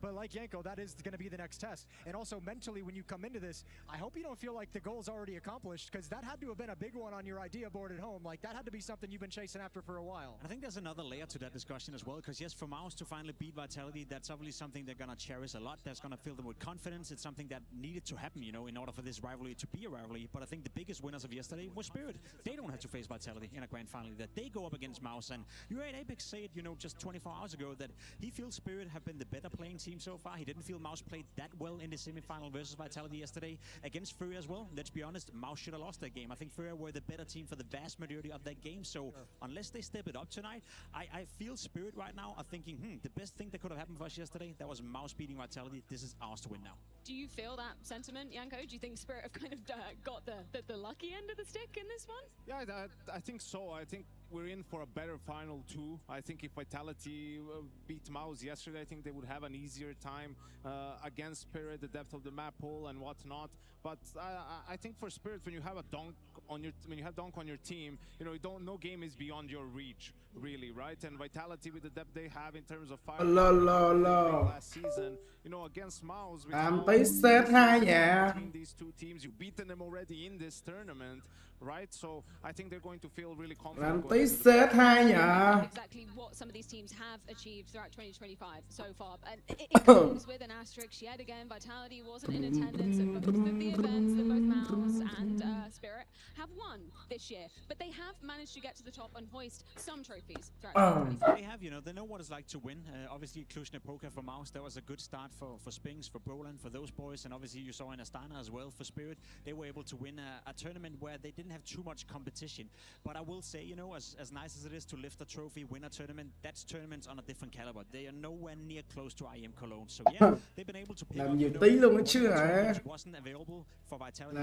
But like Yanko, that is going to be the next test. And also mentally, when you come into this, I hope you don't feel like the goal's already accomplished, because that had to have been a big one on your idea board at home. Like, that had to be something you've been chasing after for a while. I think there's another layer to that discussion as well, because yes, for MOUZ to finally beat Vitality, that's obviously something they're going to cherish a lot. That's going to fill them with confidence. It's something that needed to happen, you know, in order for this rivalry to be a rivalry. But I think the biggest winners of yesterday was Spirit. They don't have to face Vitality in a grand final, that they go up against MOUZ. And you heard Apex say it, you know, just 24 hours ago, that he feels Spirit have been the better playing team so far. He didn't feel MOUZ played that well in the semi-final versus Vitality yesterday against Furia as well. Let's be honest, MOUZ should have lost that game. I think Furia were the better team for the vast majority of that game. So unless they step it up tonight, I feel Spirit right now are thinking, the best thing that could have happened for us yesterday, that was MOUZ beating Vitality. This is ours to win now. Do you feel that sentiment, Yanko? Do you think Spirit have kind of got the lucky end of the stick in this one? Yeah, I think so. I think we're in for a better final too. I think if Vitality beat MOUZ yesterday, I think they would have an easier time against Spirit, the depth of the map pool and whatnot. But I think for Spirit, when you have a donk on your team, you know, no game is beyond your reach, really, right? And Vitality with the depth they have in terms of fire last season, you know, against MOUZ. Between these two teams, you've beaten them already in this tournament, right? So I think they're going to feel really confident. Exactly what some of these teams have achieved throughout 2025 so far, and it comes with an asterisk yet again. Vitality wasn't in attendance at most of the events that both MOUZ and Spirit have won this year, but they have managed to get to the top and hoist some trophies throughout. They have, you know, they know what it's like to win. Obviously, Cluj-Napoca for MOUZ, that was a good start for Spinks, for Broland, for those boys, and obviously you saw in Astana as well for Spirit. They were able to win a tournament where they didn't have too much competition. But I will say, you know, as nice as it is to lift a trophy, win a tournament, that's tournaments on a different caliber. They are nowhere near close to IEM Cologne. So yeah, they've been able to pick up, you know, which wasn't available for Vitality.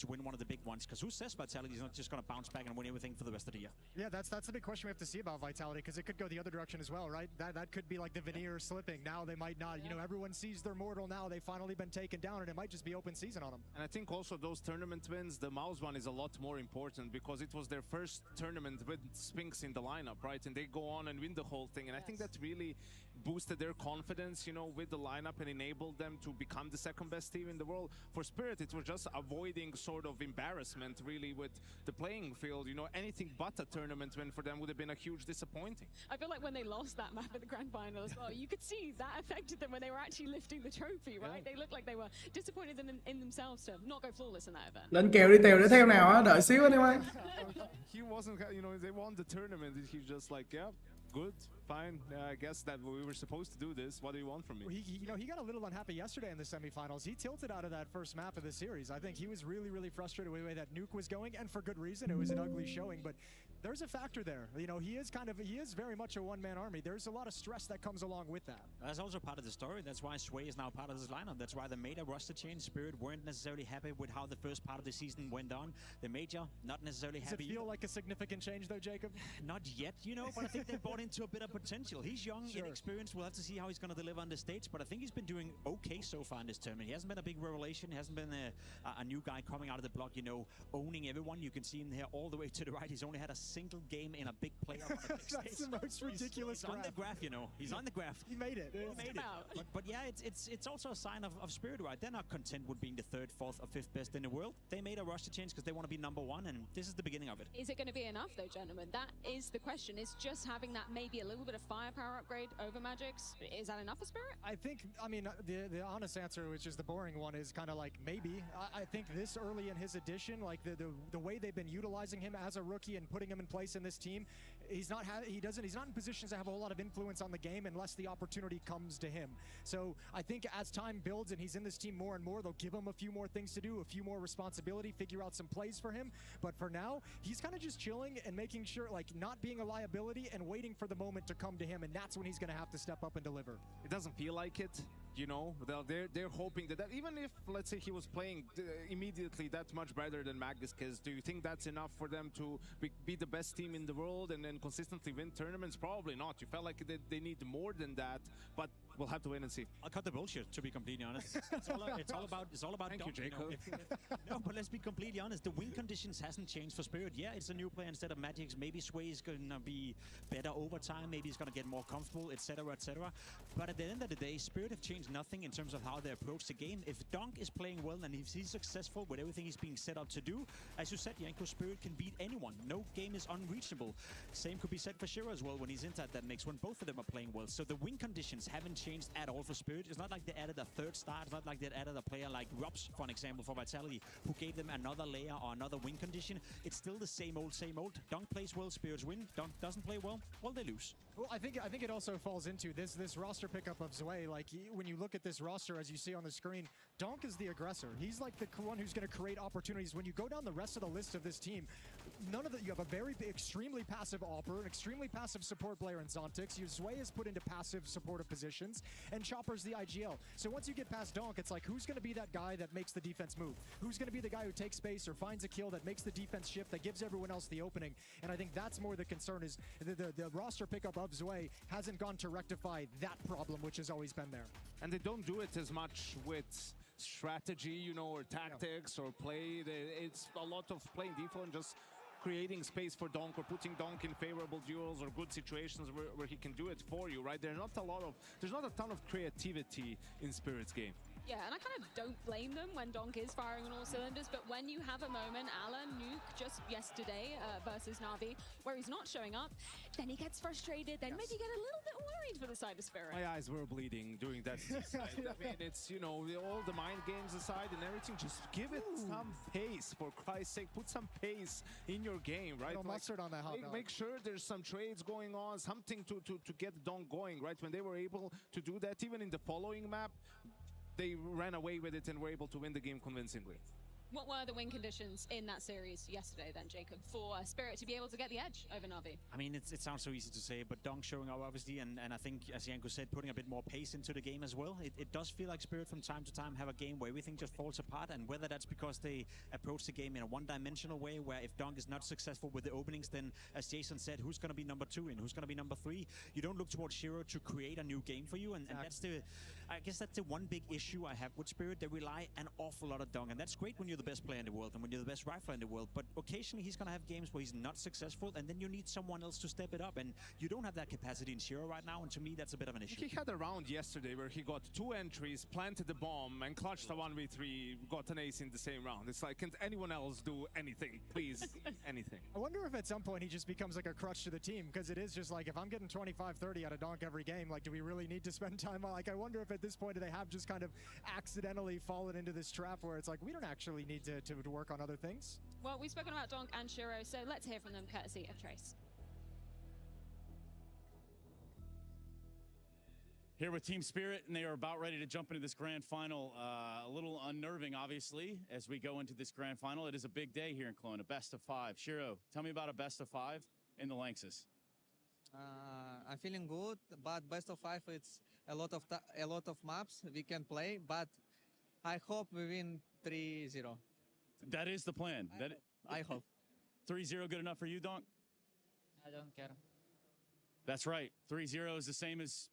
To win one of the big ones, because who says Vitality is not just going to bounce back and win everything for the rest of the year? Yeah, that's the big question we have to see about Vitality, because it could go the other direction as well, right? That could be like the veneer slipping. Now they might not. You know, everyone sees they're mortal now. They've finally been taken down, and it might just be open season on them. And I think also those tournament wins, the MOUZ one is a lot more important, because it was their first tournament with Spinks in the lineup, right? And they go on and win the whole thing. And I think that really boosted their confidence, you know, with the lineup, and enabled them to become the second best team in the world. For Spirit, it was just avoiding sort of embarrassment, really, with the playing field. You know, anything but a tournament win for them would have been a huge disappointing. I feel like when they lost that map at the grand final as well, you could see that affected them when they were actually lifting the trophy, right? They looked like they were disappointed in themselves to not go flawless in that event. Lên kèo đi Tèo để theo nào á, đợi xíu anh em ơi. He wasn't, you know, they won the tournament. He's just like, yeah, good, fine. I guess that we were supposed to do this. What do you want from me? You know, he got a little unhappy yesterday in the semifinals. He tilted out of that first map of the series. I think he was really frustrated with the way that Nuke was going, and for good reason. It was an ugly showing, but there's a factor there. You know, he is very much a one-man army. There's a lot of stress that comes along with that. That's also part of the story. That's why Sway is now part of this lineup. That's why they made a roster change. Spirit weren't necessarily happy with how the first part of the season went on. The Major, not necessarily happy. Does it feel like a significant change though, Jacob? Not yet, you know, but I think they bought into a bit of potential. He's young, inexperienced. We'll have to see how he's going to deliver on the stage, but I think he's been doing okay so far in this tournament. He hasn't been a big revelation. He hasn't been a new guy coming out of the block, you know, owning everyone. You can see him here all the way to the right. He's only had a single game in a big playoff. That's the most ridiculous he's on the graph, you know. He's on the graph. He made it. He made it. But yeah, it's also a sign of Spirit, right? They're not content with being the third, fourth, or fifth best in the world. They made a roster change because they want to be number one, and this is the beginning of it. Is it going to be enough, though, gentlemen? That is the question. Is just having that maybe a little bit of firepower upgrade over Magic's, is that enough for Spirit? I mean, the honest answer, which is the boring one, is kind of like maybe. I think this early in his addition, like the way they've been utilizing him as a rookie and putting him in place in this team, he's not in positions to have a whole lot of influence on the game unless the opportunity comes to him. So I think as time builds and he's in this team more and more, they'll give him a few more things to do, a few more responsibility, figure out some plays for him. But for now, he's kind of just chilling and making sure, like, not being a liability and waiting for the moment to come to him, and that's when he's going to have to step up and deliver. It doesn't feel like it, you know. They're hoping that even if, let's say, he was playing immediately that much better than Magus, do you think that's enough for them to be the best team in the world and then consistently win tournaments? Probably not. You felt like they need more than that. But we'll have to wait and see. I'll cut the bullshit, to be completely honest. It's all about Thank you, donk, Jacob. No, but let's be completely honest. The win conditions hasn't changed for Spirit. Yeah, it's a new player instead of Magic's. Maybe Sway is going to be better over time. Maybe he's going to get more comfortable, etc., etc. But at the end of the day, Spirit have changed nothing in terms of how they approach the game. If donk is playing well and if he's successful with everything he's being set up to do, as you said, Yanko, Spirit can beat anyone. No game is unreachable. Same could be said for Shiro as well when he's into that mix when both of them are playing well. So the win conditions haven't changed at all for Spirit. It's not like they added a third star. It's not like they added a player like Robs, for an example, for Vitality, who gave them another layer or another win condition. It's still the same old, same old. donk plays well, Spirits win. donk doesn't play well, they lose. Well, I think it also falls into this roster pickup of Zwei. Like, when you look at this roster, as you see on the screen, donk is the aggressor. He's like the one who's going to create opportunities. When you go down the rest of the list of this team, none of the, you have a very extremely passive Opper, an extremely passive support player in Zontix. Zwei is put into passive supportive positions, and Chopper's the IGL. So once you get past donk, it's like, who's going to be that guy that makes the defense move? Who's going to be the guy who takes space or finds a kill that makes the defense shift, that gives everyone else the opening? And I think that's more the concern, is the roster pickup of Zwei hasn't gone to rectify that problem, which has always been there. And they don't do it as much with strategy, you know, or tactics or play. It's a lot of playing default and just creating space for donk or putting donk in favorable duels or good situations where he can do it for you, right? There's not a ton of creativity in Spirit's game. Yeah, and I kind of don't blame them when donk is firing on all cylinders, but when you have a moment, Alan Nuke just yesterday versus Navi, where he's not showing up, then he gets frustrated, then maybe get a little bit worried for the side of Spirit. My eyes were bleeding during that. I mean, it's, you know, all the mind games aside and everything, just give it some pace, for Christ's sake. Put some pace in your game, right? No mustard on that hot dog. Make sure there's some trades going on, something to get donk going, right? When they were able to do that, even in the following map, they ran away with it and were able to win the game convincingly. What were the win conditions in that series yesterday then, Jacob, for Spirit to be able to get the edge over Navi? I mean, it sounds so easy to say, but donk showing up, obviously, and I think, as Yanko said, putting a bit more pace into the game as well. It does feel like Spirit from time to time have a game where everything just falls apart, and whether that's because they approach the game in a one-dimensional way, where if donk is not successful with the openings, then, as Jason said, who's going to be number 2 and who's going to be number 3? You don't look towards Shiro to create a new game for you, and that's I guess that's the one big issue I have with Spirit. They rely an awful lot on donk, and that's great when you're the best player in the world and when you're the best rifler in the world, but occasionally he's going to have games where he's not successful, and then you need someone else to step it up, and you don't have that capacity in Shiro right now, and to me that's a bit of an issue. He had a round yesterday where he got 2 entries, planted the bomb, and clutched a 1v3, got an ace in the same round. It's like, can't anyone else do anything? Please, anything. I wonder if at some point he just becomes like a crutch to the team, because it is just like, if I'm getting 25-30 out of donk every game, like, do we really need to spend time on, like, I wonder if at this point they have just kind of accidentally fallen into this trap where it's like, we don't actually need to work on other things. Well, we've spoken about donk and Shiro, so let's hear from them courtesy of Trace. Here with Team Spirit, and they are about ready to jump into this grand final. A little unnerving, obviously, as we go into this grand final. It is a big day here in Cologne, a best of 5. Shiro, tell me about a best of 5 in the Lanxess. I'm feeling good, but best of 5, it's a lot of maps we can play, but I hope we win 3-0. That is the plan. I hope. 3-0 good enough for you, donk? I don't care. That's right. 3-0 is the same as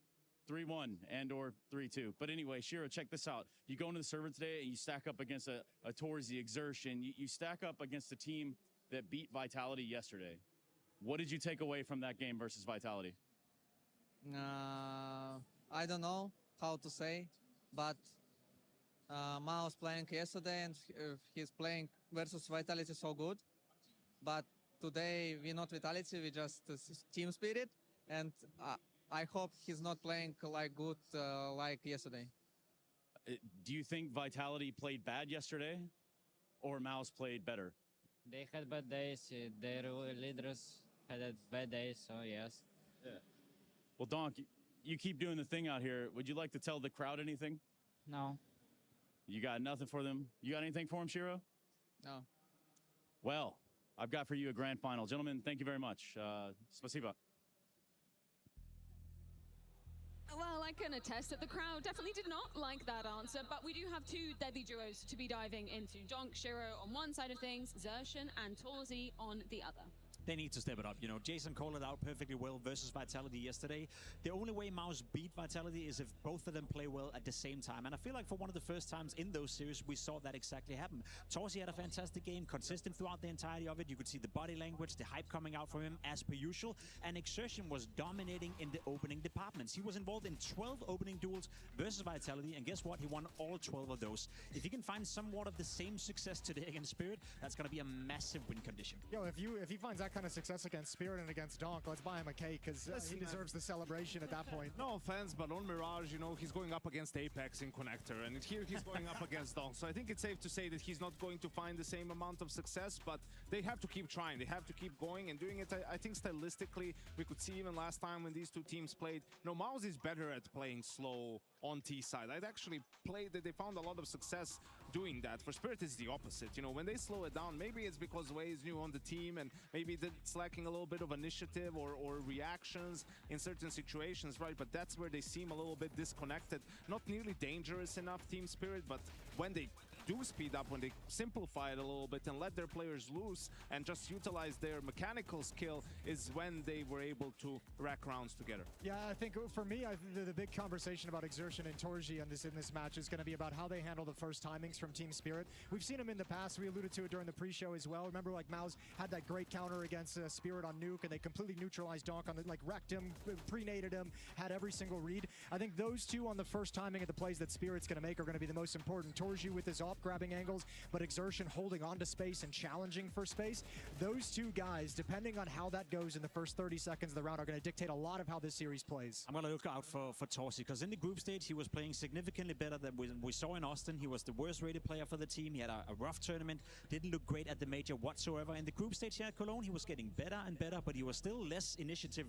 3-1 and or 3-2. But anyway, Shiro, check this out. You go into the server today and you stack up against a towards the exertion. You stack up against a team that beat Vitality yesterday. What did you take away from that game versus Vitality? I don't know how to say, but MOUZ playing yesterday and he's playing versus Vitality so good. But today we not Vitality, we just Team Spirit, and I hope he's not playing like good like yesterday. Do you think Vitality played bad yesterday, or MOUZ played better? They had bad days. Their leaders had a bad day, so yes. Yeah. Well, donk, you keep doing the thing out here. Would you like to tell the crowd anything? No. You got nothing for them? You got anything for them, Shiro? No. Well, I've got for you a grand final. Gentlemen, thank you very much. Spasiba. Well, I can attest that the crowd definitely did not like that answer, but we do have 2 deadly duos to be diving into. donk, Shiro on one side of things, Zershan and Torzi on the other. they need to step it up. You know, Jason called it out perfectly well versus Vitality yesterday. The only way MOUZ beat Vitality is if both of them play well at the same time. And I feel like for one of the first times in those series, we saw that exactly happen. Torsey had a fantastic game, consistent throughout the entirety of it. You could see the body language, the hype coming out from him as per usual. And Exertion was dominating in the opening departments. He was involved in 12 opening duels versus Vitality. And guess what? He won all 12 of those. If he can find somewhat of the same success today against Spirit, that's going to be a massive win condition. Yo, if he finds that kind of success against Spirit and against Donk, let's buy him a cake, because he deserves the celebration at that point. No offense, but on Mirage, you know, he's going up against Apex in Connector, and here he's going up against Donk. So I think it's safe to say that he's not going to find the same amount of success, but they have to keep trying. They have to keep going and doing it. I think stylistically, we could see even last time when these two teams played, you know, MOUZ is better at playing slow on T side. I'd actually played that they found a lot of success doing that. For Spirit, it's the opposite. You know, when they slow it down, maybe it's because Wei is new on the team and maybe it's lacking a little bit of initiative or reactions in certain situations, right? But that's where they seem a little bit disconnected. Not nearly dangerous enough, Team Spirit, but when they do speed up, when they simplify it a little bit and let their players loose and just utilize their mechanical skill, is when they were able to rack rounds together. Yeah, I think for me, the big conversation about Exertion and Torji in this match is going to be about how they handle the first timings from Team Spirit. We've seen them in the past. We alluded to it during the pre-show as well. Remember, like, MOUZ had that great counter against Spirit on Nuke, and they completely neutralized Donk on the, like, wrecked him, pre-nated him, had every single read. I think those two on the first timing of the plays that Spirit's going to make are going to be the most important. Torji with his grabbing angles, but Exertion holding on to space and challenging for space. Those two guys, depending on how that goes in the first 30 seconds of the round, are going to dictate a lot of how this series plays. I'm going to look out for Torsey, because in the group stage, he was playing significantly better than we saw in Austin. He was the worst rated player for the team. He had a rough tournament, didn't look great at the major whatsoever. In the group stage here at Cologne, he was getting better and better, but he was still less initiative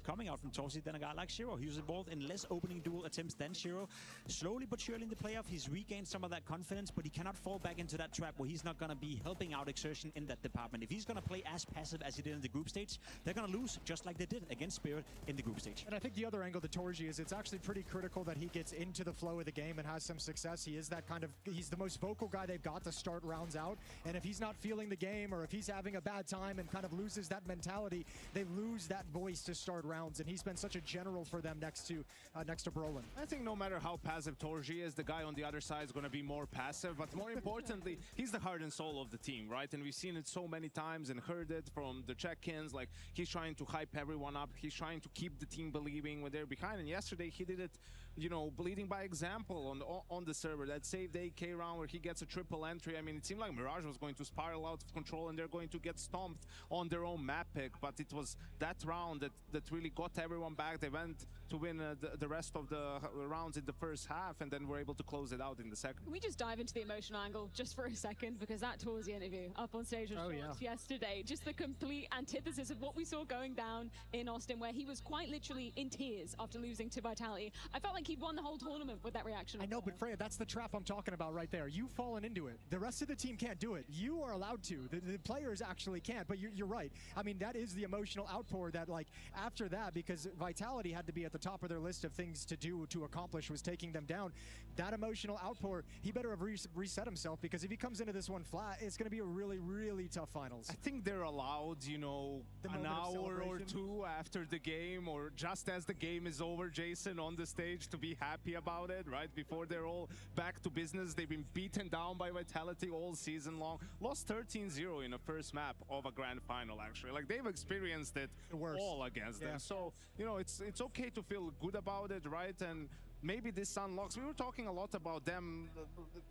coming out from Torsey than a guy like Shiro. He was involved in less opening duel attempts than Shiro. Slowly but surely in the playoff, he's regained some of that confidence, but he cannot fall back into that trap where he's not going to be helping out Exertion in that department. If he's going to play as passive as he did in the group stage, they're going to lose just like they did against Spirit in the group stage. And I think the other angle to Torji is it's actually pretty critical that he gets into the flow of the game and has some success. He is that kind of, he's the most vocal guy they've got to start rounds out. And if he's not feeling the game, or if he's having a bad time and kind of loses that mentality, they lose that voice to start rounds. And he's been such a general for them next to Brolin. I think no matter how passive Torji is, the guy on the other side is going to be more passive, but more importantly, he's the heart and soul of the team, right? And we've seen it so many times and heard it from the check-ins. Like, he's trying to hype everyone up. He's trying to keep the team believing when they're behind. And yesterday he did it, you know, leading by example on the server. That saved AK round where he gets a triple entry. I mean, it seemed like Mirage was going to spiral out of control and they're going to get stomped on their own map pick. But it was that round that really got everyone back. They went to win the rest of the rounds in the first half, and then were able to close it out in the second. Can we just dive into the emotional angle just for a second? Because that Torsey interview up on stage with Shorts yesterday, just the complete antithesis of what we saw going down in Austin, where he was quite literally in tears after losing to Vitality. I felt like he'd won the whole tournament with that reaction. I know, but Freya, that's the trap I'm talking about right there. You've fallen into it. The rest of the team can't do it. You are allowed to. The players actually can't, but you're right. I mean, that is the emotional outpour that, like, after that, because Vitality had to be at the top of their list of things to do, to accomplish, was taking them down. That emotional outpour, he better have reset himself, because if he comes into this one flat, it's going to be a really, really tough finals. I think they're allowed, you know, an hour or two after the game, or just as the game is over, Jason, on the stage, to be happy about it, right? Before they're all back to business. They've been beaten down by Vitality all season long. Lost 13-0 in the first map of a grand final, actually. Like, they've experienced it all against them. So, you know, it's okay to feel good about it, right? And maybe this unlocks. We were talking a lot about them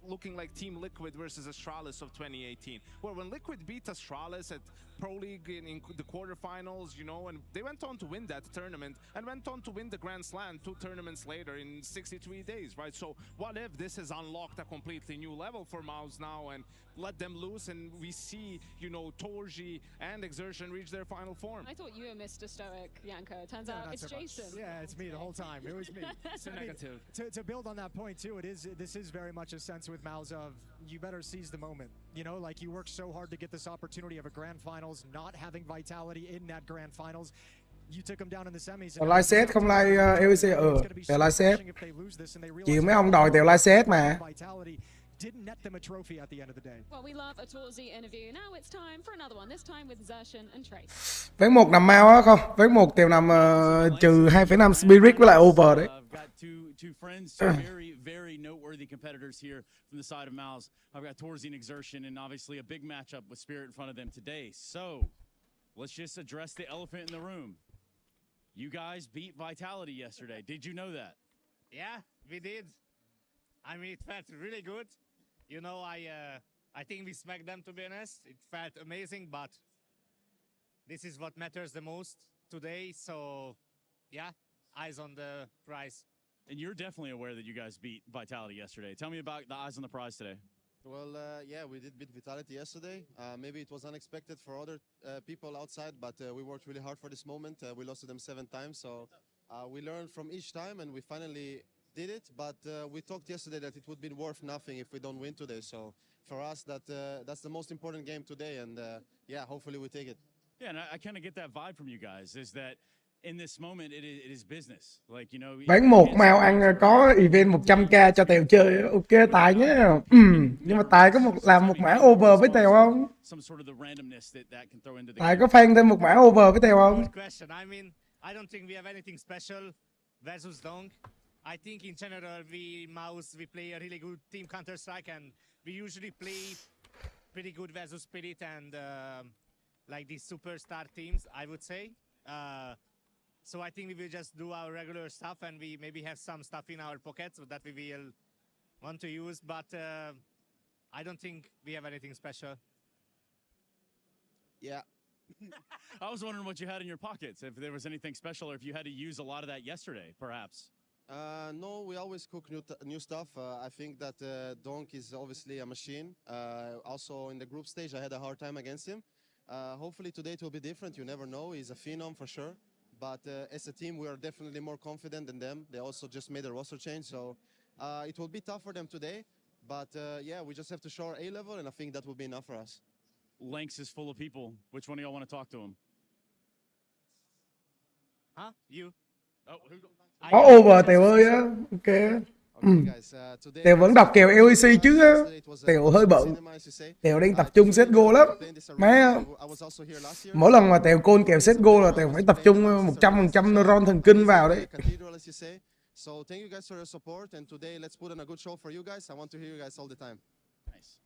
looking like Team Liquid versus Astralis of 2018. Well, when Liquid beat Astralis at Pro League in the quarterfinals, you know, and they went on to win that tournament and went on to win the Grand Slam 2 tournaments later in 63 days, right? So what if this has unlocked a completely new level for MOUZ now and let them loose, and we see, you know, Torji and Exertion reach their final form? I thought you were Mr. Stoic, Yanko. Turns out it's Jason. Yeah, it's me the whole time. It was me. So negative. To build on that point too, this is very much a sense with MOUZ of, you better seize the moment. You know, like, you worked so hard to get this opportunity of a grand finals, not having Vitality in that grand finals. You took them down in the semis. Live set không live LEC Live set. Chiều mấy ông đòi Tèo live set mà. didn't net them a trophy at the end of the day. Well, we love a Torsy interview. Now it's time for another one, this time with Zershan and Trace. Ván 1 nằm mau á không? Ván 1 Tèo nằm trừ 2,5 Spirit với lại over đấy. I've got two friends, two very noteworthy competitors here from the side of MOUZ. I've got Torsy and Exertion, and obviously a big matchup with Spirit in front of them today. So let's just address the elephant in the room. You guys beat Vitality yesterday. Did you know that? Yeah, we did. I mean, it felt really good. You know, I think we smacked them, to be honest. It felt amazing, but this is what matters the most today. So, yeah, eyes on the prize. And you're definitely aware that you guys beat Vitality yesterday. Tell me about the eyes on the prize today. Well, yeah, we did beat Vitality yesterday. Maybe it was unexpected for other people outside, but we worked really hard for this moment. We lost to them 7 times, so we learned from each time, and we finally did it. But we talked yesterday that it would be worth nothing if we don't win today. So for us, that's the most important game today, and yeah, hopefully we take it. Yeah, and I kind of get that vibe from you guys, is that in this moment, it is business. Like, you know, Ván 1 MOUZ ăn có event 100k cho Tèo chơi. Ok Tài nhé. Nhưng mà Tài có làm một mã over với Tèo không? some sort of the randomness that can throw into the Tài game. có fan thêm một mã over với Tèo không? Good question. I mean, I don't think we have anything special versus donk. I think in general, MOUZ, we play a really good team Counter-Strike, and we usually play pretty good versus Spirit and like these superstar teams, I would say. So I think we will just do our regular stuff, and we maybe have some stuff in our pockets that we will want to use, but I don't think we have anything special. Yeah. I was wondering what you had in your pockets, if there was anything special, or if you had to use a lot of that yesterday, perhaps. No, we always cook new stuff. I think that donk is obviously a machine. Also in the group stage, I had a hard time against him. Hopefully today it will be different. You never know. He's a phenom for sure. But as a team, we are definitely more confident than them. They also just made a roster change, so it will be tough for them today. But yeah, we just have to show our A level, and I think that will be enough for us. Lynx is full of people. Which one of y'all want to talk to him? Huh? You? Oh, who? Có over Tèo ơi á. Ok. Tèo vẫn đọc kèo LEC chứ á. Tèo hơi bận. Tèo đang tập trung CSGO lắm. Má, mỗi lần mà Tèo call kèo CSGO là Tèo phải tập trung 100% neuron thần kinh vào đấy. So thank you guys for your support, and today let's put on a good show for you guys. I want to hear you guys all the time. Nice.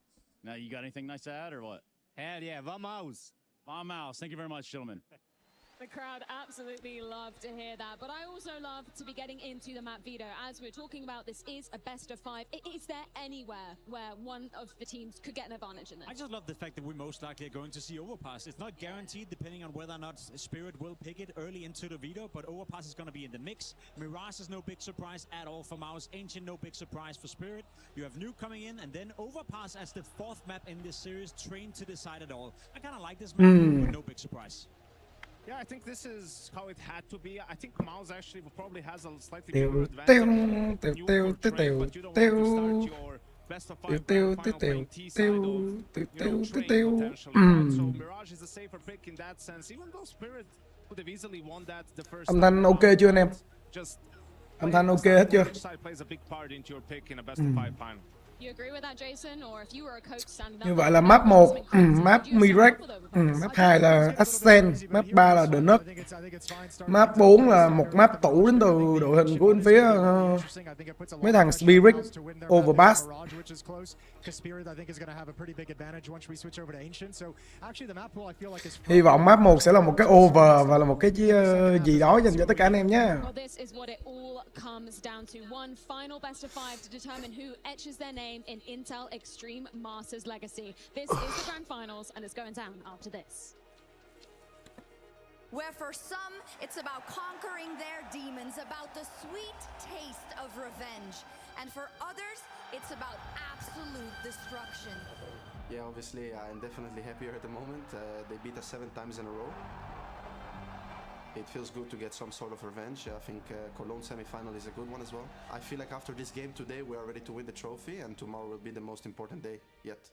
Now, you got anything nice to add, or what? Hell yeah, MOUZ. MOUZ. Thank you very much, gentlemen. The crowd absolutely love to hear that, but I also love to be getting into the map veto. As we're talking about, this is a best of 5. Is there anywhere where one of the teams could get an advantage in this? I just love the fact that we're most likely going to see Overpass. It's not guaranteed depending on whether or not Spirit will pick it early into the veto, but Overpass is going to be in the mix. Mirage is no big surprise at all for MOUZ. Ancient, no big surprise for Spirit. You have Nuke coming in, and then Overpass as the 4th map in this series, trained to decide it all. I kind of like this map, but no big surprise. Yeah, I think this is how it had to be. I think MOUZ actually probably has a slightly bigger advantage. But you don't want to start your best of 5 final playing T side of train potentially. Right? So Mirage is a safer pick in that sense, even though Spirit would have easily won that the first Âm thanh ok chưa anh em? Âm thanh ok hết chưa? Side plays a big part into your pick in a best of 5 final. You agree with that, Jason? Or if you were a coach standing up? Như vậy là map 1, map Mirage, map 2 là Ascent, map 3 là Được, map 4 là một map tủ đến từ đội hình của bên phía mấy thằng Spirit, Overpass. Hy vọng map 1 sẽ là một cái over và là một cái gì đó dành cho tất cả anh em nhé. In Intel Extreme Masters Legacy. This is the grand finals, and it's going down after this. Where for some, it's about conquering their demons, about the sweet taste of revenge. And for others, it's about absolute destruction. Yeah, obviously, I'm definitely happier at the moment. They beat us 7 times in a row. It feels good to get some sort of revenge. I think Cologne semi-final is a good one as well. I feel like after this game today, we are ready to win the trophy, and tomorrow will be the most important day yet.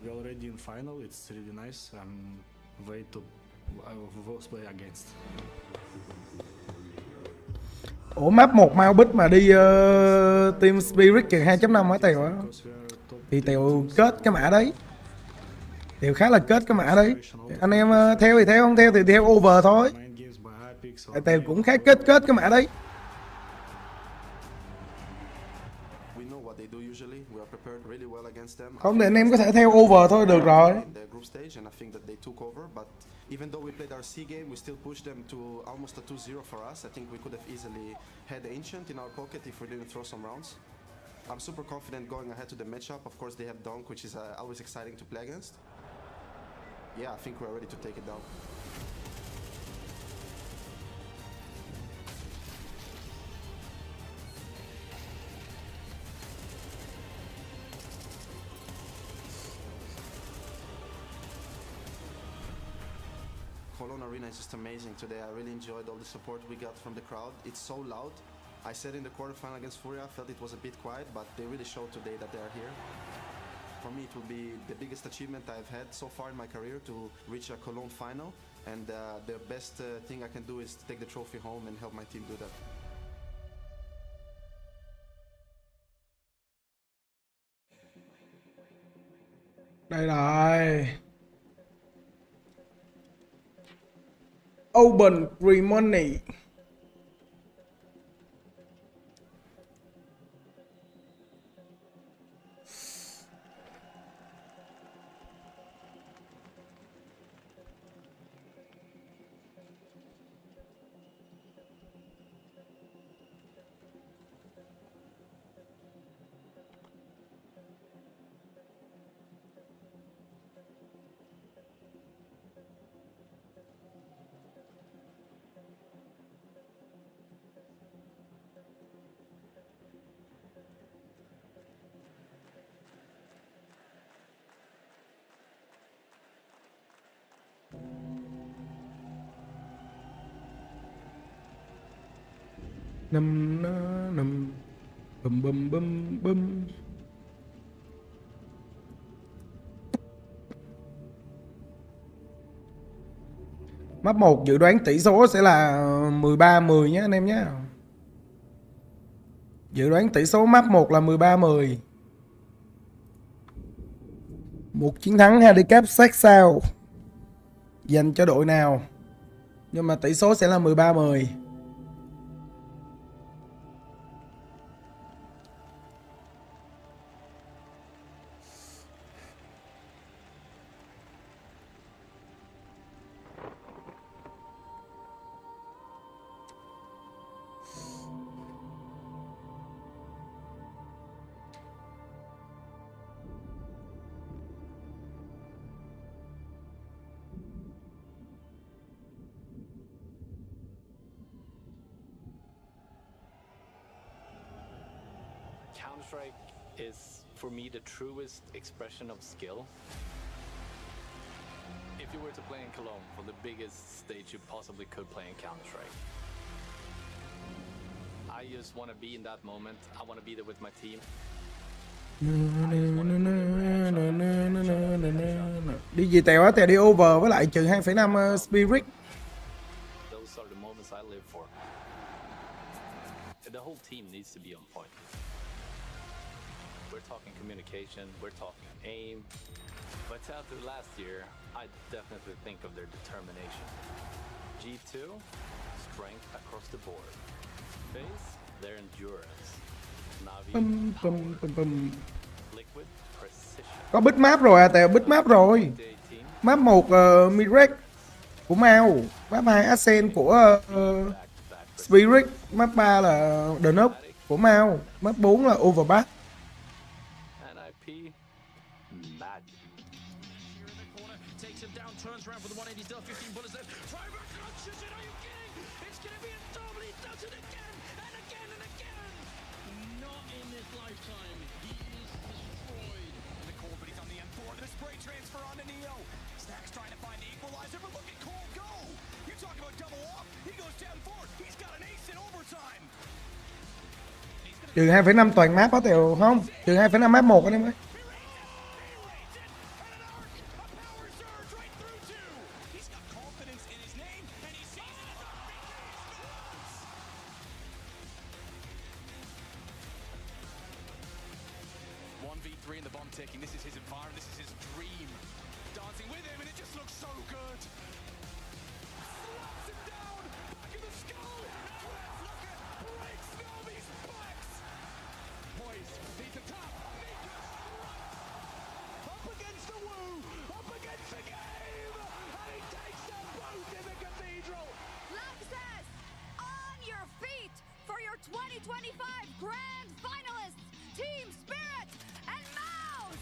We already in final. It's really nice. I'm wait to play against. Ủa map 1 MOUZ bích mà đi Team Spirit kìa 2.5 hả Tèo á? Thì Tèo kết cái mã đấy. Tèo khá là kết cái mã đấy. Anh em theo thì theo, không theo thì theo over thôi. Tèo cũng khá kết cái mã đấy. Không thì anh em có thể theo over thôi được rồi. Even though we played our C game, we still pushed them to almost a 2-0 for us. I think we could have easily had the Ancient in our pocket if we didn't throw some rounds. I'm super confident going ahead to the matchup. Of course, they have donk, which is always exciting to play against. Yeah, I think we're ready to take it down. Cologne Arena is just amazing today. I really enjoyed all the support we got from the crowd. It's so loud. I said in the quarterfinal against Furia, I felt it was a bit quiet, but they really showed today that they are here. For me, it will be the biggest achievement I've had so far in my career to reach a Cologne final. And the best thing I can do is take the trophy home and help my team do that. Đây rồi. Open Ceremony. Nằm bum bum bum bum. Map 1 dự đoán tỷ số sẽ là 13-10 nhé anh em nhé. Dự đoán tỷ số map 1 là 13-10. Một chiến thắng handicap sát sao dành cho đội nào. Nhưng mà tỷ số sẽ là 13-10. Counter-Strike is, for me, the truest expression of skill. If you were to play in Cologne for the biggest stage you possibly could play in Counter-Strike, I just want to be in that moment. I want to be there with my team. Đi gì Tèo á, Tèo đi over với lại trừ 2,5 Spirit. Those are the moments I live for. The whole team needs to be on point. We're talking communication, we're talking aim. But after last year, I definitely think of their determination. G2, strength across the board. Base, their endurance. Navi, liquid, precision. Có bit map rồi à Tèo, bit map rồi. Map 1 Mirage của MOUZ, map 2 Ascent của Spirit, map 3 là donk của MOUZ, map 4 là Overpass. Trừ 2,5 toàn map có Tèo không? Trừ 2,5 map 1 anh em ơi. 1v3 in the bomb ticking. This is his environment. This is his dream. Dancing with him, and it just looks so good. Slaps him down, back in the skull. Breaks Navi's backs. Poise, needs a tap. Up against the woo, up against the game, and he takes them both in the cathedral. Laxas, on your feet for your 2025 Grand Finalists, Team Spirit and MOUZ!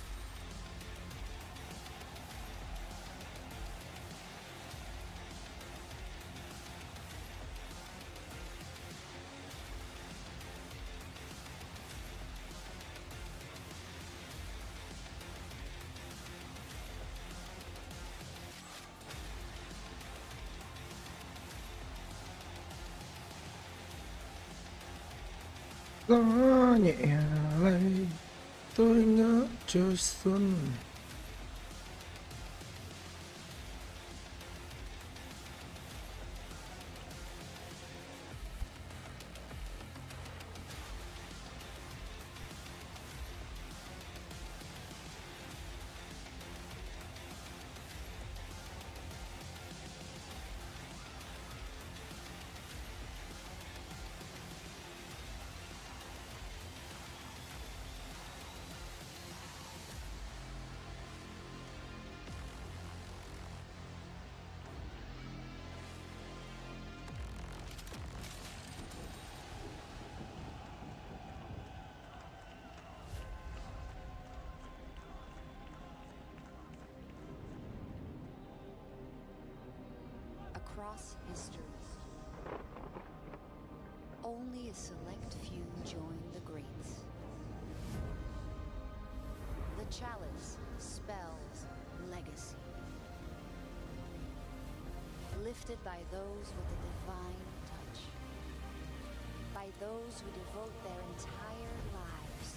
Gió nhẹ lay tôi nhớ trời xuân. Across history, only a select few join the greats. The chalice spells legacy, lifted by those with a divine touch, by those who devote their entire lives.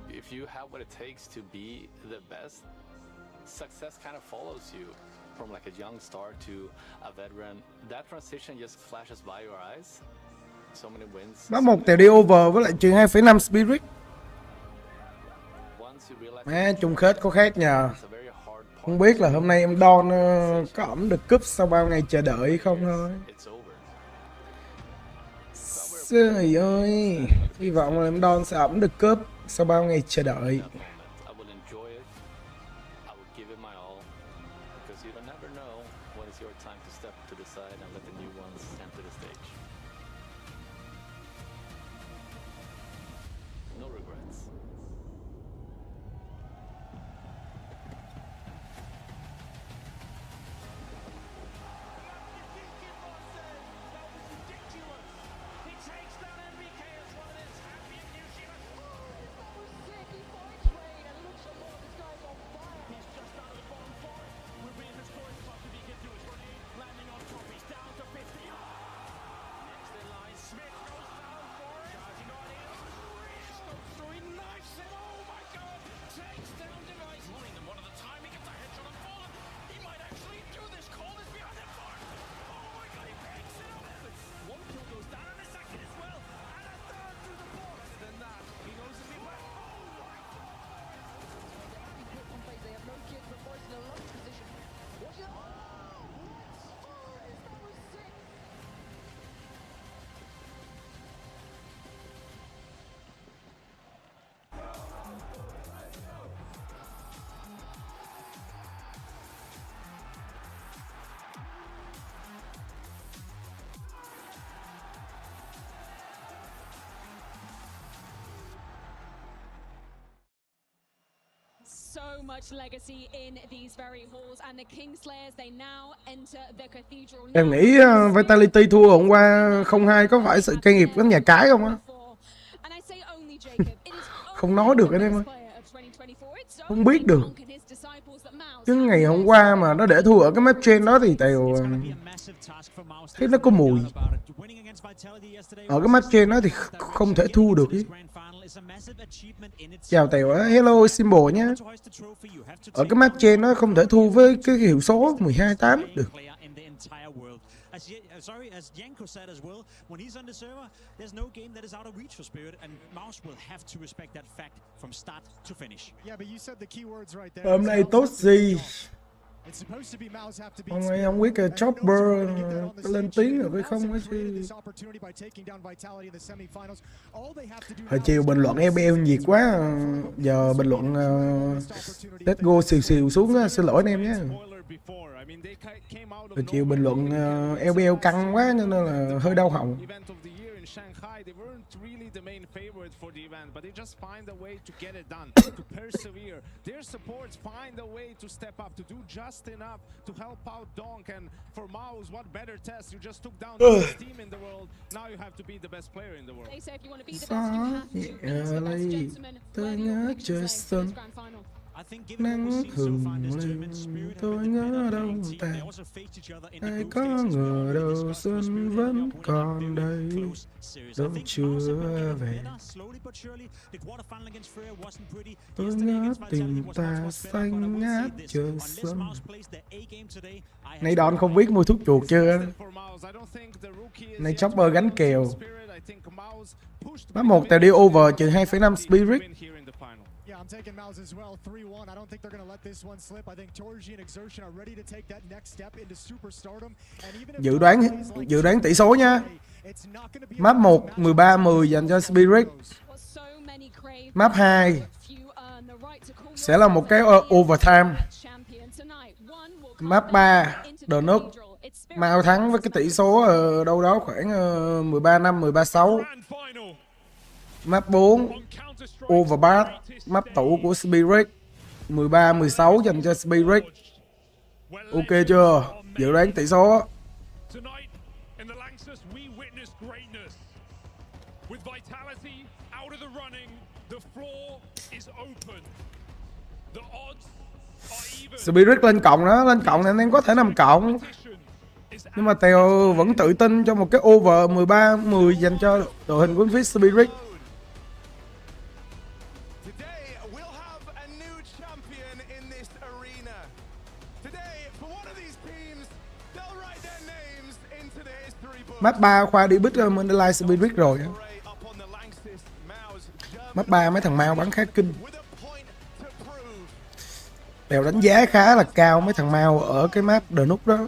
If you have what it takes to be the best, success kind of follows you from like a young star to a veteran. That transition just flashes by your eyes. So many wins. Nó một Tèo đi over với lại trừ 2,5 Spirit. Má chung kết có khác nhờ. Không biết là hôm nay em Don có ẩm được cúp sau bao ngày chờ đợi không thôi. Trời ơi, hy vọng là em Don sẽ ẩm được cúp sau bao ngày chờ đợi. So much legacy in these very halls, and the Kingslayers, they now enter the cathedral. Em nghĩ Vitality thua hôm qua 0-2 có phải sự chuyên nghiệp của nhà cái không á? Không nói được anh em ơi. Không biết được. Chứ ngày hôm qua mà nó để thua ở cái map trên đó thì Tèo thấy nó có mùi. Ở cái map trên đó thì không thể thua được ý. Chào Tèo á, hello symbol nhé. Ở cái map trên nó không thể thu với cái hiệu số 12-8 được. As Yanko said as well, when he's on the server, there's no game that is out of reach for Spirit, and MOUZ will have to respect that fact from start to finish. Yeah, but you said the key words right there. Hôm nay tốt gì? It's supposed to be MOUZ have to beat Hôm nay không biết cái chopper lên tiếng rồi phải không ấy chứ. Hồi chiều bình luận EBL nhiệt quá, giờ bình luận CsGO xìu xìu xuống á, xin lỗi anh em nhé. Hồi chiều bình luận EBL căng quá nên là hơi đau họng. Shanghai, they weren't really the main favorite for the event, but they just find a way to get it done, to persevere. Their supports find a way to step up, to do just enough to help out donk. And for MOUZ, what better test? You just took down the best team in the world. Now you have to be the best player in the world. They say if you want to be the best, you have to be the best, gentlemen. Where do you think you play in this grand final? Nắng hừng lên tôi ngỡ đâu ta, ai có ngờ đâu xuân vẫn còn đây, đâu chưa về. Tôi ngỡ tình ta xanh ngát chờ xuân. Nay Don không biết mua thuốc chuột chưa? Nay Chopper gánh kèo. Map 1 Tèo đi over trừ 2,5 Spirit. Yeah, I'm taking MOUZ as well, 3-1. I don't think they're going to let this one slip. I think Torji and Exertion are ready to take that next step into superstardom. And even if Dự đoán tỷ số nha. Map 1 13-10 dành cho Spirit. Map 2 sẽ là một cái overtime. Map 3 donk. MOUZ thắng với cái tỷ số đâu đó khoảng 13-5, 13-6. Map 4 overbat. Map tủ của Spirit 13-16 dành cho Spirit. Ok chưa? Dự đoán tỷ số. Spirit lên cộng đó, lên cộng này anh em có thể nằm cộng. Nhưng mà Tèo vẫn tự tin cho một cái over 13-10 dành cho đội hình của phía Spirit. Map 3 khoa đi bích Monesy Spirit rồi. Map 3 mấy thằng Mao bắn khá kinh. Tèo đánh giá khá là cao mấy thằng Mao ở cái map donk đó.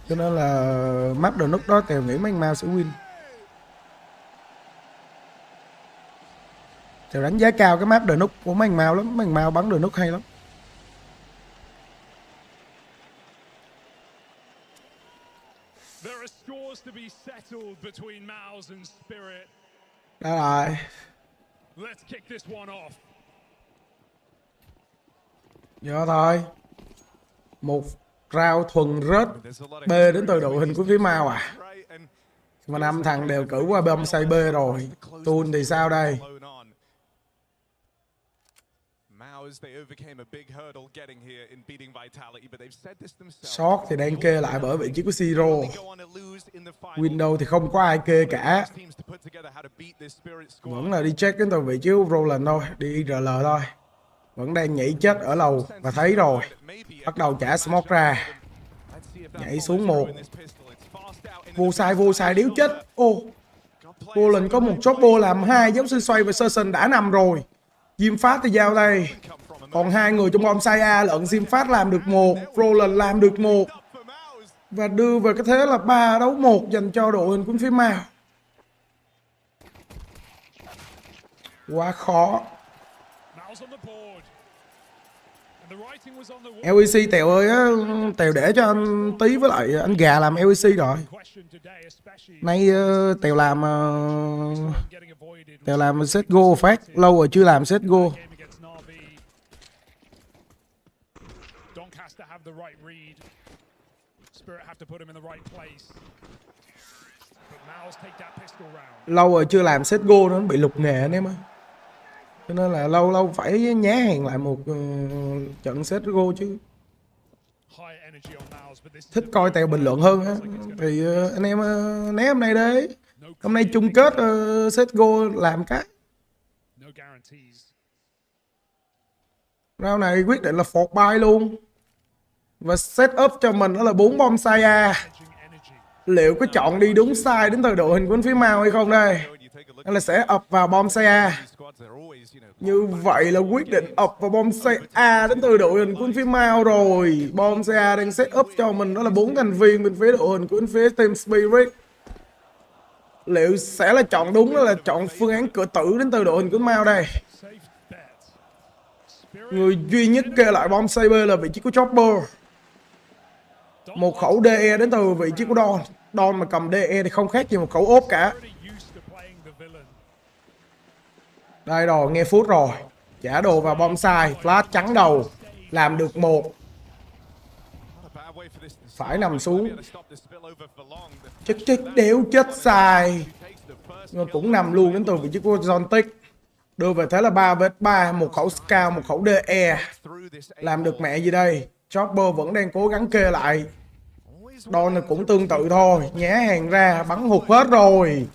Cho nên là map donk đó Tèo nghĩ mấy thằng Mao sẽ win. Tèo đánh giá cao cái map donk của mấy thằng Mao lắm. Mấy thằng Mao bắn donk hay lắm. Đó rồi. Giờ thôi. Một round thuần rớt B đến từ đội hình của phía MOUZ à. Mà 5 thằng đều cử qua bom say B rồi. Tool thì sao đây? Short thì đang kê lại bởi vị trí của Zero. Windows thì không có ai kê cả. Vẫn là đi check đến từ vị trí của Roland thôi, đi RL thôi. Vẫn đang nhảy chết ở lầu và thấy rồi. Bắt đầu trả smoke ra. Nhảy xuống một. Vô sai điếu chết. Ô, Roland có một chopper làm 2 giáo sư xoay và Session đã nằm rồi. Diêm Phát thì giao đây. Còn 2 người trong bom sai A lận. Diêm Phát làm được 1, Roland làm được 1. Và đưa về cái thế là 3-1 dành cho đội hình của phía MOUZ. Quá khó. LEC Tèo ơi á, Tèo để cho anh Tí với lại anh Gà làm LEC rồi. Nay Tèo làm CsGO phát, lâu rồi chưa làm CsGO. Lâu rồi chưa làm CsGO nó bị lục nghề anh em ơi. Cho nên là lâu phải nhá hàng lại một trận CsGO chứ. Thích coi Tèo bình luận hơn á thì anh em né hôm nay đấy. Hôm nay chung kết CSGO làm cái. Round này quyết định là phột bay luôn. Và set up cho mình đó là 4 bom sai A. Liệu có chọn đi đúng sai đến từ đội hình của bên phía Mau hay không đây? Hay là sẽ ập vào bom sai A? Như vậy là quyết định ập vào bom sai A đến từ đội hình của bên phía Mau rồi. Bom sai A đang set up cho mình đó là 4 thành viên bên phía đội hình của bên phía Team Spirit. Liệu sẽ là chọn đúng đó là chọn phương án cửa tử đến từ đội hình của Mau đây? Người duy nhất kê lại bom sai B là vị trí của Chopper. Một khẩu DE đến từ vị trí của Don. Don mà cầm DE thì không khác gì một khẩu ốp cả. Đây rồi, nghe phút rồi. Trả đồ vào bom sai, flash trắng đầu. Làm được một. Phải nằm xuống. Chết đéo chết sai. Nhưng mà cũng nằm luôn đến từ vị trí của donk. Đưa về thế là 3v3, một khẩu scout, một khẩu DE. Làm được mẹ gì đây? Chopper vẫn đang cố gắng kê lại. Don này cũng tương tự thôi. Nhá hàng ra, bắn hụt hết rồi.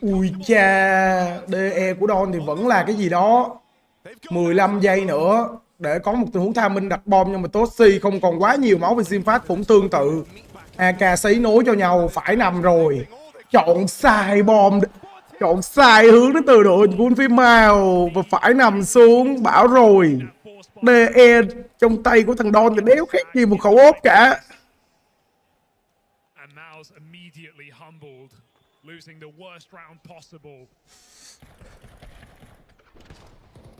Ui cha, DE của Don thì vẫn là cái gì đó. 15 giây nữa để có một tình huống tham minh đặt bom, nhưng mà Toshi không còn quá nhiều máu. Về Simfast cũng tương tự. AK sấy nối cho nhau, phải nằm rồi. Chọn sai bom, chọn sai hướng đến từ đội của phía Mau và phải nằm xuống. Bảo rồi, DE trong tay của thằng Don thì đéo khác gì một khẩu ốp cả.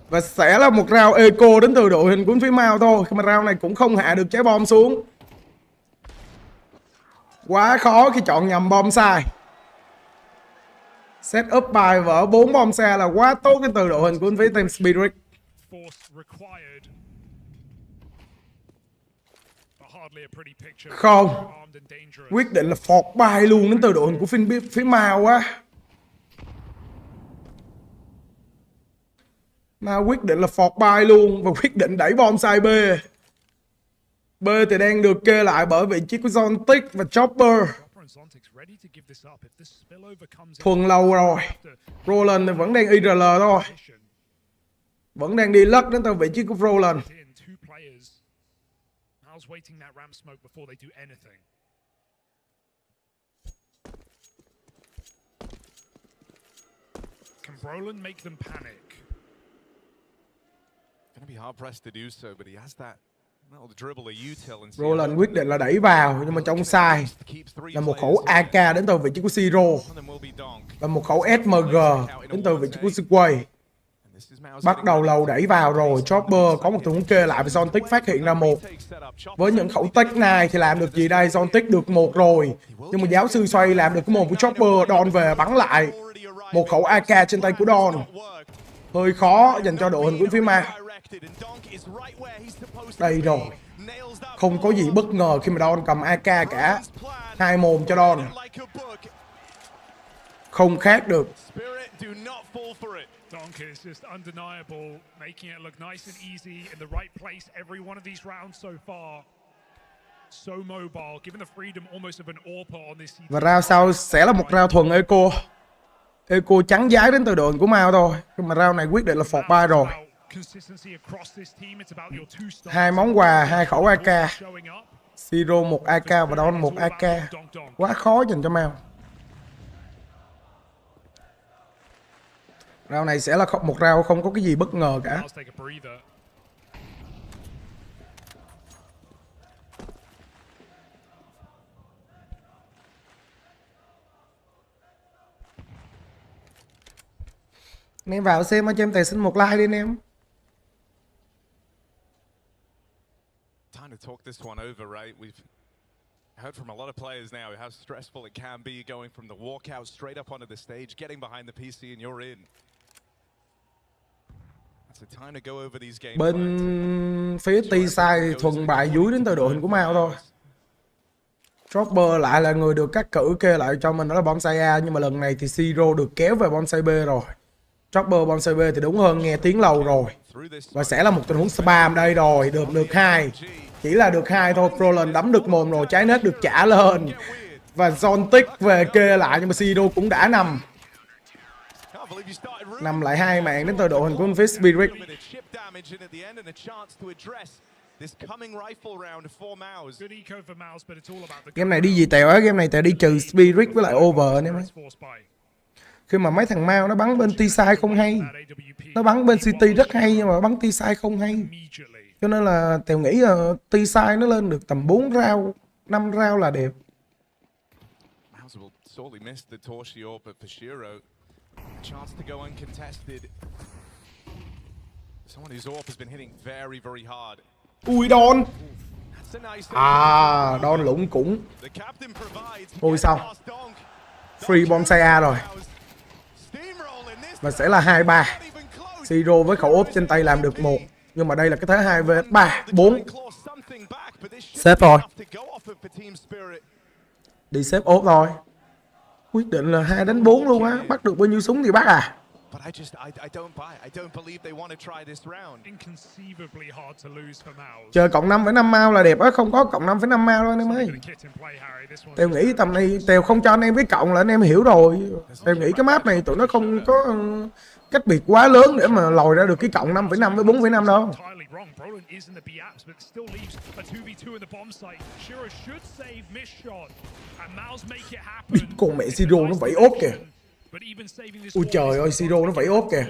Và sẽ là một round eco đến từ đội hình của phía Mau thôi. Mà round này cũng không hạ được trái bom xuống. Quá khó khi chọn nhầm bom sai. Set up bài vỡ 4 bom xe là quá tốt đến từ đội hình của phía Team Spirit. Không, quyết định là phọt bài luôn đến từ đội hình của phía Mau á. Mau quyết định là phọt bài luôn và quyết định đẩy bom sai B. B thì đang được kê lại bởi vị trí của donk và Chopper. Thuần lâu rồi. Roland thì vẫn đang IRL thôi. Vẫn đang đi lất đến từ vị trí của Roland. Can Roland make them panic? Gonna be hard pressed to do so, but he has that little dribble of util and Roland quyết định là đẩy vào, nhưng mà trong sai là một khẩu AK đến từ vị trí của Siro và một khẩu SMG đến từ vị trí của Sway. Bắt đầu lầu đẩy vào rồi. Chopper có một tình huống kê lại và donk phát hiện ra một. Với những khẩu tech này thì làm được gì đây? donk được một rồi, nhưng mà giáo sư xoay làm được cái một của Chopper. Don về bắn lại một khẩu AK trên tay của Don. Hơi khó dành cho đội hình của phía Mau. Đây rồi, không có gì bất ngờ khi mà Don cầm AK cả. 2 mồm cho Don. Không khác được. Donk is just undeniable, making it look nice and easy in the right place every one of these rounds so far. So mobile, given the freedom almost of an AWP on this season. Và round sau sẽ là một round thuần eco. Eco trắng giái đến từ đội của Mau thôi. Nhưng mà round này quyết định là phọt bay rồi. 2 món quà, 2 khẩu AK. Siro 1 AK và Don 1 AK. Quá khó dành cho Mau. Round này sẽ là một round không có cái gì bất ngờ cả. Anh em vào xem cho em Tài xin một like đi anh em. Time to talk this one over, right? We've heard from a lot of players now how stressful it can be going from the walkout straight up onto the stage, getting behind the PC and you're in. Bên phía T-side thuần bại dúi đến từ đội hình của Mau thôi. Chopper lại là người được cắt cử kê lại cho mình đó là bom sai A, nhưng mà lần này thì Siro được kéo về bom sai B rồi. Chopper bom sai B thì đúng hơn, nghe tiếng lâu rồi. Và sẽ là một tình huống spam đây rồi, được 2. Chỉ là được 2 thôi, Roland đấm được mồm rồi, trái nết được trả lên. Và donk về kê lại, nhưng mà CsGO cũng đã nằm lại 2 mạng đến từ đội hình của Fit Spirit. Game này đi gì Tèo á, game này Tèo đi trừ Spirit với lại over anh em ơi. Khi mà mấy thằng Mau nó bắn bên T-side không hay, nó bắn bên City rất hay nhưng mà bắn T-side không hay, cho nên là Tèo nghĩ là T-side nó lên được tầm 4 round, 5 round là đẹp. Ui Don. Don lũng cũng. Ôi xong. Free bonsai A rồi. Và sẽ là 2-3. CsGO với khẩu ốp trên tay làm được 1. Nhưng mà đây là cái thế 2 vs 3, 4. Xếp rồi. Đi xếp ốp rồi. Quyết định là 2 đánh 4 luôn á. Bắt được bao nhiêu súng thì bắt à. Chờ cộng 5,5 mao là đẹp á, không có cộng 5,5 mao đâu anh em ơi. Tèo nghĩ tầm này Tèo không cho anh em cái cộng là anh em hiểu rồi. Tèo nghĩ cái map này tụi nó không có cách biệt quá lớn để mà lòi ra được cái cộng 5,5 với 4,5 đâu. Con mẹ CsGO nó vẫy ốp kìa. Ui trời ơi, CsGO nó vẫy ốp kìa.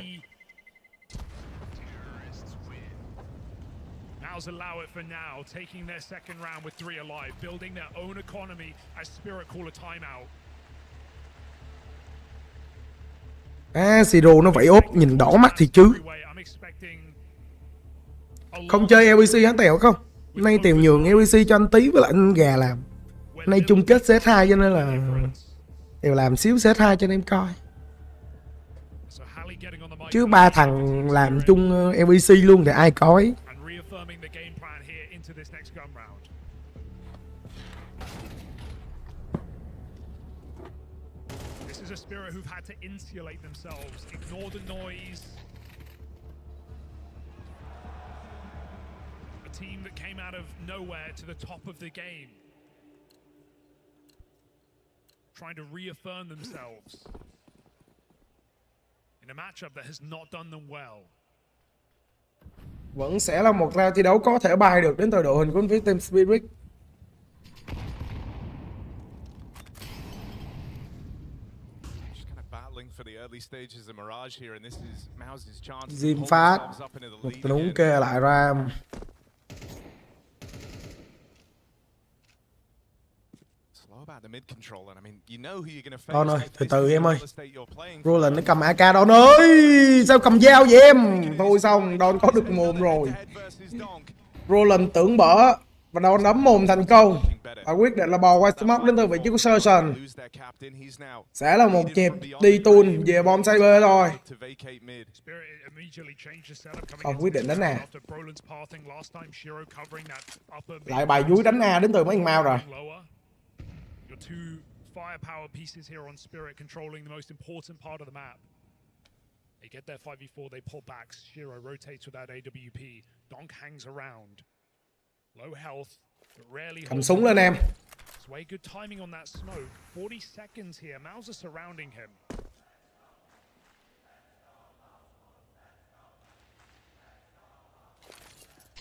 Allow it for now, taking their second round with 3 alive, building their own economy as Spirit call a timeout. CsGO nó vẫy ốp nhìn đỏ mắt thì chứ. Không chơi LEC hả Tèo không? Nay Tèo nhường LEC cho anh Tí với lại anh Gà làm. Nay chung kết CS2 cho nên là Tèo làm xíu CS2 cho anh em coi. Chứ 3 thằng làm chung LEC luôn thì ai coi. Spirit who've had to insulate themselves, ignore the noise. A team that came out of nowhere to the top of the game, trying to reaffirm themselves in a matchup that has not done them well. Vẫn sẽ là một round thi đấu có thể bay được đến từ đội hình của phía team Spirit. Jim phát một tình huống kê lại ra. Don ơi, từ từ em ơi. Roland nó cầm AK. Don ơi, sao cầm dao vậy em? Thôi xong, Don có được mồm rồi. Roland tưởng bở và Don đấm mồm thành công. Và quyết định là bò qua smoke đến từ vị trí của Sergeant. Sẽ là một nhịp đi tuôn về bom cyber thôi. Không quyết định đánh A. Lại bài dúi đánh A đến từ mấy thằng Mau rồi. They get their 5v4, they pull back. Shiro rotates with that AWP. Donk hangs around. Low health, but rarely. Cầm súng lên em. Way good timing on that smoke. 40 seconds here. MOUZ are surrounding him.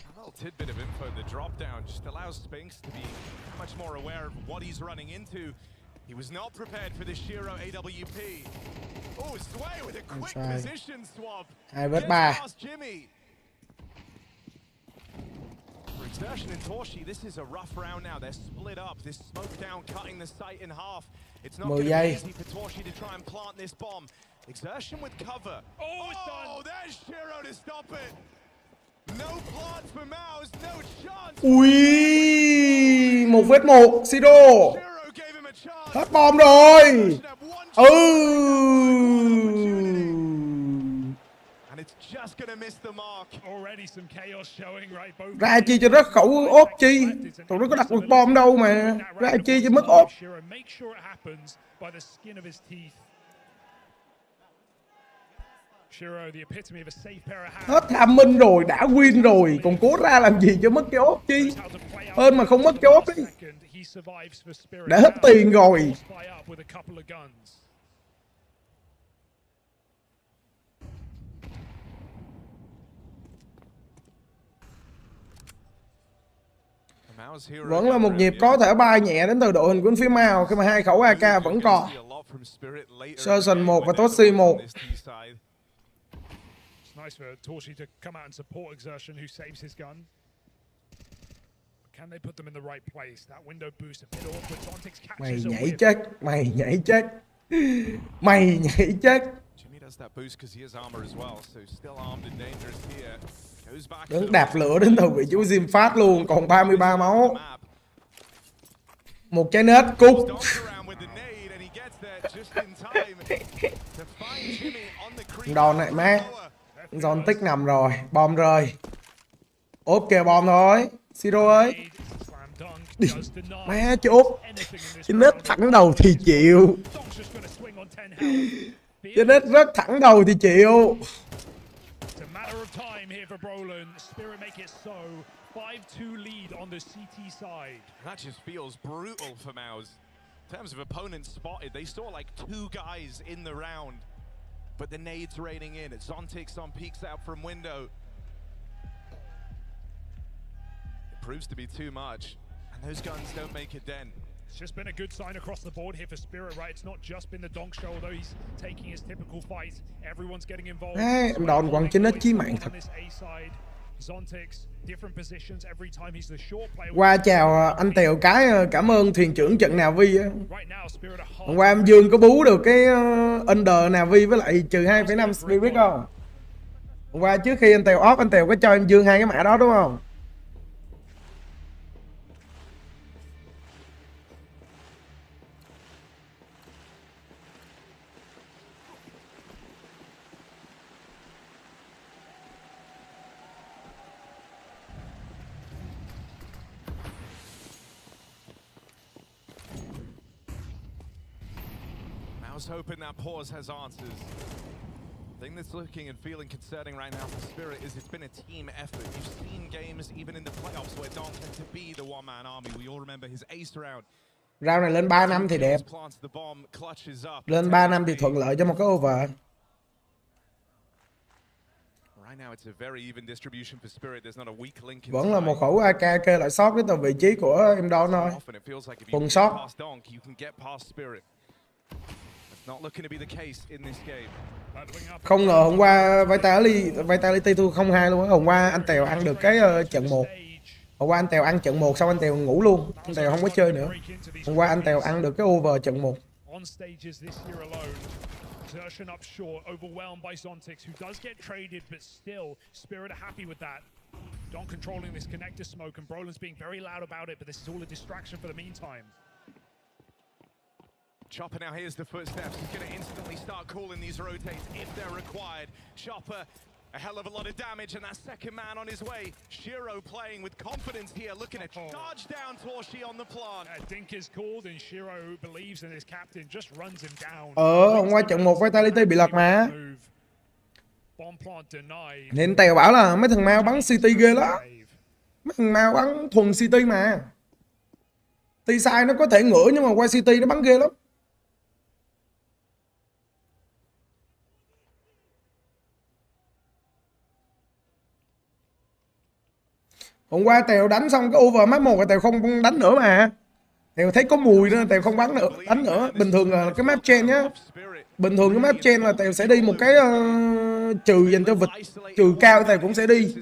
A little tidbit of info. The drop down just allows Spinks to be much more aware of what he's running into. He was not prepared for the Shiro AWP. Oh, Sway with a quick position swap. 2 vs 3. Exertion and Torshi, this is a rough round now. They're split up. This smoke down, cutting the site in half. It's not going to be easy for Torshi to try and plant this bomb. Exertion with cover. Oh, there's Shiro to stop it. No plant for MOUZ, no chance. Ui, 1 vs 1, CsGO. Hết bom rồi. Ra chi cho rất khẩu ốp chi. Tụi nó có đặt được bom đâu mà. Ra chi cho mất ốp. Hết tham minh rồi, đã win rồi, còn cố ra làm gì cho mất cái ốp chi. Hơn mà không mất cái ốp đi. Đã hết tiền rồi. Vẫn là một nhịp có thể bay nhẹ đến từ đội hình quân phía Mao khi mà hai khẩu AK vẫn còn. Season 1 và Toshi 1. Nice for Torshi to come out and support Exertion, who saves his gun. Can they put them in the right place? That window boost a bit awkward. Zontix Mày catches a nhảy whip. chết, mày nhảy chết. Mày nhảy chết. Jimmy does that boost because he has armor as well, so still armed and dangerous here. Goes back. Đứng đạp lửa đến từ vị chú Jim phát luôn, còn 33 máu. Một trái nết cút. Đòn này má. Giòn tích nằm rồi, bom rơi. Ốp kìa bom thôi. Siro ơi. Đi. Má chốt. Trái nết thẳng đầu thì chịu. Trái nết rất thẳng đầu thì chịu. Spirit make it so. 5-2 lead on the CT side. That just feels brutal for MOUZ. In terms of opponents spotted, they saw like 2 guys in the round. But the nades raining in. Zontix on peeks out from window. It proves to be too much. And those guns don't make a dent. It's just been a good sign across the board here for Spirit, right? It's not just been the donk show, although he's taking his typical fight. Everyone's getting involved. Em đòn quăng trên nết chí mạng thật. Qua chào anh Tèo cái cảm ơn thuyền trưởng trận Navi. Hôm qua em Dương có bú được cái under Navi với lại trừ 2,5 spirit biết không? Hôm qua trước khi anh Tèo off, anh Tèo có cho em Dương 2 cái mã đó đúng không? I was hoping that pause has answers. The thing that's looking and feeling concerning right now for Spirit is it's been a team effort. You've seen games even in the playoffs where donk had to be the one-man army. We all remember his ace round. Round này lên 3 năm thì đẹp. Lên 3 năm thì thuận lợi cho một cái over. Vẫn là một khẩu AK kê lại sót đến từ vị trí của em Don thôi. Phần sót. Không ngờ hôm qua Vitality thua 0-2 luôn á. Hôm qua anh Tèo ăn được cái trận 1. Hôm qua anh Tèo ăn trận 1 xong anh Tèo ngủ luôn. Anh Tèo không có chơi nữa. Hôm qua anh Tèo ăn được cái over trận 1. Exertion up short, overwhelmed by Zontix, who does get traded, but still, Spirit are happy with that. Donk controlling this connector smoke, and Brolin's being very loud about it, but this is all a distraction for the meantime. Chopper now hears the footsteps. He's going to instantly start calling these rotates if they're required. Chopper, a hell of a lot of damage, and that second man on his way. Shiro playing with confidence here, looking to charge down Torshi on the plant. Dink is called, and Shiro believes in his captain, just runs him down. Hôm qua trận 1 Vitality bị lật mà. Nên Tèo bảo là mấy thằng Mao bắn City ghê lắm. Mấy thằng Mao bắn thuần City mà. T-side nó có thể ngửa nhưng mà qua City nó bắn ghê lắm. Hôm qua Tèo đánh xong cái over map 1 Tèo không đánh nữa mà. Tèo thấy có mùi nữa Tèo không đánh nữa. Bình thường là cái map chain nhá. Bình thường cái map chain là Tèo sẽ đi một cái trừ dành cho vịt, trừ cao Tèo cũng sẽ đi.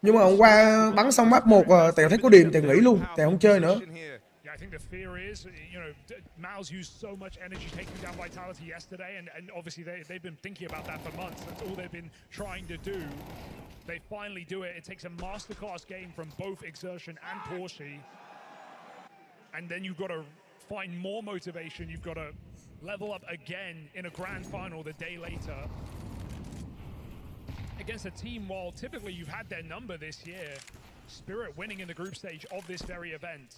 Nhưng mà hôm qua bắn xong map 1 Tèo thấy có điềm Tèo nghỉ luôn, Tèo không chơi nữa. I think the fear is, MOUZ used so much energy taking down Vitality yesterday, and obviously they've been thinking about that for months. That's all they've been trying to do. They finally do it. It takes a masterclass game from both Exertion and Torshi. And then you've got to find more motivation. You've got to level up again in a grand final the day later. Against a team, while typically you've had their number this year, Spirit winning in the group stage of this very event.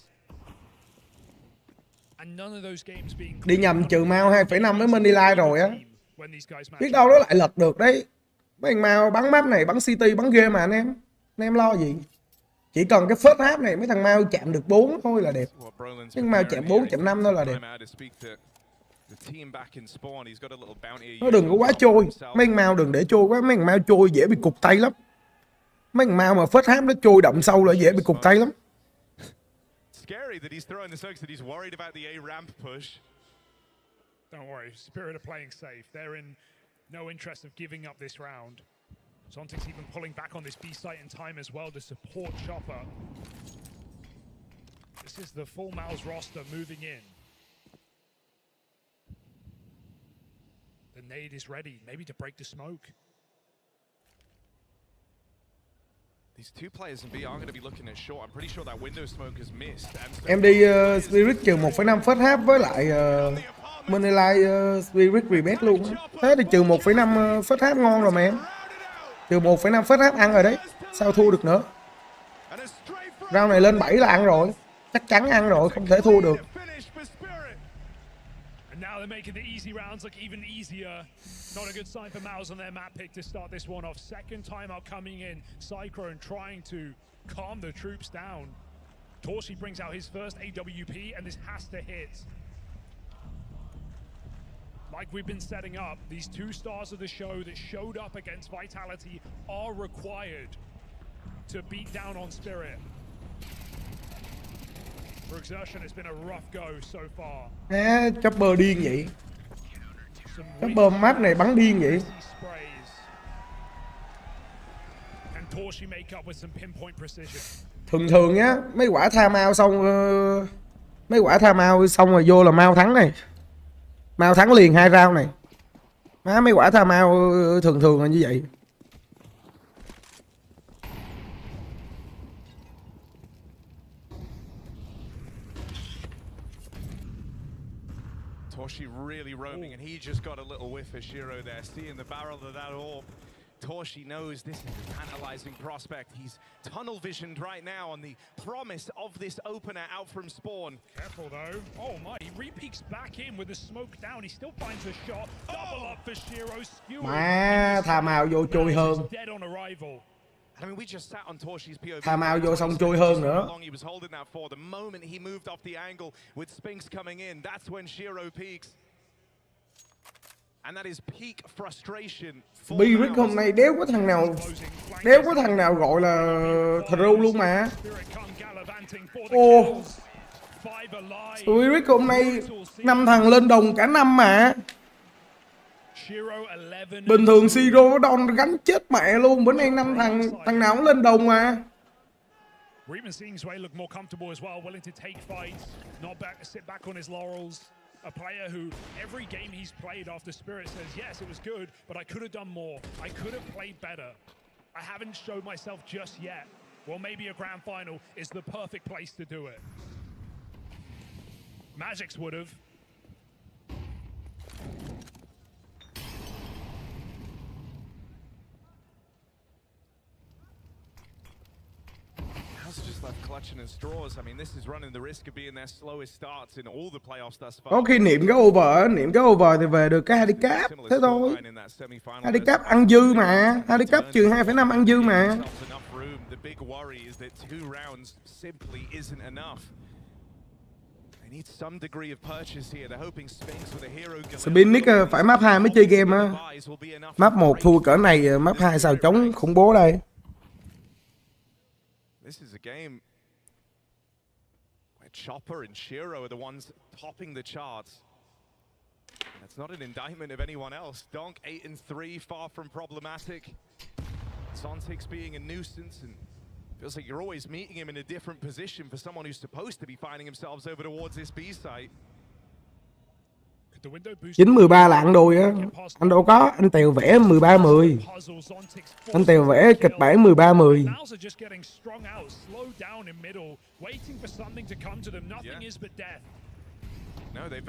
And none of those games being đi nhầm trừ Mao 2,5 với Manila rồi á. Biết đâu nó lại lật được đấy. Mấy thằng Mau bắn map này, bắn city, bắn game mà anh em. Anh em lo gì? Chỉ cần cái first half này mấy thằng Mau chạm được 4 thôi là đẹp. Nhưng Mau chạm 4, chạm 5 thôi là đẹp. Nó đừng có quá trôi. Mấy thằng Mau đừng để trôi quá. Mấy thằng Mau trôi dễ bị cụt tay lắm. Mấy thằng Mau mà first half nó trôi động sâu là dễ bị cụt tay lắm. Scary that he's throwing the smokes, that he's worried about the A ramp push. Don't worry, Spirit are playing safe. They're in no interest of giving up this round. Zontic's even pulling back on this B site in time as well to support Chopper. This is the full MOUZ roster moving in. The nade is ready, maybe to break the smoke. These two players in B aren't going to be looking at short. I'm pretty sure that window smoke is missed. Em đi Spirit trừ 1,5 first half với lại Monesy Spirit rebate luôn. Thế thì trừ 1,5 first half ngon rồi mà em. Trừ 1,5 first half ăn rồi đấy. Sao thua được nữa? Round này lên 7 là ăn rồi. Chắc chắn ăn rồi, không thể thua được. Now they're making the easy rounds look even easier. Not a good sign for MOUZ on their map pick to start this one off. Second time out coming in. Cyclone trying to calm the troops down. Torshi brings out his first AWP and this has to hit. Like we've been setting up, these two stars of the show that showed up against Vitality are required to beat down on Spirit. For Exertion, it's been a rough go so far. Chopper điên vậy. Chopper map này bắn điên vậy. Thường nhá, mấy quả tha mau xong rồi vô là MOUZ thắng này. MOUZ thắng liền 2 round này. Mấy quả tha mau thường là như vậy. Torshi really roaming, and he just got a little whiff of Shiro there, seeing the barrel of that orb. Torshi knows this is a tantalizing prospect. He's tunnel visioned right now on the promise of this opener out from spawn. Careful though. Oh my, he re-peeks back in with the smoke down. He still finds a shot. Double up for Shiro. Má, tha màu vô trôi hơn. I mean, we just sat on Torshi's POV. Tha màu vô xong trôi hơn nữa. He was holding that for. The moment he moved off the angle with Spinks coming in, that's when Shiro peaks. And that is peak frustration. Spirit hôm nay đéo có thằng nào gọi là throw luôn mà. Ô, Spirit hôm nay 5 thằng lên đồng cả năm mà. Bình thường Siro nó đòn gánh chết mẹ luôn, bữa nay 5 thằng nào cũng lên đồng mà. A player who every game he's played after Spirit says, yes, it was good, but I could have done more. I could have played better. I haven't showed myself just yet. Well, maybe a grand final is the perfect place to do it. Magic's would have. Just left clutching at straws. I mean, this is running the risk of being their slowest starts in all the playoffs thus far. Có khi niệm cái over thì về được cái handicap thế thôi. Handicap ăn dư mà, handicap trừ 2,5 ăn dư mà. The big worry is that 2 rounds simply isn't enough. They need some degree of purchase here. They're hoping Spinks with a hero. Spinks phải map 2 mới chơi game á. Map 1 thua cỡ này, map 2 sao chống khủng bố đây. This is a game where Chopper and Shiro are the ones topping the charts. That's not an indictment of anyone else. Donk 8-3, far from problematic. Zontic's being a nuisance, and feels like you're always meeting him in a different position for someone who's supposed to be finding themselves over towards this B site. 9-13 là ăn đôi á. Anh đâu có, anh Tèo vẽ 13-10. Anh Tèo vẽ kịch bản 13-10. No, they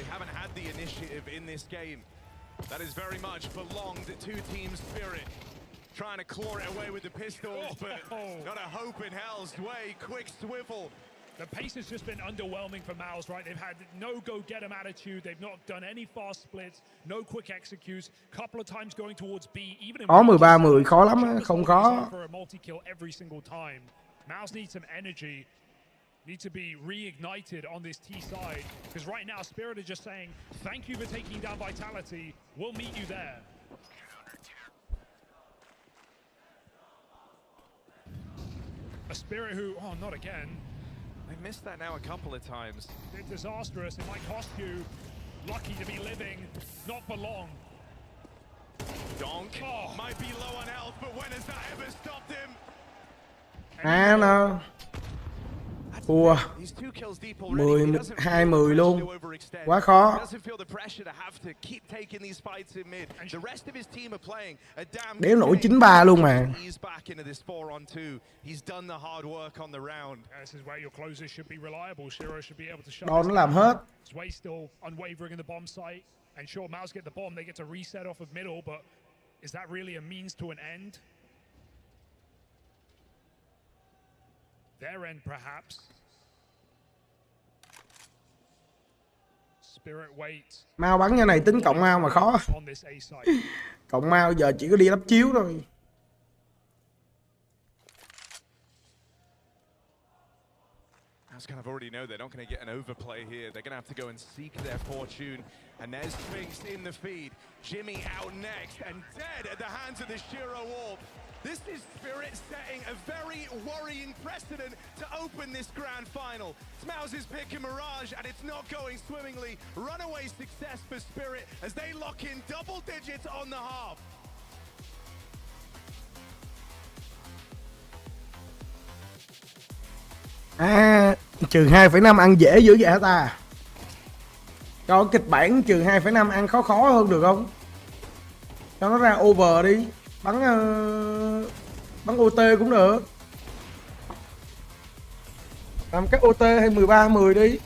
haven't had the initiative in this game. That has very much belonged to Team Spirit. Trying to claw it away with the pistols, but not a hope in hell's way. Quick swivel The pace has just been underwhelming for MOUZ, right? They've had no go-get-em attitude. They've not done any fast splits, no quick executes. Couple of times going towards B, even in Có 13-10 khó lắm á, không khó. for a multi-kill every single time. MOUZ needs some energy. Need to be reignited on this T side, because right now Spirit are just saying, thank you for taking down Vitality. We'll meet you there. A Spirit who, oh, not again. They missed that now a couple of times. It's disastrous. It might cost you. Lucky to be living, not for long. Donk might be low on health, but when has that ever stopped him? Nó thua 12-10 luôn, quá khó. Đéo nổi 9-3 luôn mà. Đó nó làm hết. And sure, MOUZ get the bomb, they get to reset off of middle, but is that really a means to an end? Their end, perhaps. Spirit waits. Mau bắn như này tính cộng mau mà khó. Cộng mau giờ chỉ có đi lắp chiếu thôi. As kind of already know they're not going to get an overplay here. They're going to have to go and seek their fortune. And there's Sphinx in the feed. Jimmy out next and dead at the hands of the Shiro Orb. This is Spirit setting a very worrying precedent to open this grand final. It's MOUZ's pick and Mirage, and it's not going swimmingly. Runaway success for Spirit as they lock in double digits on the half. Trừ 2,5 ăn dễ dữ vậy hả ta? Cho kịch bản trừ 2,5 ăn khó khó hơn được không? Cho nó ra over đi. Bắn OT cũng được. Làm các OT hay 13-10 đi.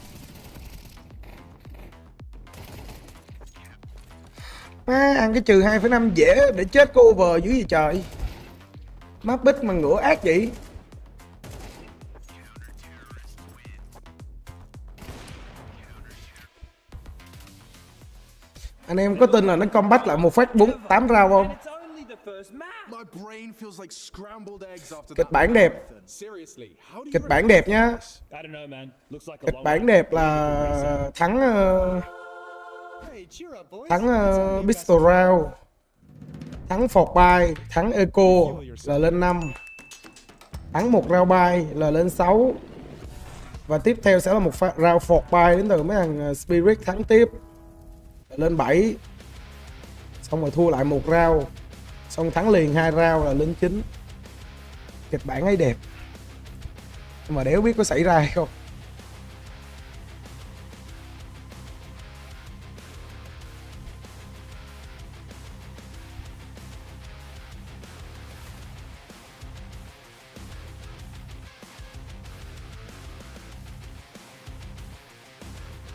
Ăn cái trừ 2,5 dễ để chết có over dữ gì trời. Map bích mà ngửa ác vậy. Anh em có tin là nó comeback lại một phát 8 round không? Kịch bản đẹp. Kịch bản đẹp nhá. Kịch bản đẹp là thắng pistol round, thắng Fort Buy, thắng Eco là lên 5, thắng một round buy là lên 6, và tiếp theo sẽ là một round Fort Buy đến từ mấy thằng Spirit thắng tiếp lên 7, xong rồi thua lại một round, xong thắng liền 2 round là lên 9. Kịch bản ấy đẹp, nhưng mà đéo biết có xảy ra hay không.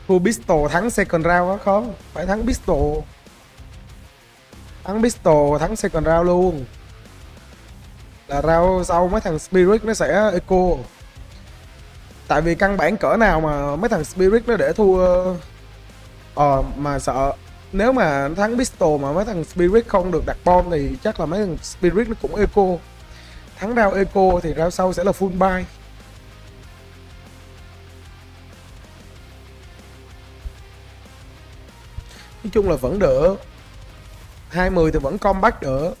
Thua pistol thắng second round á, không phải thắng pistol. Thắng pistol thắng second round luôn. Là round sau mấy thằng Spirit nó sẽ eco. Tại vì căn bản cỡ nào mà mấy thằng Spirit nó để thua. Mà sợ nếu mà thắng pistol mà mấy thằng Spirit không được đặt bom thì chắc là mấy thằng Spirit nó cũng eco. Thắng round eco thì round sau sẽ là full buy. Nói chung là vẫn được. 20 thì vẫn comeback được.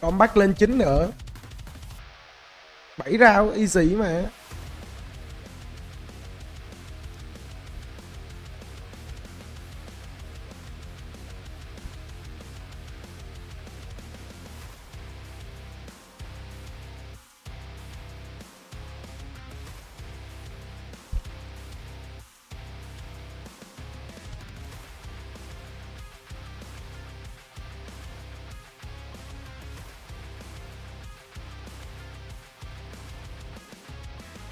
Comeback lên 9 nữa. 7 round easy mà.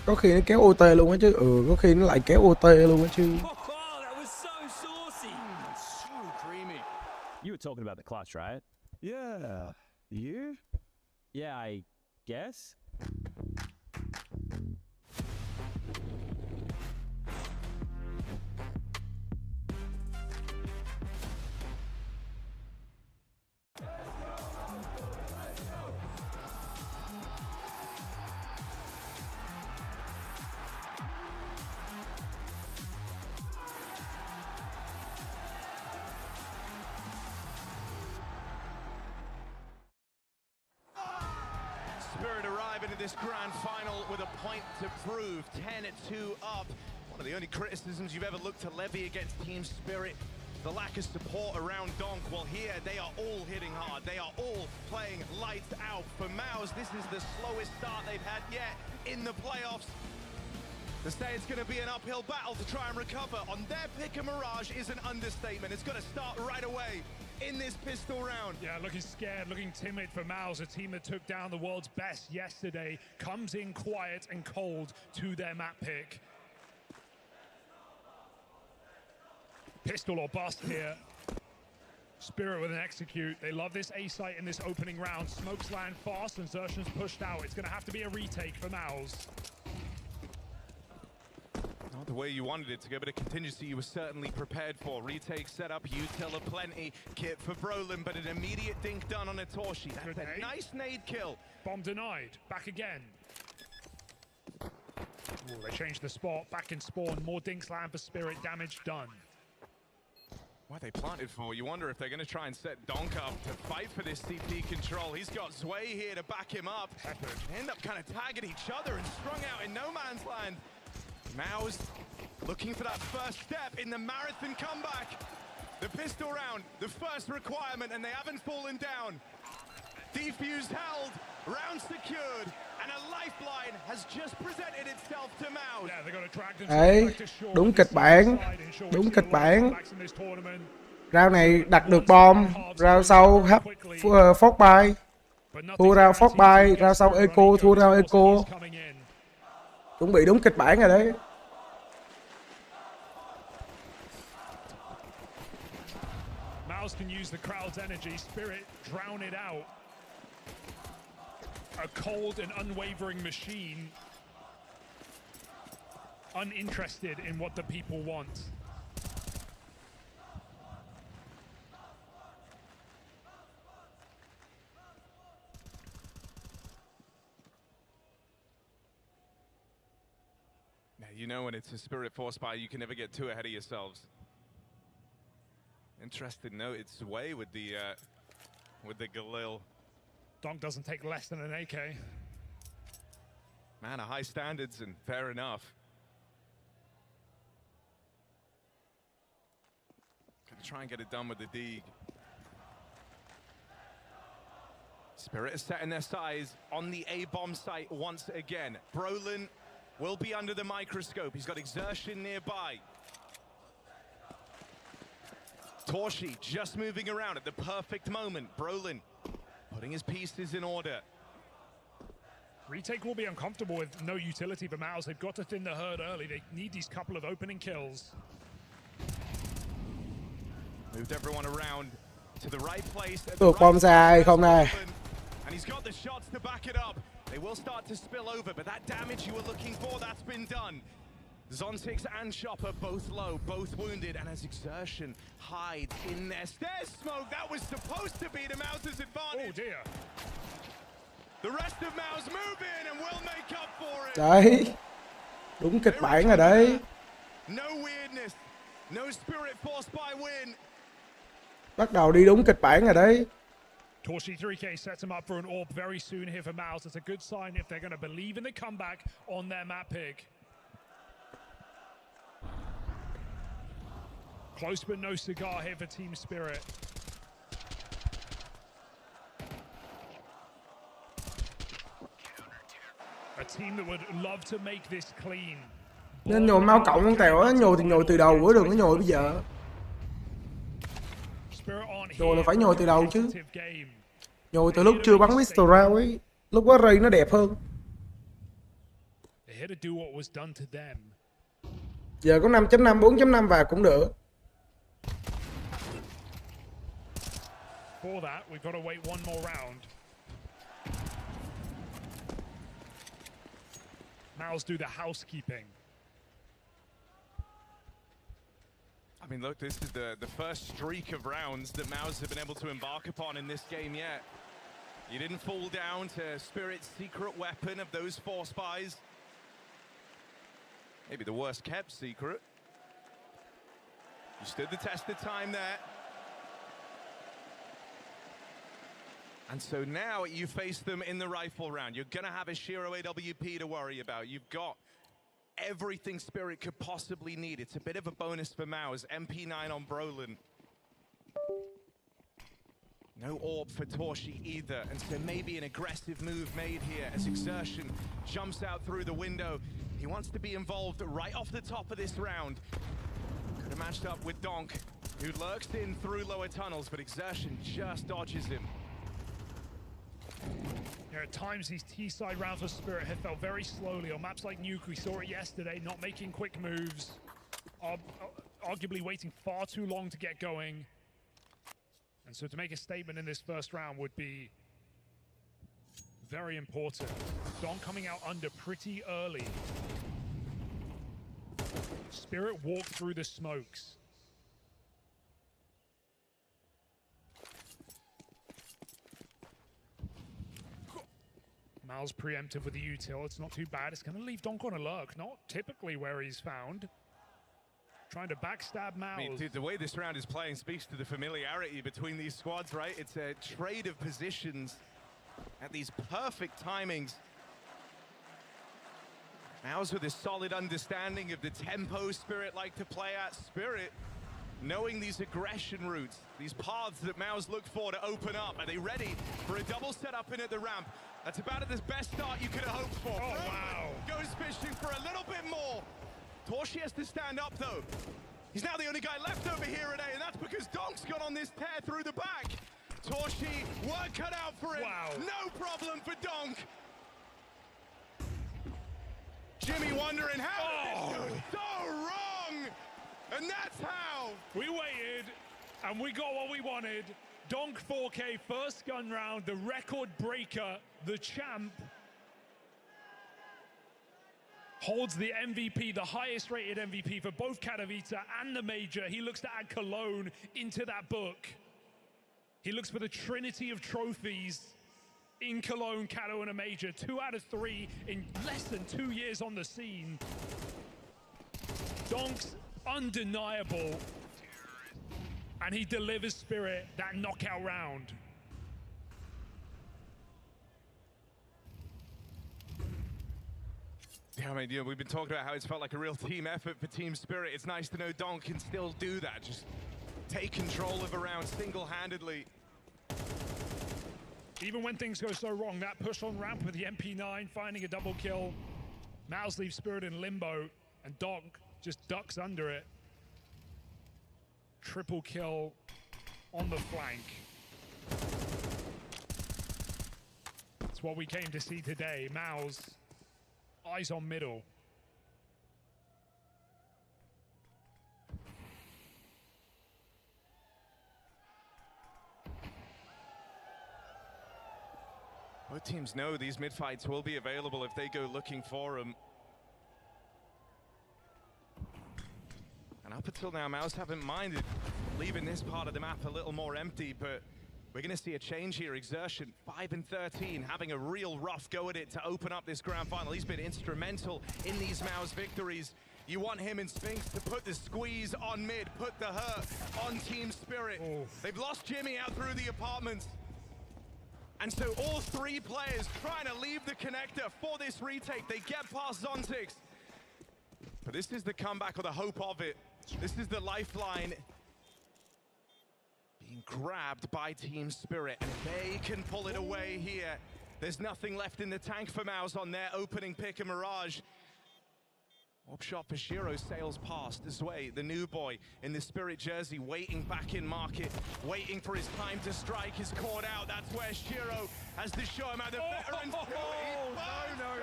Có khi nó kéo OT luôn á chứ. Có khi nó lại kéo OT luôn á chứ. You were talking about the clutch, right? Yeah. You? Yeah, I guess. dive into this grand final with a point to prove. 10-2 up. One of the only criticisms you've ever looked to levy against Team Spirit, the lack of support around donk. Well, here they are all hitting hard. They are all playing lights out. For MOUZ, this is the slowest start they've had yet in the playoffs. To say it's going to be an uphill battle to try and recover on their pick of Mirage is an understatement. It's going to start right away in this pistol round. Yeah, looking scared, looking timid for MOUZ, a team that took down the world's best yesterday, comes in quiet and cold to their map pick. Pistol or bust here. Spirit with an execute. They love this A site in this opening round. Smokes land fast and Xertion's pushed out. It's going to have to be a retake for MOUZ. Not the way you wanted it to go, but a contingency you were certainly prepared for. Retake setup, util aplenty. Kit for Brolin, but an immediate dink done on a Torshi. That's a nice nade kill. Bomb denied. Back again. Ooh, they changed the spot. Back in spawn. More dinks land for Spirit. Damage done. What they planted for, you wonder if they're going to try and set donk up to fight for this CP control. He's got Zwei here to back him up. They end up kind of tagging each other and strung out in no man's land. MOUZ looking for that first step in the marathon comeback. The pistol round, the first requirement, and they haven't fallen down. Defused held, round secured, and a lifeline has just presented itself to MOUZ. Đấy, đúng kịch bản, đúng kịch bản. Round này đặt được bom, round sau hấp Fork Buy, thua round Fork Buy, round sau Eco, thua round Eco. Chuẩn bị đúng kịch bản rồi đấy. MOUZ can use the crowd's energy. Spirit drown it out. A cold and unwavering machine, uninterested in what the people want. Now, you know when it's a Spirit force buy, you can never get too ahead of yourselves. Interesting note, it's Zwei with the Galil. donk doesn't take less than an AK. Man, a high standards and fair enough. Gonna try and get it done with the Deeg. Spirit is setting their size on the A-bomb site once again. Brolin will be under the microscope. He's got Exertion nearby. Torshi just moving around at the perfect moment. Brolin putting his pieces in order. Retake will be uncomfortable with no utility for MOUZ. They've got to thin the herd early. They need these couple of opening kills. Moved everyone around to the right place. Được bom dài không này. And he's got the shots to back it up. They will start to spill over, but that damage you were looking for, that's been done. Zontix and Chopper both low, both wounded, and as Exertion hides in there. Stairs smoke, that was supposed to be to MOUZ's advantage. Oh dear. The rest of MOUZ move in and will make up for it. Đấy, đúng kịch bản rồi đấy. No weirdness, no Spirit forced by win. Bắt đầu đi đúng kịch bản rồi đấy. Torshi 3K sets him up for an AWP very soon here for MOUZ. It's a good sign if they're going to believe in the comeback on their map pick. Close but no cigar here for Team Spirit. A team that would love to make this clean. Nên nhồi mau cộng con Tèo á, nhồi thì nhồi từ đầu của đừng có nhồi bây giờ. Nhồi là phải nhồi từ đầu chứ. Nhồi từ lúc chưa bắn pistol round ấy, lúc đó ray nó đẹp hơn. Giờ có 5.5, 4.5 và cũng được. For that, we've got to wait one more round. MOUZ do the housekeeping. I mean, look, this is the first streak of rounds that MOUZ have been able to embark upon in this game yet. You didn't fall down to Spirit's secret weapon of those 4 spies. Maybe the worst kept secret. You stood the test of time there. And so now you face them in the rifle round. You're going to have a Shiro AWP to worry about. You've got everything Spirit could possibly need. It's a bit of a bonus for MOUZ. MP9 on Brolin. No AWP for Torshi either, and so maybe an aggressive move made here as Exertion jumps out through the window. He wants to be involved right off the top of this round. Could have matched up with Donk, who lurks in through lower tunnels, but Exertion just dodges him. Yeah, at times these T-side rounds for Spirit have felt very slowly. On maps like Nuke, we saw it yesterday, not making quick moves, arguably waiting far too long to get going. And so to make a statement in this first round would be very important. Donk coming out under pretty early. Spirit walked through the smokes. MOUZ preemptive with the util. It's not too bad. It's going to leave Donk on a lurk. Not typically where he's found. Trying to backstab MOUZ. I mean, dude, the way this round is playing speaks to the familiarity between these squads, right? It's a trade of positions at these perfect timings. MOUZ with a solid understanding of the tempo Spirit like to play at. Spirit knowing these aggression routes, these paths that MOUZ look for to open up. Are they ready for a double setup in at the ramp? That's about the best start you could have hoped for. Oh, wow. Goes fishing for a little bit more. Torshi has to stand up, though. He's now the only guy left over here today, and that's because Donk's got on this tear through the back. Torshi, work cut out for him. Wow. No problem for Donk. Jimmy wondering how did this go so wrong? And that's how. We waited, and we got what we wanted. Donk 4K, first gun round, the record breaker, the champ. Holds the MVP, the highest rated MVP for both Katowice and the Major. He looks to add Cologne into that book. He looks for the trinity of trophies in Cologne, Kato, and a Major. 2 out of 3 in less than 2 years on the scene. Donk's undeniable. And he delivers Spirit that knockout round. Yeah, I mean, you know, we've been talking about how it's felt like a real team effort for Team Spirit. It's nice to know Donk can still do that. Just take control of a round single-handedly. Even when things go so wrong, that push on ramp with the MP9, finding a double kill. MOUZ leaves Spirit in limbo, and Donk just ducks under it. Triple kill on the flank. That's what we came to see today. MOUZ, eyes on middle. Both teams know these mid-fights will be available if they go looking for them. And up until now, MOUZ haven't minded leaving this part of the map a little more empty, but we're going to see a change here. Exertion, 5-13, having a real rough go at it to open up this grand final. He's been instrumental in these MOUZ victories. You want him and Spinks to put the squeeze on mid, put the hurt on Team Spirit. Oh. They've lost Jimmy out through the apartments. And so all 3 players trying to leave the connector for this retake. They get past Zontix. But this is the comeback or the hope of it. This is the lifeline being grabbed by Team Spirit, and they can pull it away here. There's nothing left in the tank for MOUZ on their opening pick, a Mirage. Op shot for Shiro sails past. Zway, the new boy in the Spirit jersey, waiting back in market, waiting for his time to strike, is caught out. That's where Shiro has to show him how the veterans do it. No.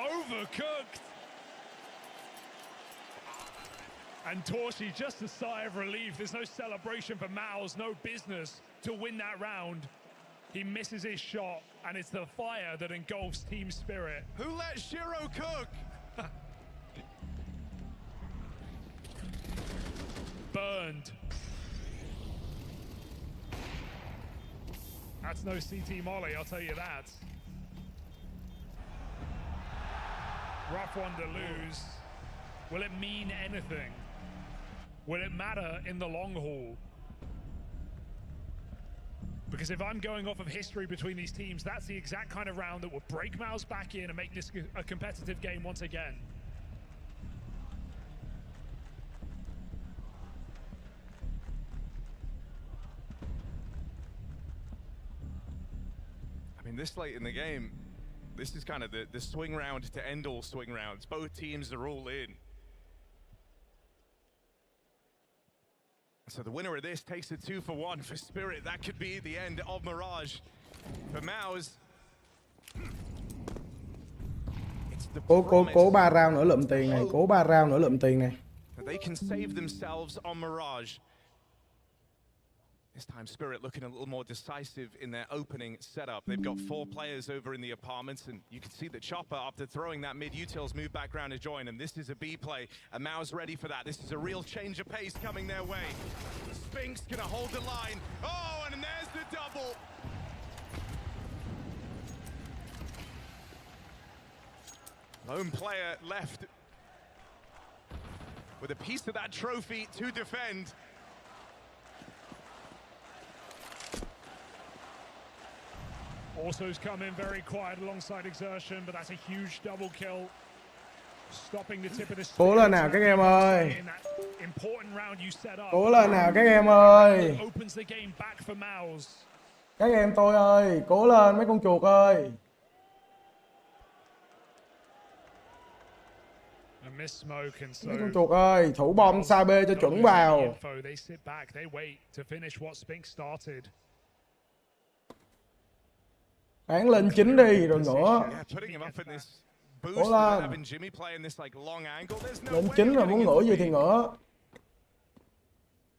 Overcooked. And Torshi, just a sigh of relief. There's no celebration for MOUZ, no business to win that round. He misses his shot, and it's the fire that engulfs Team Spirit. Who let Shiro cook? Burned. That's no CT molly, I'll tell you that. Rough one to lose. Will it mean anything? Will it matter in the long haul? Because if I'm going off of history between these teams, that's the exact kind of round that will break MOUZ back in and make this a competitive game once again. I mean, this late in the game, this is kind of the swing round to end all swing rounds. Both teams are all in. So the winner of this takes a 2-for-1 for Spirit. That could be the end of Mirage. For MOUZ, Cố 3 round nữa lượm tiền này, cố 3 round nữa lượm tiền này. they can save themselves on Mirage. This time Spirit looking a little more decisive in their opening setup. They've got 4 players over in the apartments, and you can see that Chopper, after throwing that mid-utils, move back round to join, and this is a B play, and MOUZ ready for that. This is a real change of pace coming their way. Spinks gonna hold the line. Oh, and there's the double. Lone player left with a piece of that trophy to defend. Also's come in very quiet alongside Exertion, but that's a huge double kill. Stopping the tip of the spear. Cố lên nào các em ơi. Important round you set up. Cố lên nào các em ơi. Opens the game back for MOUZ. Các em tôi ơi, cố lên mấy con chuột ơi. Mấy con chuột ơi, thủ bom xa B cho chuẩn vào. They sit back, they wait to finish what Spink started. Bán lên 9 đi rồi nữa. Cố lên. Lên 9 rồi muốn ngửa gì thì ngửa.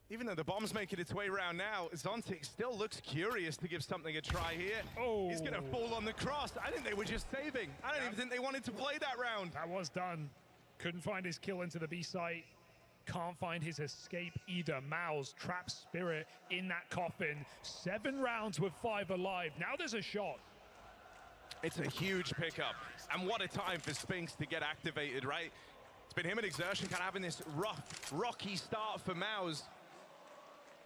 Even though the bomb's making its way around now, Zontic still looks curious to give something a try here. He's going to fall on the cross. I think they were just saving. I don't even think they wanted to play that round. That was done. Couldn't find his kill into the B site. Can't find his escape either. MOUZ traps Spirit in that coffin. 7 rounds with 5 alive. Now there's a shot. It's a huge pickup. And what a time for Spinks to get activated, right? It's been him and Exertion kind of having this rocky start for MOUZ.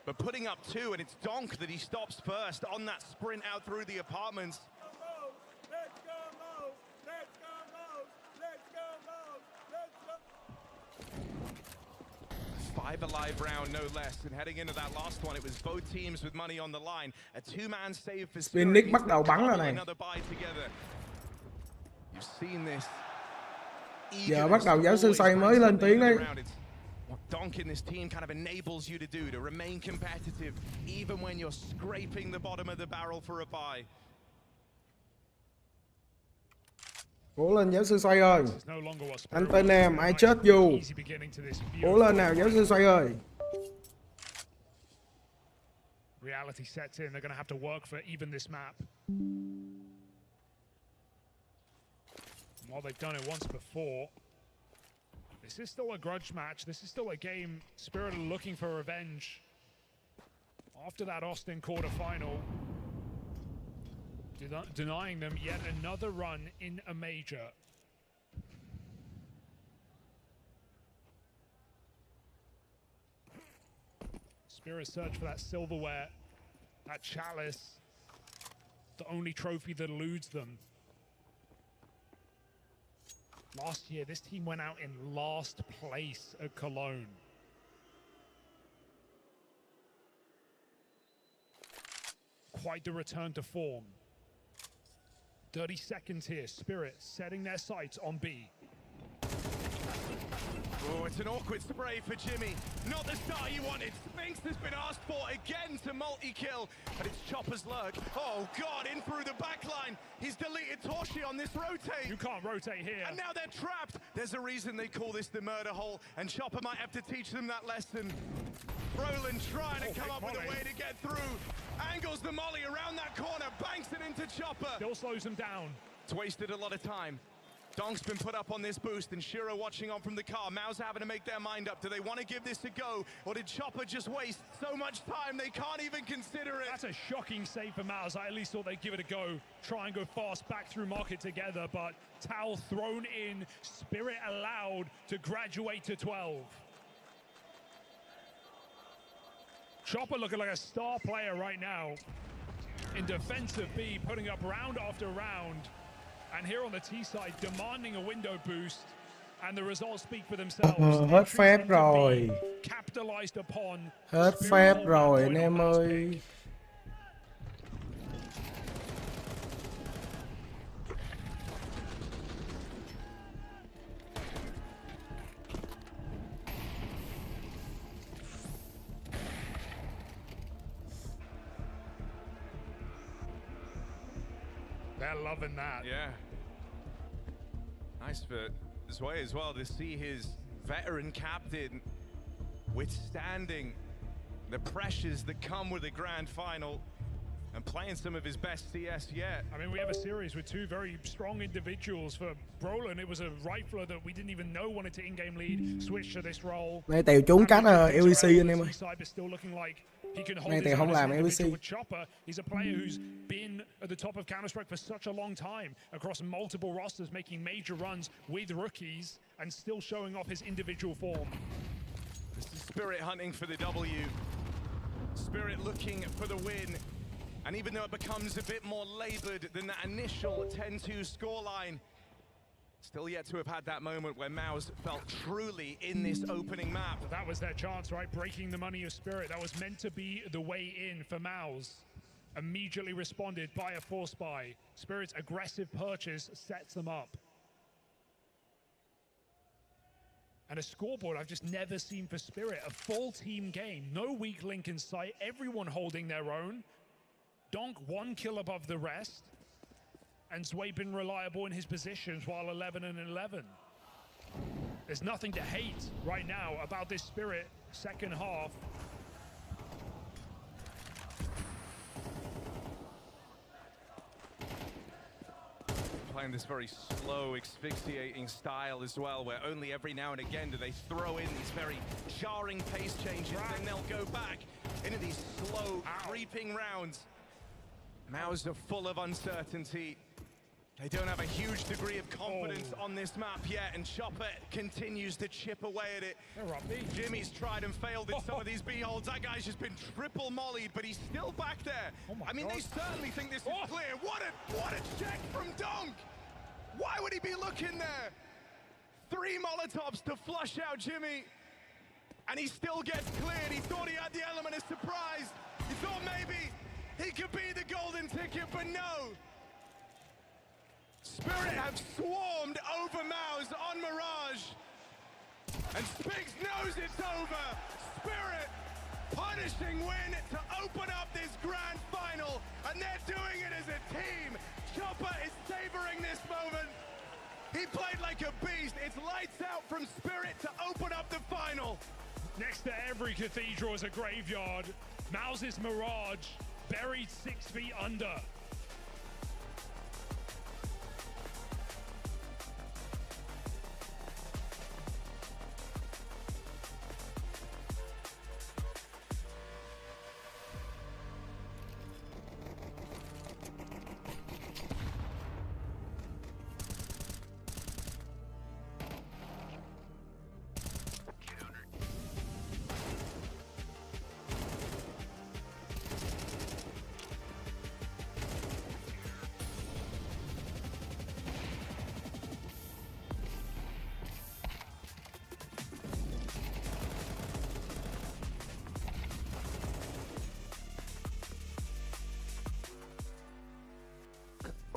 But putting up 2, and it's Donk that he stops first on that sprint out through the apartments. Let's go, MOUZ! Let's go, MOUZ! Let's go, MOUZ! Let's go! 5 alive round, no less. And heading into that last one, it was both teams with money on the line. A 2-man save for Spirit. Nick bắt đầu bắn rồi này. You've seen this. Giờ bắt đầu giáo sư xoay mới lên tiếng đấy. What Donk in this team kind of enables you to do to remain competitive even when you're scraping the bottom of the barrel for a buy. Cố lên giáo sư xoay ơi. Anh tên em, ai chết dù. Cố lên nào giáo sư xoay ơi. Reality sets in. They're going to have to work for even this map. While they've done it once before, this is still a grudge match. This is still a game Spirit are looking for revenge. After that Austin quarterfinal, denying them yet another run in a major. Spirit search for that silverware, that chalice, the only trophy that eludes them. Last year, this team went out in last place at Cologne. Quite the return to form. 30 seconds here. Spirit setting their sights on B. Oh, it's an awkward spray for Jimmy. Not the start he wanted. Spinks has been asked for again to multi-kill, but it's Chopper's luck. Oh, God, in through the back line. He's deleted Torshi on this rotate. You can't rotate here. And now they're trapped. There's a reason they call this the murder hole, and Chopper might have to teach them that lesson. Roland trying to come up with a way to get through. Angles the molly around that corner, banks it into Chopper. Still slows him down. It's wasted a lot of time. Donk's been put up on this boost, and Shiro watching on from the car. MOUZ having to make their mind up. Do they want to give this a go, or did Chopper just waste so much time they can't even consider it? That's a shocking save for MOUZ. I at least thought they'd give it a go. Try and go fast back through market together, but Towel thrown in. Spirit allowed to graduate to 12. Chopper looking like a star player right now. in defensive B, putting up round after round. And here on the T side, demanding a window boost. And the results speak for themselves. Hết phép rồi. Capitalized upon. Hết phép rồi anh em ơi. They're loving that. Yeah. Nice for Zwei as well to see his veteran captain withstanding the pressures that come with a grand final and playing some of his best CS yet. I mean, we have a series with two very strong individuals. For Brolin, it was a rifler that we didn't even know wanted to in-game lead, switch to this role. Này Tèo trốn cánh LEC anh em ơi. Này Tèo không làm LEC. He's a player who's been at the top of Counter-Strike for such a long time across multiple rosters, making major runs with rookies and still showing off his individual form. This is Spirit hunting for the W. Spirit looking for the win. And even though it becomes a bit more labored than that initial 10-2 scoreline, still yet to have had that moment where MOUZ felt truly in this opening map. That was their chance, right? Breaking the money of Spirit. That was meant to be the way in for MOUZ. Immediately responded by a force buy. Spirit's aggressive purchase sets them up. And a scoreboard I've just never seen for Spirit. A full team game. No weak link in sight. Everyone holding their own. Donk 1 kill above the rest. And Zwei been reliable in his positions while 11 and 11. There's nothing to hate right now about this Spirit second half. Playing this very slow, asphyxiating style as well, where only every now and again do they throw in these very jarring pace changes, then they'll go back into these slow, creeping rounds. MOUZ are full of uncertainty. They don't have a huge degree of confidence on this map yet, and Chopper continues to chip away at it. Jimmy's tried and failed in some of these B holds. That guy's just been triple mollied, but he's still back there. I mean, they certainly think this is clear. What a check from donk! Why would he be looking there? 3 Molotovs to flush out Jimmy, and he still gets cleared. He thought he had the element of surprise. He thought maybe he could be the golden ticket, but no. Spirit have swarmed over MOUZ on Mirage. And Spigs knows it's over. Spirit punishing win to open up this grand final. And they're doing it as a team. Chopper is savoring this moment. He played like a beast. It's lights out from Spirit to open up the final. Next to every cathedral is a graveyard. MOUZ's Mirage buried 6 feet under.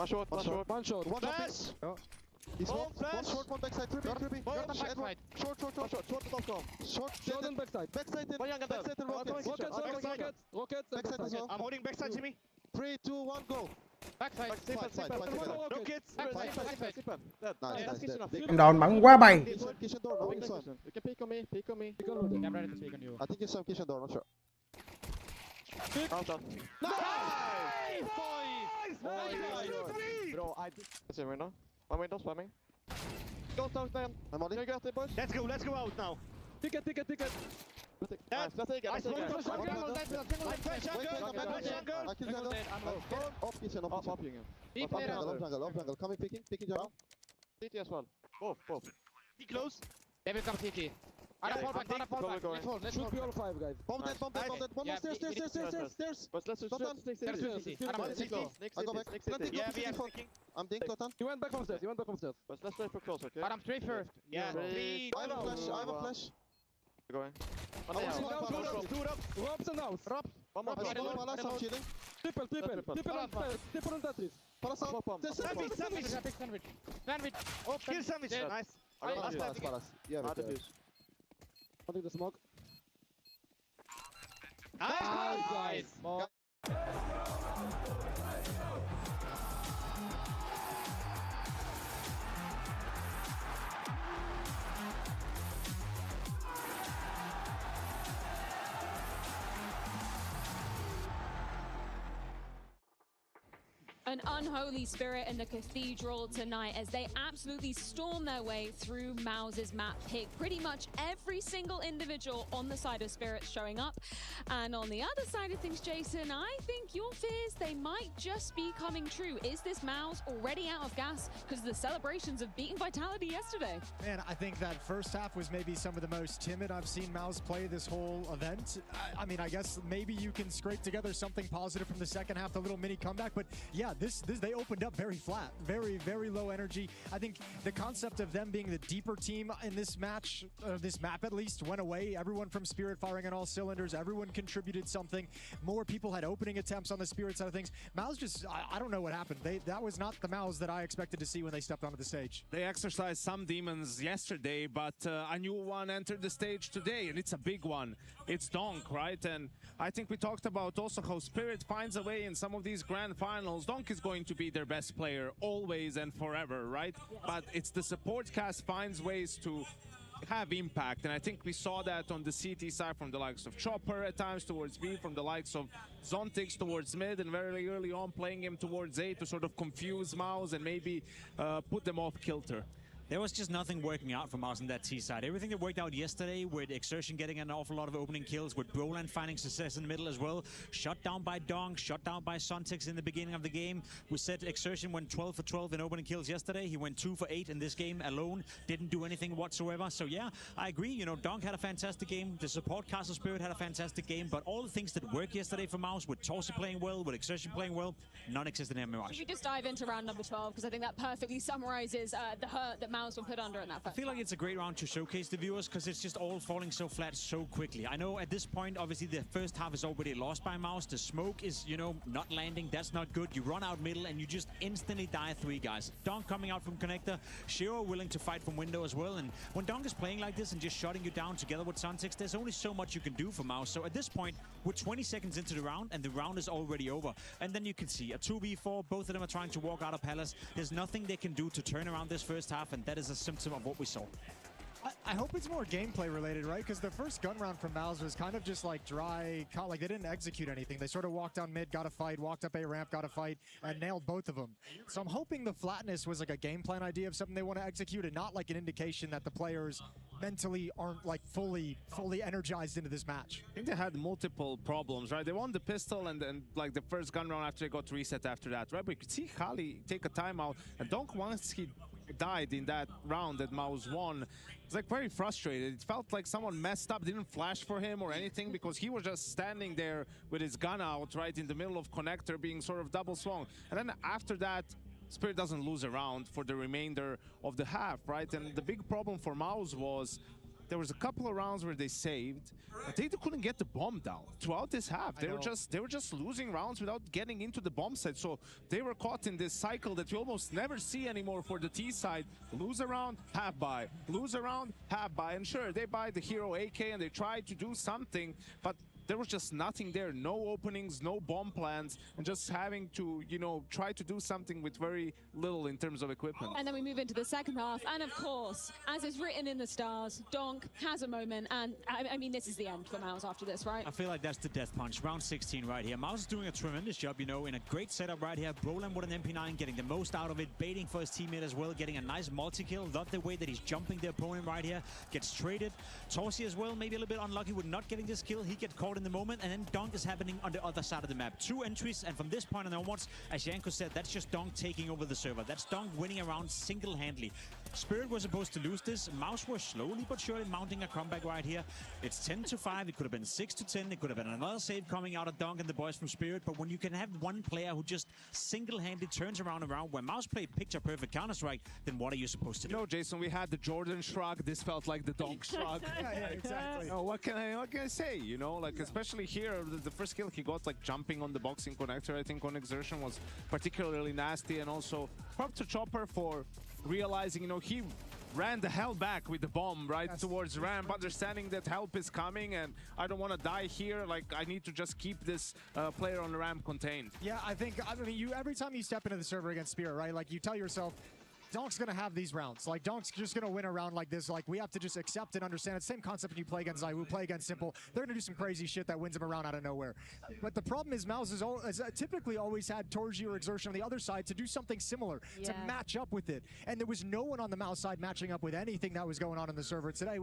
One short, one short. One short, one flash! Ja. He's one short, one backside, 3B. Short, short and backside. Backside in, backside in rocket. Rocket, backside as well. I'm holding backside, Jimmy. 3, 2, 1, go. Backside, rockets. Em đòn bắn quá bay. Kitchen door, no inside. You can peek on me, peek on me. I'm ready to speak on you. I think it's some kitchen door, not sure. Nice! Bro, I did. It's in window. One window spamming. Go down, man. I'm on it. Got it, boys. Let's go out now. Ticket. Let's take it. I kill jungle. Off kitchen. Off jungle. Coming, picking jungle. CT as well. Both. Be close. They will come CT. Fall back. Should be all 5, guys. Bomb dead. One more stairs. But let's just I go back. I'm dink, Lotan. You went back from stairs. But let's try for close, okay? But I'm 3 first. Yeah, 3. I have a flash. Going. Two up. Robs and outs. One more. I'm chilling. Triple on Tetris. Palas out. Sandwich. Oh, Kill sandwich. Nice. Palas. Yeah, I'll take the smoke. Nice. An unholy spirit in the cathedral tonight as they absolutely storm their way through MOUZ's map pick. Pretty much every single individual on the side of Spirits showing up. And on the other side of things, Jason, I think your fears, they might just be coming true. Is this MOUZ already out of gas because of the celebrations of beating Vitality yesterday? Man, I think that first half was maybe some of the most timid I've seen MOUZ play this whole event. I mean, I guess maybe you can scrape together something positive from the second half, the little mini comeback, but yeah, this they opened up very flat, very low energy. I think the concept of them being the deeper team in this match, this map at least, went away. Everyone from Spirit firing on all cylinders. Everyone contributed something. More people had opening attempts on the Spirit side of things. MOUZ just, I don't know what happened. That was not the MOUZ that I expected to see when they stepped onto the stage. They exercised some demons yesterday, but a new one entered the stage today, and it's a big one. It's Donk, right? And I think we talked about also how Spirit finds a way in some of these grand finals. Donk is going to be their best player always and forever, right? Yes. But it's the support cast finds ways to have impact, and I think we saw that on the CT side from the likes of Chopper at times towards B, from the likes of Zontix towards mid, and very early on playing him towards A to sort of confuse MOUZ and maybe put them off kilter. There was just nothing working out for MOUZ on that T side. Everything that worked out yesterday, with Exertion getting an awful lot of opening kills, with Roland finding success in the middle as well, shut down by donk, shut down by Zontix in the beginning of the game. We said Exertion went 12 for 12 in opening kills yesterday. He went 2 for 8 in this game alone, didn't do anything whatsoever. So yeah, I agree. You know, donk had a fantastic game. The support Castle Spirit had a fantastic game, but all the things that worked yesterday for MOUZ, with Torsi playing well, with Exertion playing well, non-existent in MOUZ. Should we just dive into round number 12, because I think that perfectly summarizes the hurt that MOUZ will put under in that. I feel like it's a great round to showcase the viewers, because it's just all falling so flat so quickly. I know at this point, obviously, the first half is already lost by MOUZ. The smoke is, you know, not landing. That's not good. You run out middle and you just instantly die 3 guys. Donk coming out from connector. Shiro willing to fight from window as well. And when Donk is playing like this and just shutting you down together with Zontix, there's only so much you can do for MOUZ. So at this point, we're 20 seconds into the round and the round is already over. And then you can see a 2v4. Both of them are trying to walk out of Palace. There's nothing they can do to turn around this first half, and that is a symptom of what we saw. I hope it's more gameplay related, right? Because the first gun round from MOUZ was kind of just like dry, like they didn't execute anything. They sort of walked down mid, got a fight, walked up A ramp, got a fight, and nailed both of them. So I'm hoping the flatness was like a game plan idea of something they want to execute, and not like an indication that the players mentally aren't like fully energized into this match. I think they had multiple problems, right? They won the pistol and then like the first gun round after they got reset after that, right? But you could see Kali take a timeout, and Donk, once he died in that round that MOUZ won, it's like very frustrated. It felt like someone messed up, didn't flash for him or anything, because he was just standing there with his gun out, right, in the middle of connector, being sort of double swung. And then after that, Spirit doesn't lose a round for the remainder of the half, right? And the big problem for MOUZ was there was a couple of rounds where they saved, but they couldn't get the bomb down throughout this half. They were just losing rounds without getting into the bomb site. So they were caught in this cycle that you almost never see anymore for the T side. Lose a round, half buy. Lose a round, half buy. And sure, they buy the hero AK and they try to do something, but there was just nothing there. No openings, no bomb plans, and just having to, you know, try to do something with very little in terms of equipment. And then we move into the second half, and of course, as is written in the stars, Donk has a moment, and I mean, this is the end for MOUZ after this, right? I feel like that's the death punch. Round 16 right here. MOUZ is doing a tremendous job, you know, in a great setup right here. Roland with an MP9, getting the most out of it, baiting for his teammate as well, getting a nice multi-kill. Love the way that he's jumping the opponent right here. Gets traded. Torsi as well, maybe a little bit unlucky with not getting this kill. He gets caught in the moment, and then donk is happening on the other side of the map. 2 entries, and from this point on onwards, as Janko said, that's just donk taking over the server. That's donk winning around single-handedly. Spirit was supposed to lose this. MOUZ were slowly but surely mounting a comeback right here. It's 10-5. It could have been 6-10. It could have been another save coming out of donk and the boys from Spirit. But when you can have one player who just single-handed turns around where MOUZ played picture-perfect Counter-Strike, then what are you supposed to do? No, Jason, we had the Jordan shrug. This felt like the donk shrug. Yeah, exactly. No, what can I say? You know, like especially here, the first kill he got, like jumping on the boxing connector, I think on exertion was particularly nasty. And also, props to Chopper for realizing, you know, he ran the hell back with the bomb right towards ramp, understanding that help is coming and I don't want to die here. Like, I need to just keep this player on the ramp contained. Yeah, I mean, every time you step into the server against Spirit, right, like you tell yourself, donk's gonna have these rounds. Like, donk's just gonna win a round like this. Like, we have to just accept and understand. It's the same concept when you play against Zywoo, play against Simple. They're gonna do some crazy shit that wins them a round out of nowhere. But the problem is MOUZ has typically always had Torji or Exertion on the other side to do something similar, to match up with it. And there was no one on the MOUZ side matching up with anything that was going on in the server today,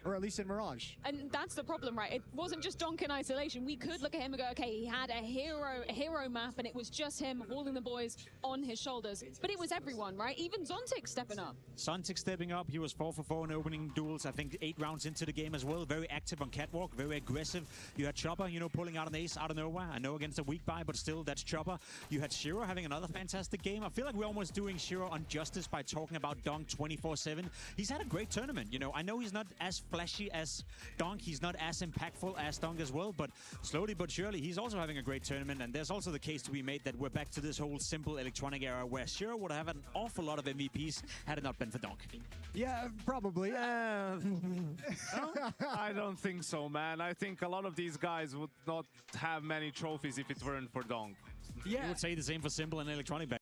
or at least in Mirage. And that's the problem, right? It wasn't just donk in isolation. We could look at him and go, okay, he had a hero map, and it was just him hauling the boys on his shoulders. But it was everyone, right? Even Zontic stepping up. Zontic stepping up. He was 4 for 4 in opening duels. I think 8 rounds into the game as well. Very active on catwalk, very aggressive. You had Chopper, you know, pulling out an ace out of nowhere. I know against a weak buy, but still, that's Chopper. You had Shiro having another fantastic game. I feel like we're almost doing Shiro injustice by talking about donk 24/7. He's had a great tournament. You know, I know he's not as flashy as donk. He's not as impactful as donk as well, but slowly but surely, he's also having a great tournament. And there's also the case to be made that we're back to this whole simple electronic era where Shiro would have an awful lot of MVPs had it not been for donk. Yeah, probably. I don't think so, man. I think a lot of these guys would not have many trophies if it weren't for donk. Yeah, I would say the same for simple and electronic back.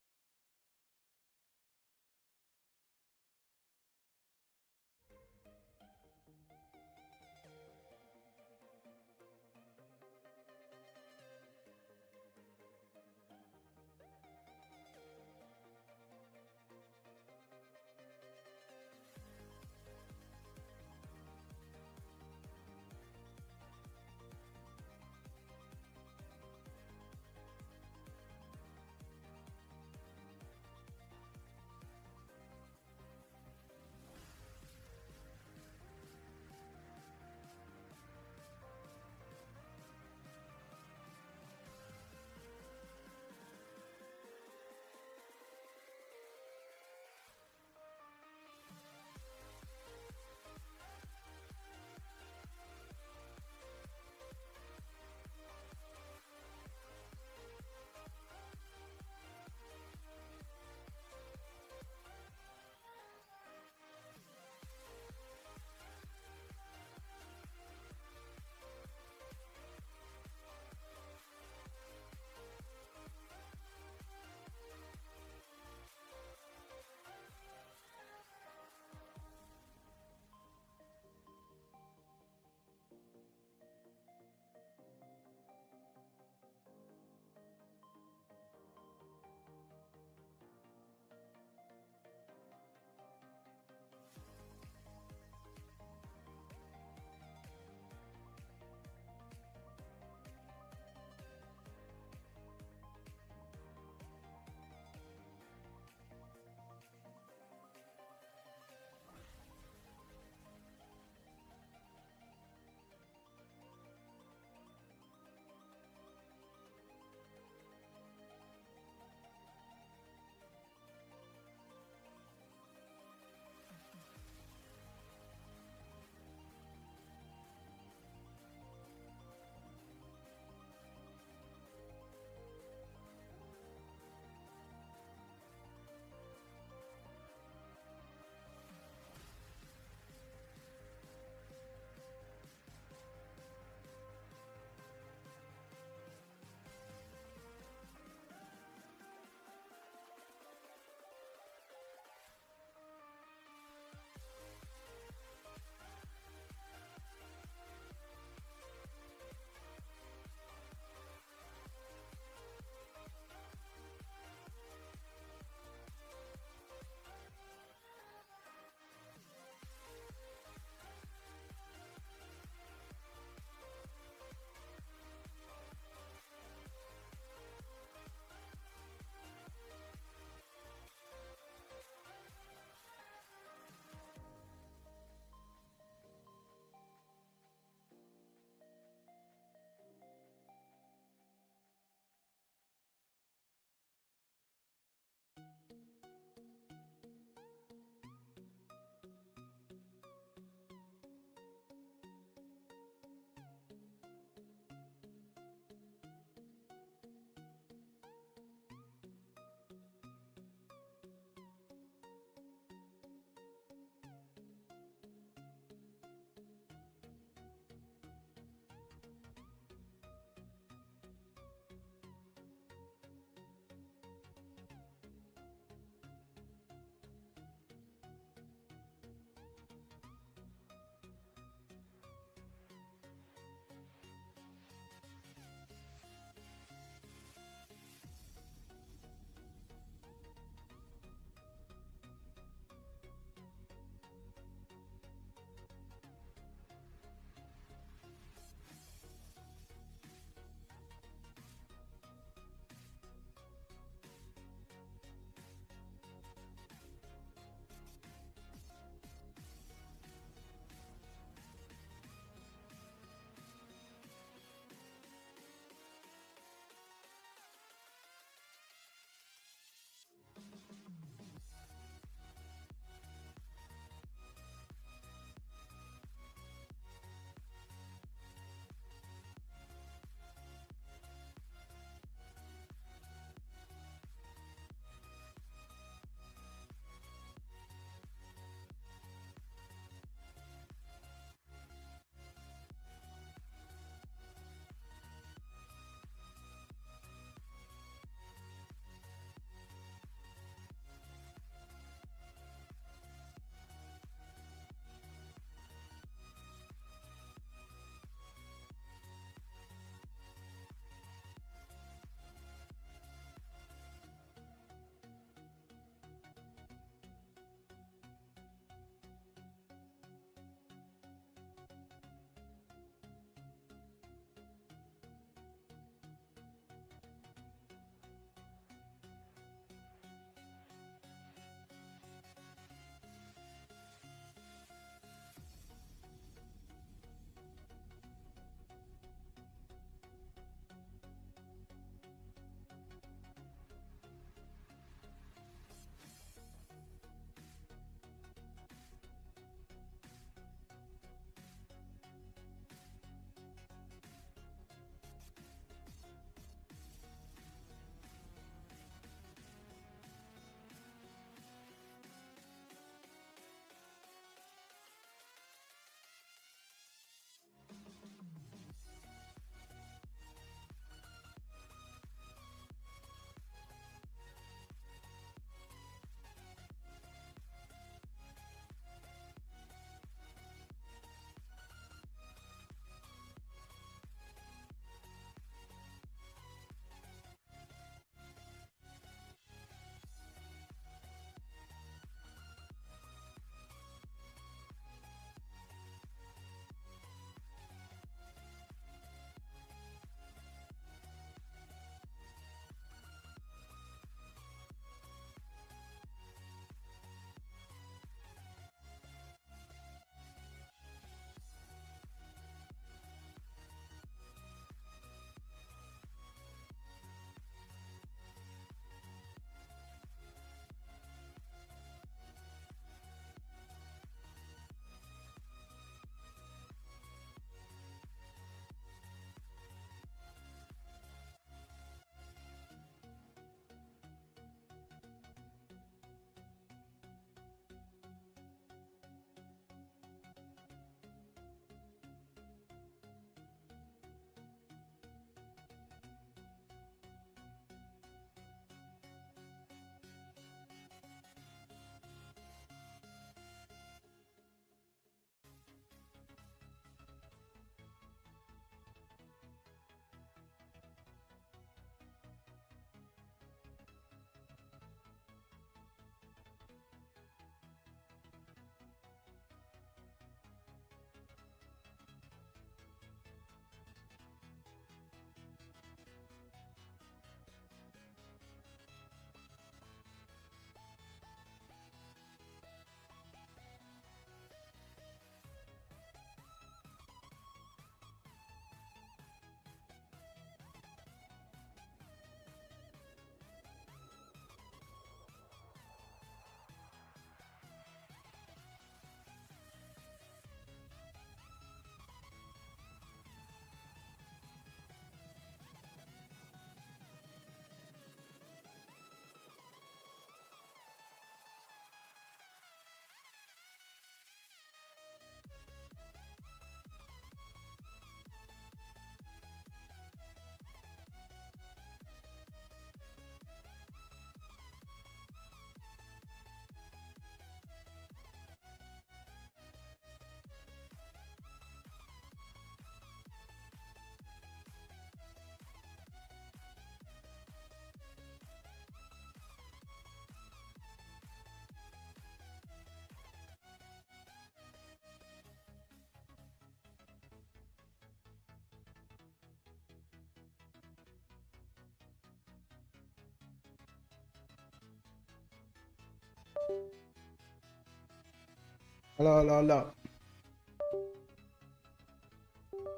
Lo.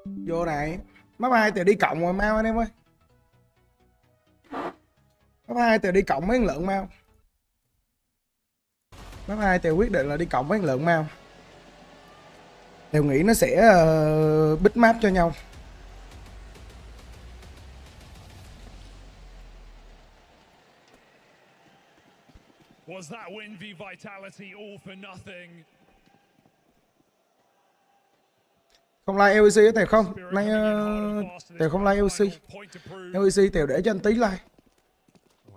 Vô này. Map 2 Tèo đi cộng rồi mau anh em ơi. Map 2 Tèo đi cộng mấy lượng mau. Map 2 Tèo quyết định là đi cộng mấy lượng mau. Tèo nghĩ nó sẽ bích map cho nhau. Was that win v Vitality all for nothing? Không like LEC á Tèo không? Nay Tèo không like LEC. LEC Tèo để cho anh tí like.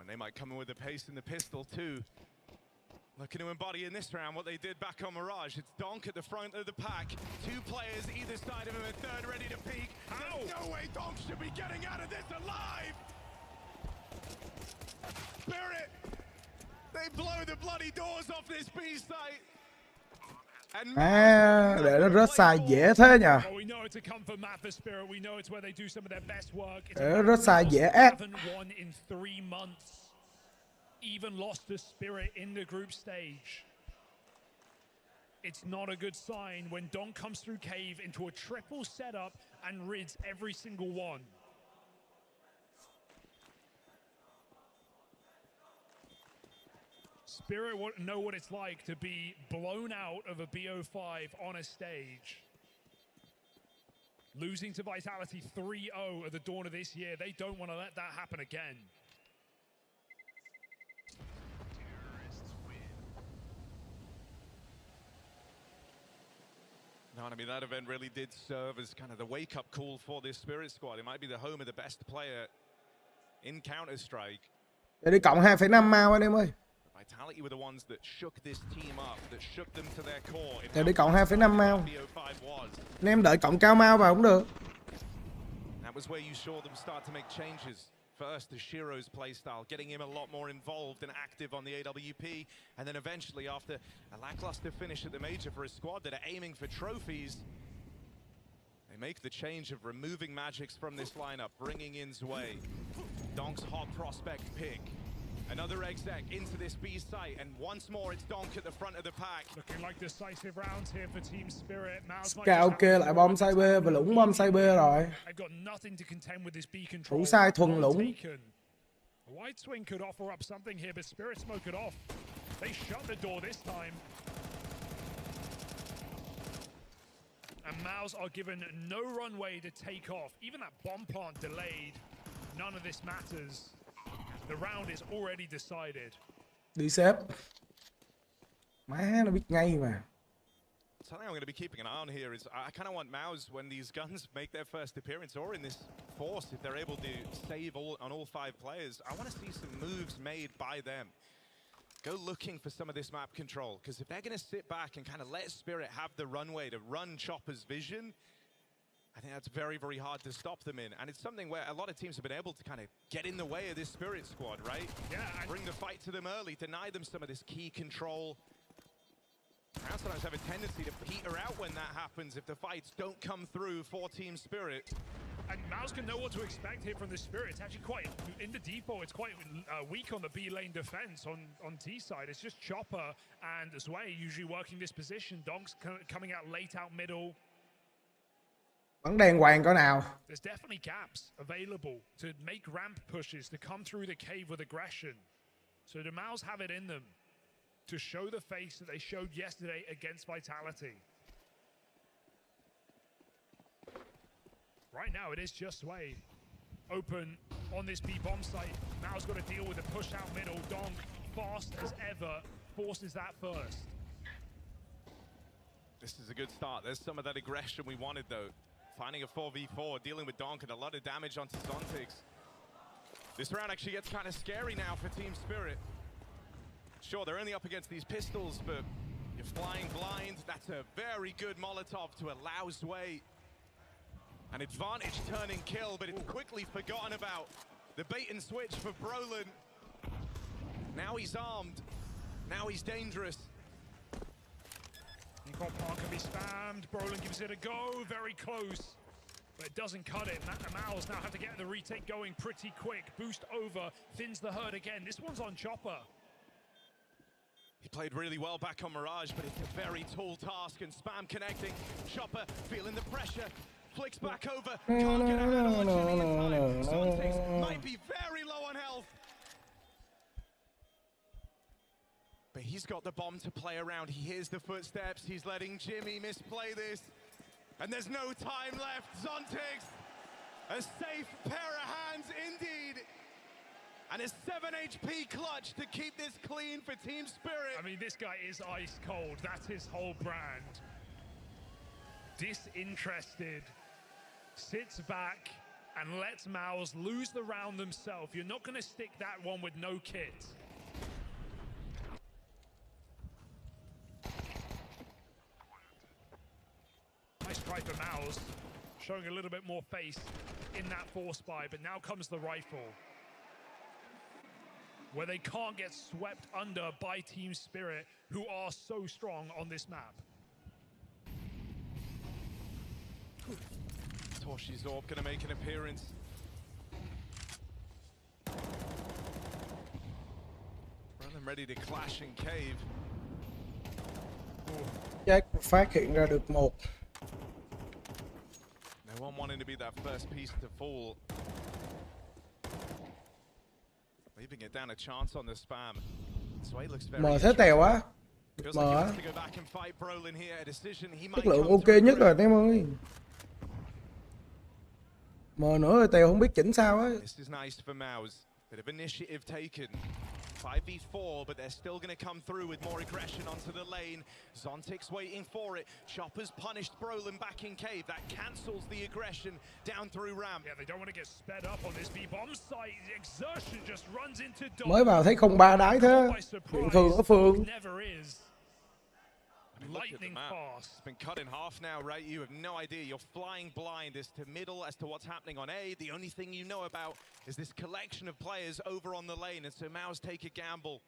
They might come in with the pace and the pistol too. Looking to embody in this round what they did back on Mirage. It's Donk at the front of the pack. Two players either side of him, a third ready to peek. There's no way Donk should be getting out of this alive! Spirit! They blow the bloody doors off this B site. Để nó rớt sai dễ thế nhờ. Để nó rớt sai dễ ác. Even lost to Spirit in the group stage. It's not a good sign when donk comes through cave into a triple setup and rids every single one. Spirit know what it's like to be blown out of a BO5 on a stage. Losing to Vitality 3-0 at the dawn of this year, they don't want to let that happen again. No, I mean, that event really did serve as kind of the wake-up call for this Spirit squad. It might be the home of the best player in Counter-Strike. Để đi cộng 2,5 mao anh em ơi. Vitality were the ones that shook this team up, that shook them to their core. Để đi cộng 2,5 mao. Anh em đợi cộng cao mao vào cũng được. That was where you saw them start to make changes. First, the Shiro's playstyle, getting him a lot more involved and active on the AWP, and then eventually, after a lackluster finish at the major for a squad that are aiming for trophies, they make the change of removing Magics from this lineup, bringing in Zwei. Donk's hot prospect pick. Another exec into this B site, and once more it's Donk at the front of the pack. Looking like decisive rounds here for Team Spirit. Scout kia lại bom sai B và Lũng bom sai B rồi. Thủ sai thuần Lũng. White Swing could offer up something here, but Spirit smoke it off. They shut the door this time. And MOUZ are given no runway to take off. Even that bomb plant delayed. None of this matters. The round is already decided. Đi xếp. Má nó biết ngay mà. Something I'm going to be keeping an eye on here is I kind of want MOUZ when these guns make their first appearance, or in this force, if they're able to save on all 5 players, I want to see some moves made by them. Go looking for some of this map control, because if they're going to sit back and kind of let Spirit have the runway to run Chopper's vision, I think that's very, very hard to stop them in. And it's something where a lot of teams have been able to kind of get in the way of this Spirit squad, right? Yeah. Bring the fight to them early, deny them some of this key control. Now sometimes have a tendency to peter out when that happens if the fights don't come through for Team Spirit. And MOUZ can know what to expect here from the Spirit. It's actually quite, in the default, it's quite weak on the B lane defense on T side. It's just Chopper and Zwei usually working this position. Donk's coming out late out middle. Vẫn đàng hoàng có nào. There's definitely gaps available to make ramp pushes, to come through the cave with aggression. So the MOUZ have it in them to show the face that they showed yesterday against Vitality. Right now, it is just Zwei open on this B bomb site. MOUZ got to deal with the push out middle. Donk, fast as ever, forces that first. This is a good start. There's some of that aggression we wanted, though. Finding a 4v4, dealing with Donk and a lot of damage onto Zontix. This round actually gets kind of scary now for Team Spirit. Sure, they're only up against these pistols, but you're flying blind. That's a very good Molotov to allow Zwei an advantage turning kill, but it's quickly forgotten about. The bait and switch for Brolin. Now he's armed. Now he's dangerous. Palm can be spammed. Brolin gives it a go. Very close. But it doesn't cut it. MOUZ now have to get the retake going pretty quick. Boost over. Thins the herd again. This one's on Chopper. He played really well back on Mirage, but it's a very tall task, and Spam connecting. Chopper feeling the pressure, flicks back over, can't get a handle on Jimmy in time. Zontex might be very low on health. But he's got the bomb to play around. He hears the footsteps, he's letting Jimmy misplay this. And there's no time left. Zontex, a safe pair of hands indeed. And a 7 HP clutch to keep this clean for Team Spirit. I mean, this guy is ice cold. That's his whole brand. Disinterested. Sits back and lets MOUZ lose the round themselves. You're not going to stick that one with no kit. Nice try for MOUZ. Showing a little bit more face in that force buy, but now comes the rifle, where they can't get swept under by Team Spirit, who are so strong on this map. Toshi's Orb gonna make an appearance. Run ready to clash in cave. Jack phát hiện ra được một. No one wanting to be that first piece to fall. Leaving it down a chance on the Spam. Sway looks very Mở thế Tèo á. Mở á. Chất lượng ok nhất rồi em ơi. Mở nữa rồi Tèo không biết chỉnh sao á. This is nice for MOUZ. Bit of initiative taken. 5v4, but they're still going to come through with more aggression onto the lane. Zontex waiting for it. Chopper's punished Brolin back in cave. That cancels the aggression down through ramp. Yeah, they don't want to get sped up on this B-bomb site. Exertion just runs into donk. Mới vào thấy không ba đái thế. Chuyện thường ở Phương. Never is. Lightning fast. It's been cut in half now, right? You have no idea. You're flying blind as to middle, as to what's happening on A. The only thing you know about is this collection of players over on the lane, and so MOUZ take a gamble.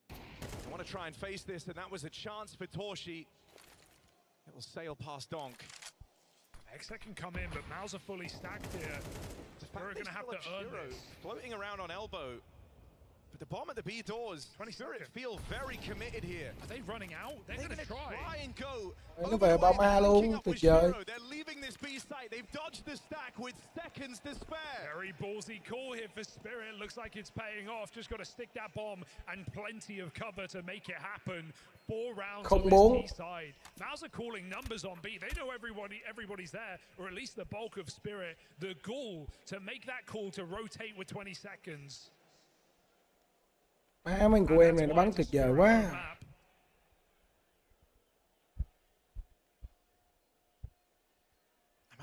They want to try and face this, and that was a chance for Torshi. It will sail past donk. Exec can come in, but MOUZ are fully stacked here. They're going to have to earn this. Floating around on elbow. But the bomb at the B doors, Spirit feel very committed here. Are they running out? They're going to try and go. Nó về bom A luôn, tuyệt vời. They're leaving this B site. They've dodged the stack with seconds to spare. Very ballsy call here for Spirit. Looks like it's paying off. Just got to stick that bomb and plenty of cover to make it happen. 4 rounds on this T side. MOUZ are calling numbers on B. They know everybody's there, or at least the bulk of Spirit. The goal to make that call to rotate with 20 seconds. Má mấy của em này nó bắn tuyệt vời quá.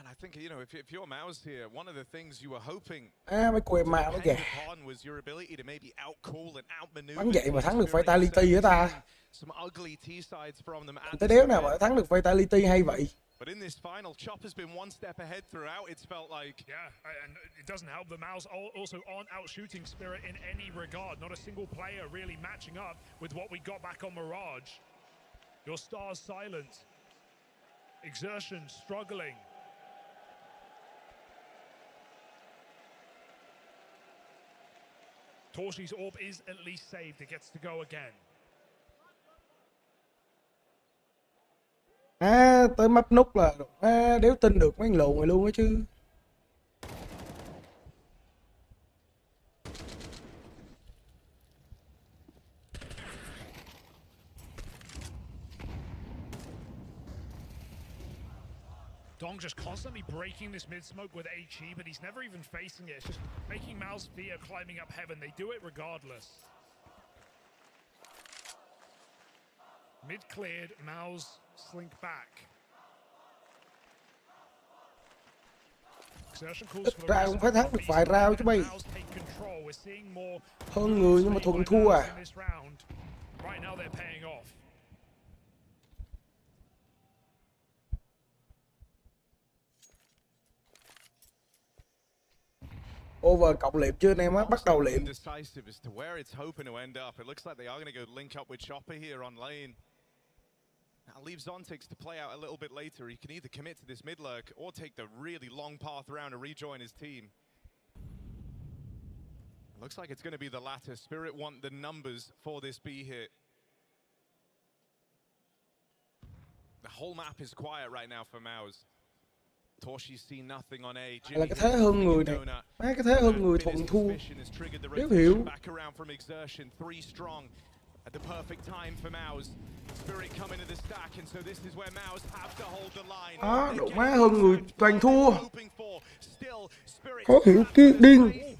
I think, you know, if you're MOUZ here, one of the things you were hoping mấy của em mà nó kìa. was your ability to maybe outcall and outmaneuver. Bắn vậy mà thắng được Vitality hả ta? Some ugly T-sides from them. Tới đéo nào mà thắng được Vitality hay vậy? But in this final, Chopper's been one step ahead throughout. It's felt like. Yeah, and it doesn't help. The MOUZ also aren't out-shooting Spirit in any regard. Not a single player really matching up with what we got back on Mirage. Your star's silent. Exertion struggling. Torshi's orb is at least saved. It gets to go again. Tới map nút là đéo tin được mấy lùn này luôn á chứ. Donk just constantly breaking this mid smoke with HE, but he's never even facing it. It's just making MOUZ fear climbing up heaven. They do it regardless. Mid cleared, MOUZ slink back. Ra cũng phải thắng được vài round chứ bay. Hơn người nhưng mà thuận thua à. Right now they're paying off. Over cộng liệp chưa anh em á, bắt đầu liệp. Decisive as to where it's hoping to end up. It looks like they are going to go link up with Chopper here on lane. Now leave Zontex to play out a little bit later. He can either commit to this mid lurk or take the really long path around to rejoin his team. Looks like it's going to be the latter. Spirit want the numbers for this B hit. The whole map is quiet right now for MOUZ. Toshi see nothing on A. Là cái thế hơn người này. Mấy cái thế hơn người thuận thua. Đéo hiểu. Back around from exertion, 3 strong at the perfect time for MOUZ. Spirit come into the stack, and so this is where MOUZ have to hold the line. Đó, độ má hơn người toàn thua. Khó hiểu cái điên.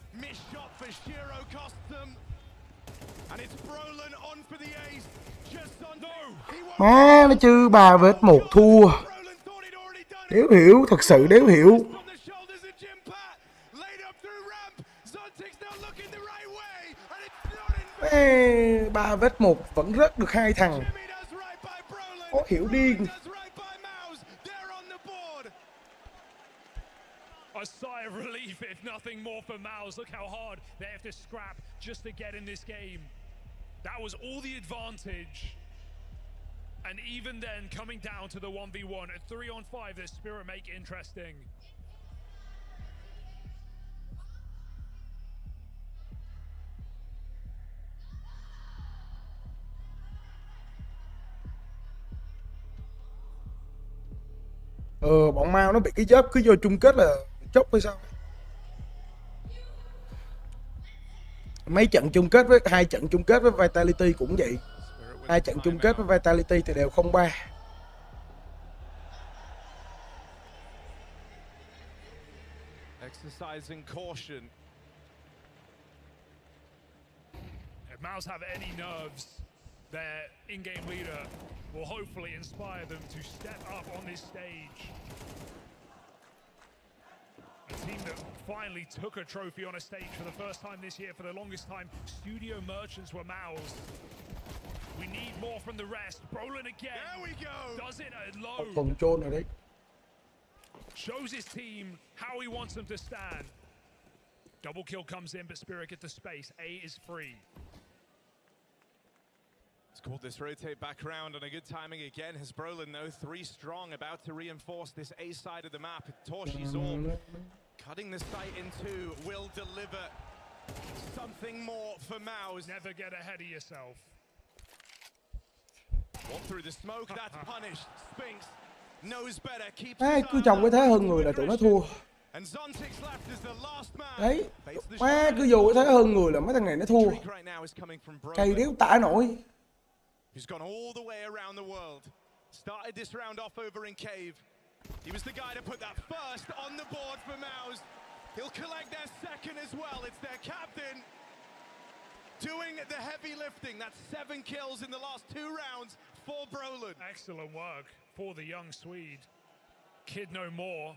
Má nó chứ 3-1 thua. Đéo hiểu, thật sự đéo hiểu. Ê, 3-1 vẫn rớt được 2 thằng. Khó hiểu điên. A sigh of relief, if nothing more for MOUZ. Look how hard they have to scrap just to get in this game. That was all the advantage. And even then, coming down to the 1v1 at 3-on-5, the Spirit make interesting. Bọn Mau nó bị cái dớp cứ vô chung kết là chốc hay sao? Mấy trận chung kết với 2 trận chung kết với Vitality cũng vậy. 2 trận chung kết với Vitality thì đều 0-3. Exercising caution. If MOUZ have any nerves, their in-game leader will hopefully inspire them to step up on this stage. A team that finally took a trophy on a stage for the first time this year. For the longest time, Studio Merchants were MOUZ. We need more from the rest. Brolin again. There we go. Does it alone. Còn trôn rồi đấy. Shows his team how he wants them to stand. Double kill comes in, but Spirit get the space. A is free. Let's call this rotate back around, and a good timing again. Has Brolin, though, 3 strong, about to reinforce this A side of the map. Torshi's all cutting the site in 2 will deliver something more for MOUZ. Never get ahead of yourself. Walk through the smoke, that's punished. Spinks knows better, keeps Cứ trồng cái thế hơn người là tụi nó thua. Đấy, má cứ vô cái thế hơn người là mấy thằng này nó thua. Cày đéo tả nổi. Who's gone all the way around the world. Started this round off over in Cave. He was the guy to put that first on the board for MOUZ. He'll collect their second as well. It's their captain doing the heavy lifting. That's 7 kills in the last 2 rounds for Brolin. Excellent work for the young Swede. Kid no more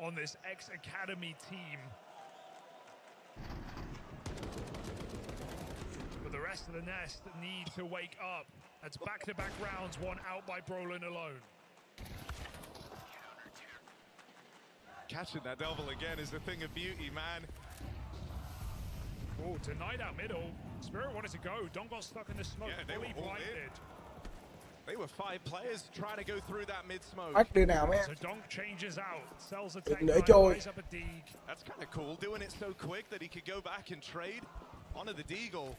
on this ex-academy team. But the rest of the nest need to wake up. That's back-to-back rounds, one out by Brolin alone. Catching that double again is a thing of beauty, man. Oh, tonight out middle. Spirit wanted to go. Donk got stuck in the smoke. Yeah, they fully were all blinded. They were 5 players trying to go through that mid smoke. Bắt đi nào em. So Donk changes out, sells a Đừng tank, để trôi. buys up a Deeg. That's kind of cool, doing it so quick that he could go back and trade onto the Deagle.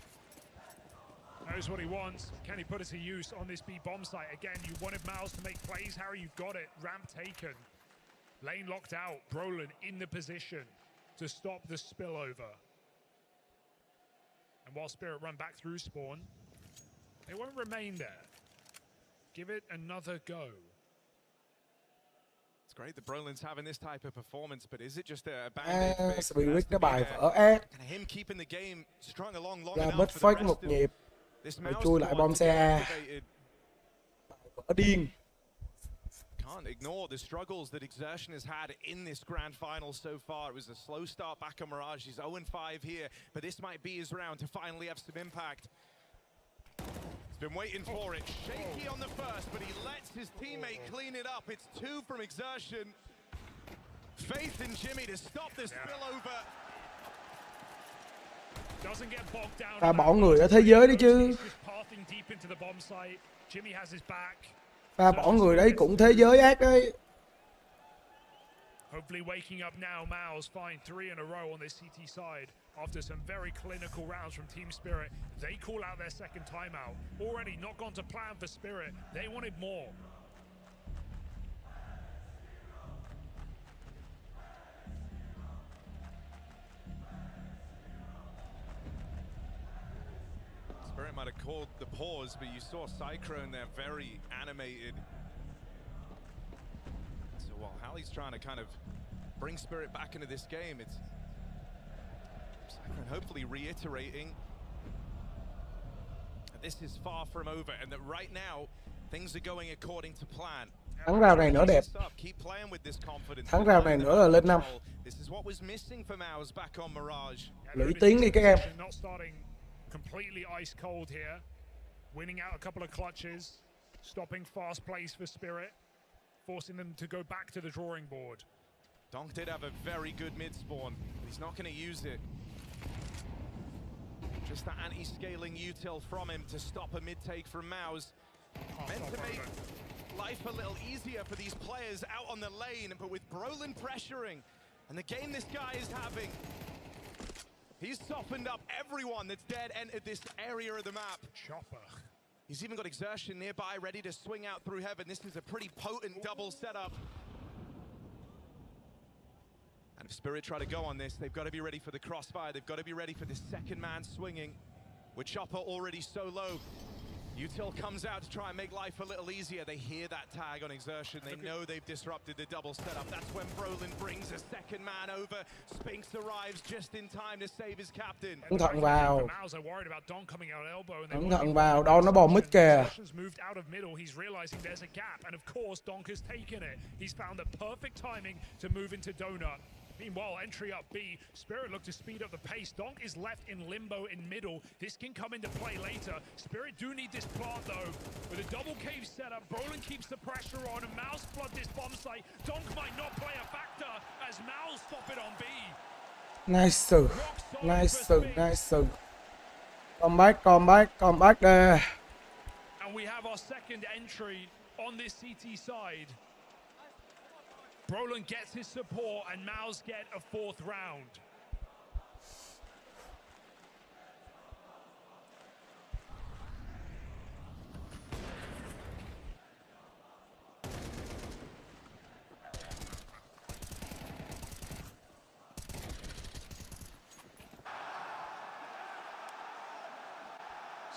Knows what he wants. Can he put it to use on this B bomb site? Again, you wanted MOUZ to make plays. Harry, you got it. Ramp taken. Lane locked out. Brolin in the position to stop the spillover. And while Spirit run back through spawn, they won't remain there. Give it another go. It's great that Brolin's having this type of performance, but is it just a band-aid fix? Spirit nó bài vỡ ác. Him keeping the game strung along long Ra enough mất for the phách rest một of nhịp. this Rồi MOUZ chui lại bom xe A. activated. Vỡ điên. Can't ignore the struggles that Exertion has had in this grand final so far. It was a slow start back on Mirage. He's 0-5 here, but this might be his round to finally have some impact. He's been waiting for it. Shaky on the first, but he lets his teammate clean it up. It's 2 from Exertion. Faith in Jimmy to stop the spillover. Doesn't get bogged down. Ta bỏ người ở thế giới đấy chứ. Pathing deep into the bomb site. Jimmy has his back. Ta bỏ người đấy cũng thế giới ác đấy. Hopefully waking up now, MOUZ find 3 in a row on this CT side. After some very clinical rounds from Team Spirit, they call out their second timeout. Already not gone to plan for Spirit. They wanted more. Spirit might have called the pause, but you saw Cyclone there very animated. So while Hallie's trying to kind of bring Spirit back into this game, it's Cyclone hopefully reiterating that this is far from over and that right now things are going according to plan. Thắng round này nữa đẹp. Keep playing with this confidence. Thắng round này nữa là lên 5. This is what was missing for MOUZ back on Mirage. Lũy tiếng đi các em. Not starting completely ice cold here. Winning out a couple of clutches, stopping fast plays for Spirit, forcing them to go back to the drawing board. Donk did have a very good mid spawn, but he's not going to use it. Just that anti-scaling util from him to stop a mid take from MOUZ. Meant to make life a little easier for these players out on the lane, but with Brolin pressuring and the game this guy is having, he's softened up everyone that's dead entered this area of the map. Chopper. He's even got Exertion nearby, ready to swing out through heaven. This is a pretty potent double setup. And if Spirit try to go on this, they've got to be ready for the crossfire. They've got to be ready for the second man swinging. With Chopper already so low, util comes out to try and make life a little easier. They hear that tag on Exertion. They know they've disrupted the double setup. That's when Brolin brings a second man over. Spinks arrives just in time to save his captain. Cẩn thận vào. MOUZ are worried about Donk coming out elbow and Cẩn thận vào. Đó nó bò mid kìa. Moved out of middle. He's realizing there's a gap, and of course Donk has taken it. He's found the perfect timing to move into donut. Meanwhile, entry up B. Spirit look to speed up the pace. Donk is left in limbo in middle. This can come into play later. Spirit do need this plant though. With a double cave setup, Brolin keeps the pressure on, and MOUZ flood this bomb site. Donk might not play a factor as MOUZ stop it on B. Nice, nice. Come back there. And we have our second entry on this CT side. Brolin gets his support and MOUZ get a 4th round.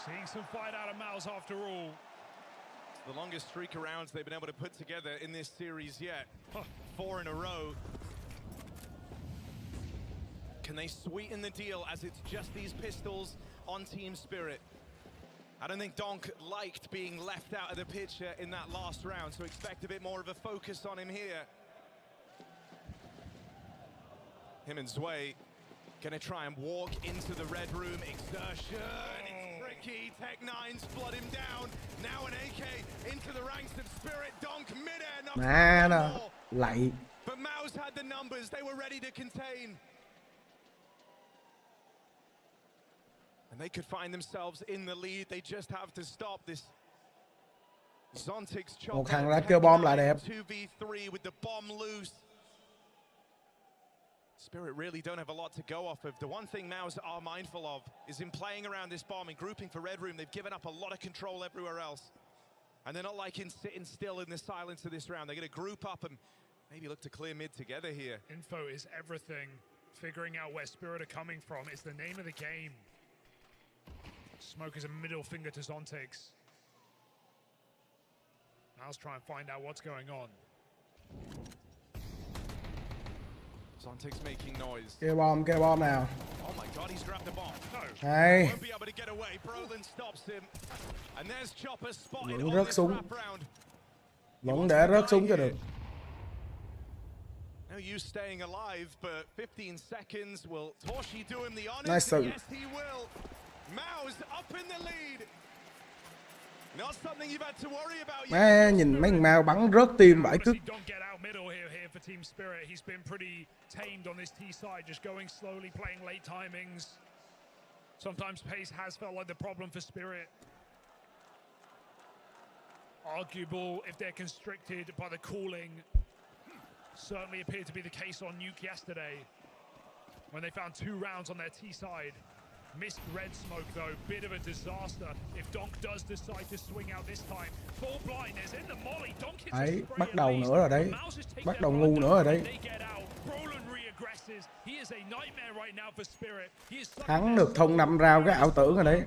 Seeing some fight out of MOUZ after all. The longest streak of rounds they've been able to put together in this series yet. 4 in a row. Can they sweeten the deal as it's just these pistols on Team Spirit? I don't think Donk liked being left out of the picture in that last round, so expect a bit more of a focus on him here. Him and Zwei gonna try and walk into the red room. Exertion, it's tricky. Tech9's flood him down. Now an AK into the ranks of Spirit. Donk mid-air. Má nó lạy. But MOUZ had the numbers. They were ready to contain. And they could find themselves in the lead. They just have to stop this. Zontic's chop. Một thằng ra kêu bom lại đẹp. 2v3 with the bomb loose. Spirit really don't have a lot to go off of. The one thing MOUZ are mindful of is in playing around this bomb and grouping for red room, they've given up a lot of control everywhere else. And they're not like sitting still in the silence of this round. They're going to group up and maybe look to clear mid together here. Info is everything. Figuring out where Spirit are coming from is the name of the game. Smoke is a middle finger to Zontix. MOUZ try and find out what's going on. Zontic's making noise. Kêu bom nào. Oh my god, he's grabbed the bomb. Đây. Won't be able to get away. Brolin stops him. And there's Chopper spotted Vẫn on rớt this súng. wrap round. Vẫn để rớt súng cho được. No use staying alive, but 15 seconds. Will Torshi do him the honors? Nice. Yes, he will. MOUZ up in the lead. Not something you've had to worry about. Má nhìn mấy thằng Mao bắn rớt tim vãi cứt. Don't get out middle here for Team Spirit. He's been pretty tamed on this T side, just going slowly, playing late timings. Sometimes pace has felt like the problem for Spirit. Arguable if they're constricted by the cooling. Certainly appeared to be the case on Nuke yesterday when they found 2 rounds on their T side. Missed red smoke though, bit of a disaster. If donk does decide to swing out this time, full blindness in the molly. Donk hits Đấy, bắt đầu nữa rồi đấy. Bắt đầu ngu nữa rồi đấy. Thắng được thông 5 round cái ảo tưởng rồi đấy.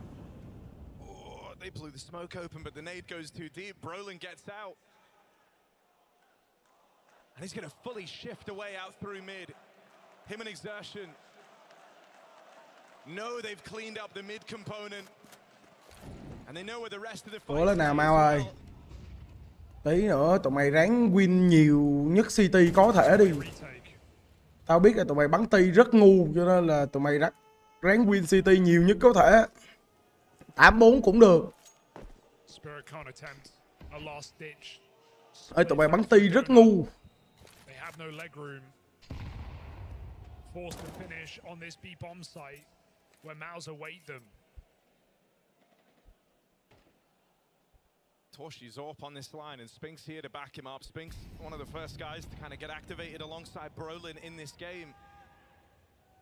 They blew the smoke open, but the nade goes too deep. Brolin gets out. And he's going to fully shift away out through mid. Him and Exertion. No, they've cleaned up the mid component. And they know where the rest of the Ủa lên nào Mau ơi. Tí nữa tụi mày ráng win nhiều nhất City có thể đi. Tao biết là tụi mày bắn ti rất ngu, cho nên là tụi mày ráng win City nhiều nhất có thể. 8-4 cũng được. Ê, tụi mày bắn ti rất ngu. Forced to finish on this B bomb site where MOUZ await them. Torshi's up on this line, and Spinks here to back him up. Spinks, one of the first guys to kind of get activated alongside Brolin in this game.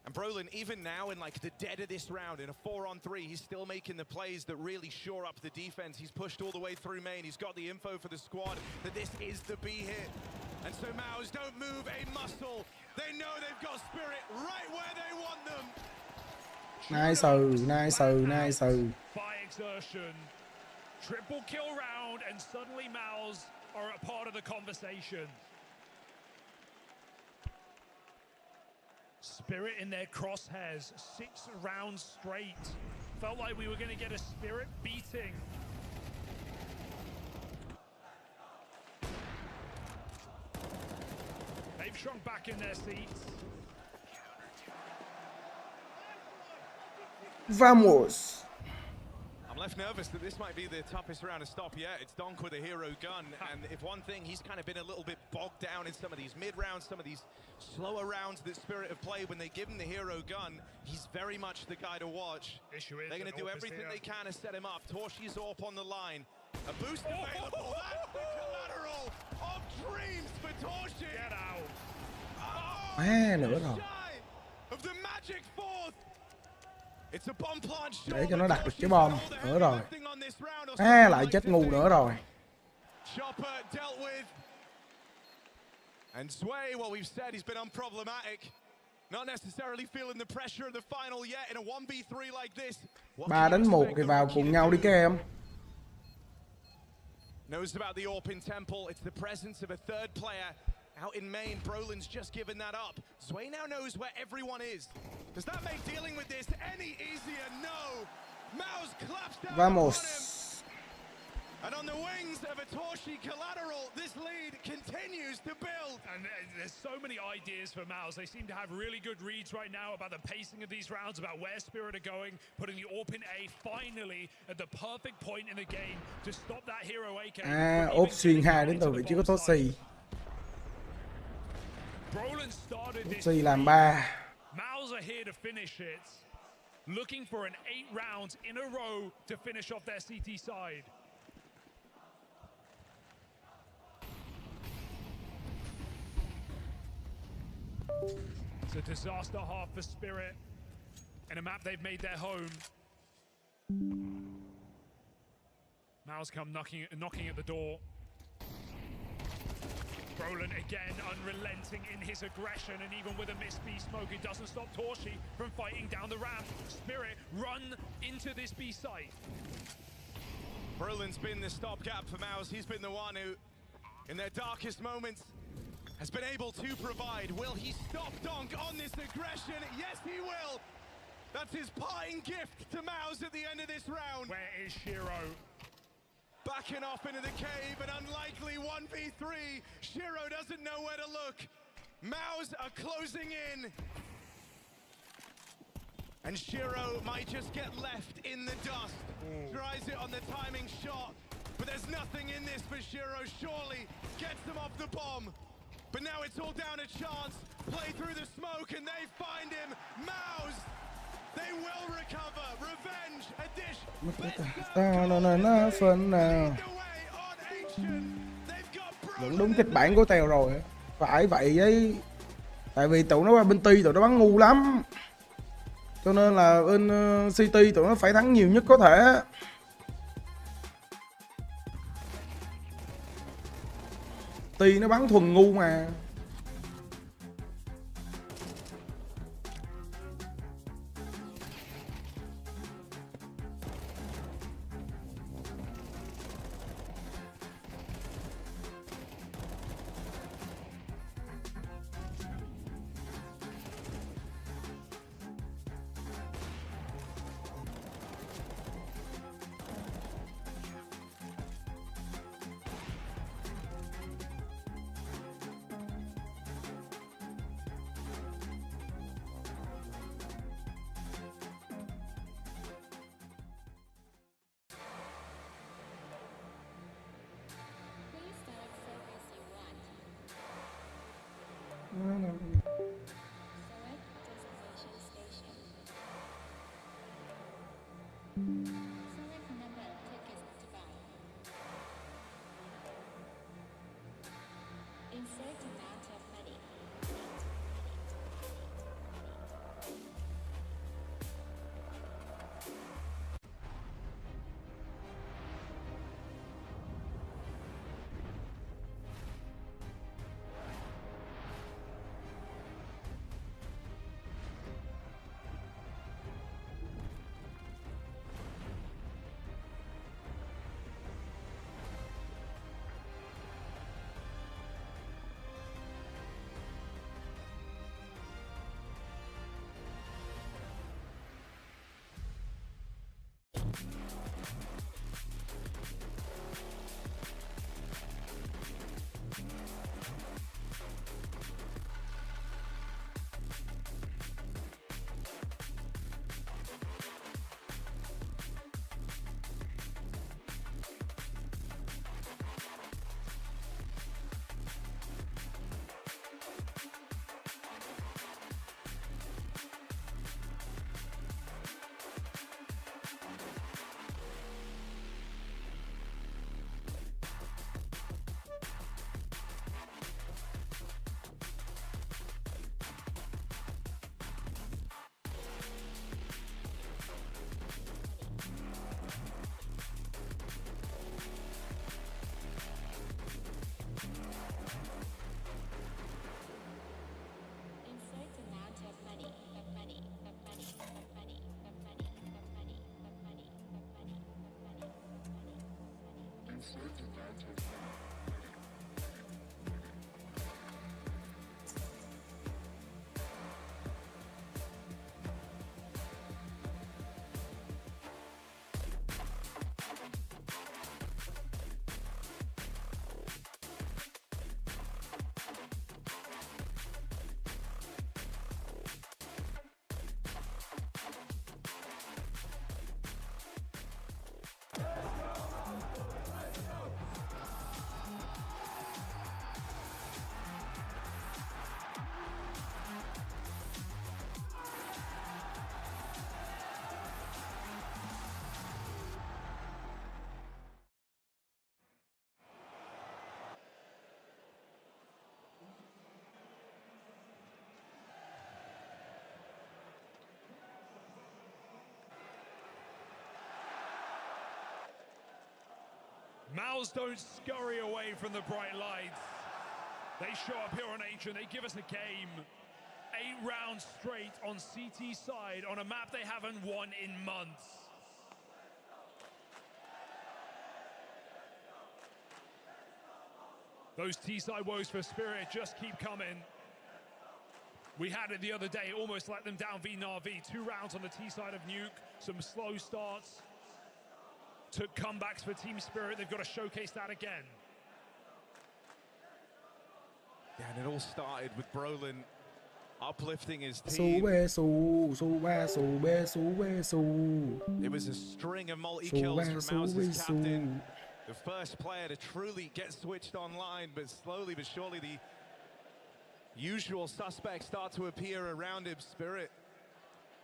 And Brolin, even now in like the dead of this round, in a 4-on-3, he's still making the plays that really shore up the defense. He's pushed all the way through main. He's got the info for the squad that this is the B hit. And so MOUZ don't move a muscle. They know they've got spirit right where they want them. Nice. By Exertion. Triple kill round, and suddenly MOUZ are a part of the conversation. Spirit in their crosshairs, 6 rounds straight. Felt like we were going to get a Spirit beating. They've shrunk back in their seats. Vamos. I'm left nervous that this might be the toughest round to stop yet. It's donk with a hero gun, and if one thing, he's kind of been a little bit bogged down in some of these mid rounds, some of these slower rounds that Spirit have played. When they give him the hero gun, he's very much the guy to watch. They're going to do everything they can to set him up. Torshi's up on the line. A boost available. That's the collateral of dreams for Torshi. Get out. Nữa rồi. Of the magic fourth. It's a bomb plant. Để cho nó đặt được cái bom nữa rồi. Lại chết ngu nữa rồi. Chopper dealt with. And Sway, well, we've said he's been unproblematic. Not necessarily feeling the pressure of the final yet in a 1v3 like this. 3-1 thì vào cùng nhau đi các em. Knows about the AWP in Temple. It's the presence of a third player out in main. Brolin's just given that up. Sway now knows where everyone is. Does that make dealing with this any easier? No. MOUZ claps down Vamos. upon him. And on the wings of a Torshi collateral, this lead continues to build. And there's so many ideas for MOUZ. They seem to have really good reads right now about the pacing of these rounds, about where Spirit are going, putting the AWP in A finally at the perfect point in the game to stop that hero AK. AWP xuyên 2 đến từ vị trí của Toshi. Toshi làm 3. MOUZ are here to finish it. Looking for an 8 rounds in a row to finish off their CT side. It's a disaster half for Spirit in a map they've made their home. MOUZ come knocking at the door. Brolin again unrelenting in his aggression, and even with a missed B smoke, it doesn't stop Torshi from fighting down the ramp. Spirit run into this B site. Brolin's been the stopgap for MOUZ. He's been the one who, in their darkest moments, has been able to provide. Will he stop donk on this aggression? Yes, he will. That's his parting gift to MOUZ at the end of this round. Where is Shiro? Backing off into the cave, an unlikely 1v3. Shiro doesn't know where to look. MOUZ are closing in. And Shiro might just get left in the dust. Tries it on the timing shot, but there's nothing in this for Shiro. Surely gets them off the bomb. But now it's all down to chance. Play through the smoke and they find him. MOUZ, they will recover. Revenge, a dish. Vẫn đúng kịch bản của Tèo rồi. Phải vậy ấy. Tại vì tụi nó qua bên Ti tụi nó bắn ngu lắm. Cho nên là bên City tụi nó phải thắng nhiều nhất có thể. Ti nó bắn thuần ngu mà. MOUZ don't scurry away from the bright lights. They show up here on H and they give us a game. 8 rounds straight on CT side on a map they haven't won in months. Those T-side woes for Spirit just keep coming. We had it the other day, almost let them down v Navi. 2 rounds on the T-side of Nuke, some slow starts. Took comebacks for Team Spirit. They've got to showcase that again. Yeah, and it all started with Brolin uplifting his team. It was a string of multi-kills from MOUZ's captain. The first player to truly get switched online, but slowly but surely the usual suspects start to appear around him. Spirit,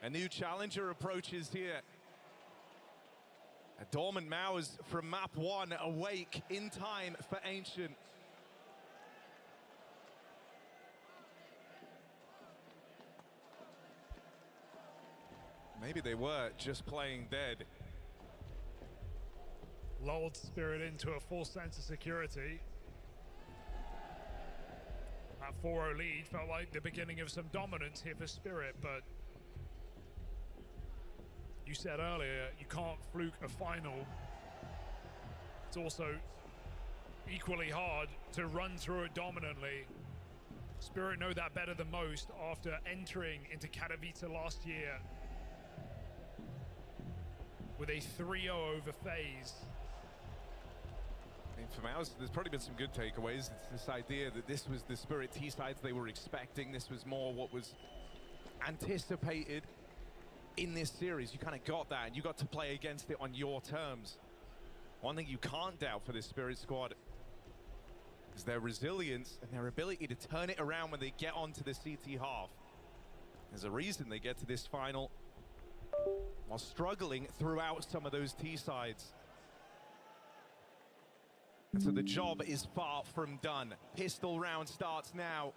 a new challenger approaches here. A dormant MOUZ from map 1, awake in time for Ancient. Maybe they were just playing dead. Lulled Spirit into a false sense of security. That 4-0 lead felt like the beginning of some dominance here for Spirit, but you said earlier, you can't fluke a final. It's also equally hard to run through it dominantly. Spirit know that better than most after entering into Katowice last year with a 3-0 over phase. I mean, for MOUZ, there's probably been some good takeaways. It's this idea that this was the Spirit T-sides they were expecting. This was more what was anticipated in this series. You kind of got that, and you got to play against it on your terms. One thing you can't doubt for this Spirit squad is their resilience and their ability to turn it around when they get onto the CT half. There's a reason they get to this final while struggling throughout some of those T-sides. So the job is far from done. Pistol round starts now.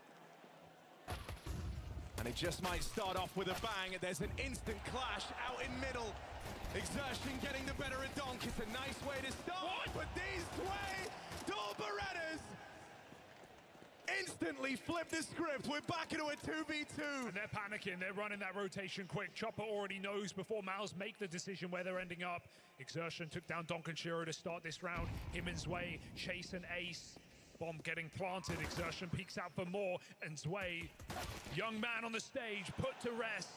And it just might start off with a bang. There's an instant clash out in middle. Exertion getting the better of Donk. It's a nice way to start, but these two Berettas instantly flip the script. We're back into a 2v2. And they're panicking. They're running that rotation quick. Chopper already knows before MOUZ make the decision where they're ending up. Exertion took down donk and Shiro to start this round. Him and Zwei chase an ace. Bomb getting planted. Exertion peeks out for more. And Zwei, young man on the stage, put to rest.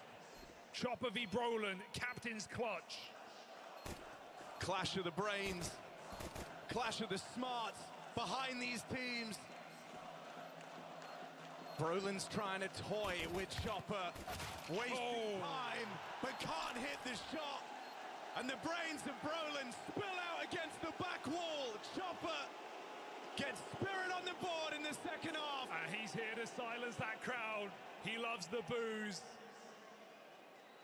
Chopper v Brolin, captain's clutch. Clash of the brains. Clash of the smarts behind these teams. Brolin's trying to toy with Chopper, wasting time, but can't hit the shot. And the brains of Brolin spill out against the back wall. Chopper gets Spirit on the board in the second half. And he's here to silence that crowd. He loves the booze.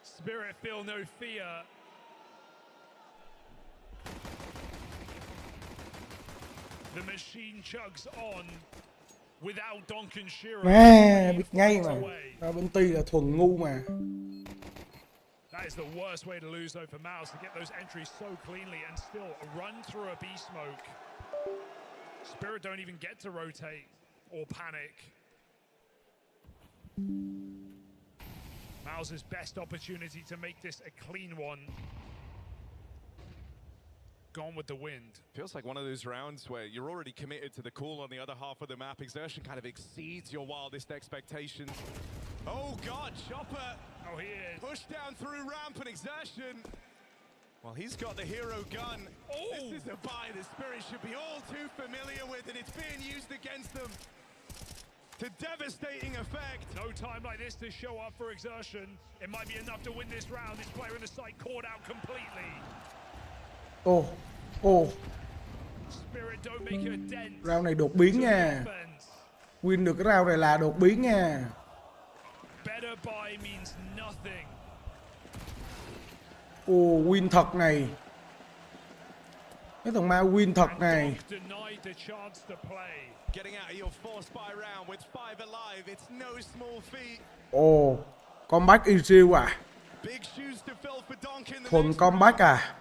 Spirit feel no fear. The machine chugs on. Without donk and Shiro. Biết ngay mà. Bên Ti là thuần ngu mà. That is the worst way to lose though for MOUZ, to get those entries so cleanly and still run through a B smoke. Spirit don't even get to rotate or panic. MOUZ's best opportunity to make this a clean one. Gone with the wind. Feels like one of those rounds where you're already committed to the call on the other half of the map. Exertion kind of exceeds your wildest expectations. Oh God, Chopper! Oh, he is. Pushed down through ramp and Exertion. Well, he's got the hero gun. Oh. This is a buy the Spirit should be all too familiar with, and it's being used against them to devastating effect. No time like this to show up for Exertion. It might be enough to win this round. This player in the site caught out completely. Round này đột biến nha. Win được cái round này là đột biến nha. Win thật này. Cái thằng ma win thật này. Comeback easy à. Thuần comeback à.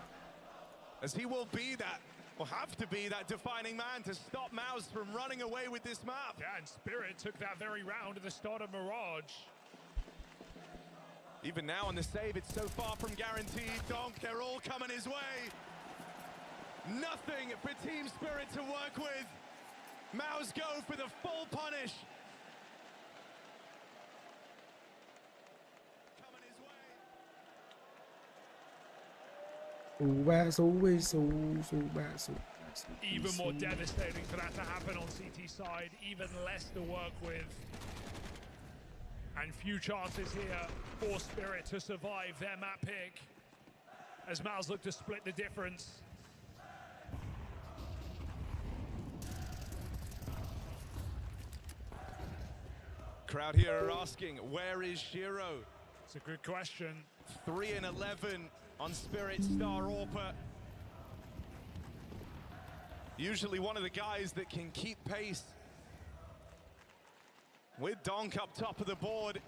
As he will be that, or have to be that defining man to stop MOUZ from running away with this map. Yeah, and Spirit took that very round at the start of Mirage. Even now on the save, it's so far from guaranteed. Donk, they're all coming his way. Nothing for Team Spirit to work with. MOUZ go for the full punish. Even more devastating for that to happen on CT side, even less to work with. And few chances here for Spirit to survive their map pick as MOUZ look to split the difference. Crowd here are asking, where is Shiro? It's a good question. 3-11 on Spirit Star Orpa. Usually one of the guys that can keep pace with Donk up top of the board.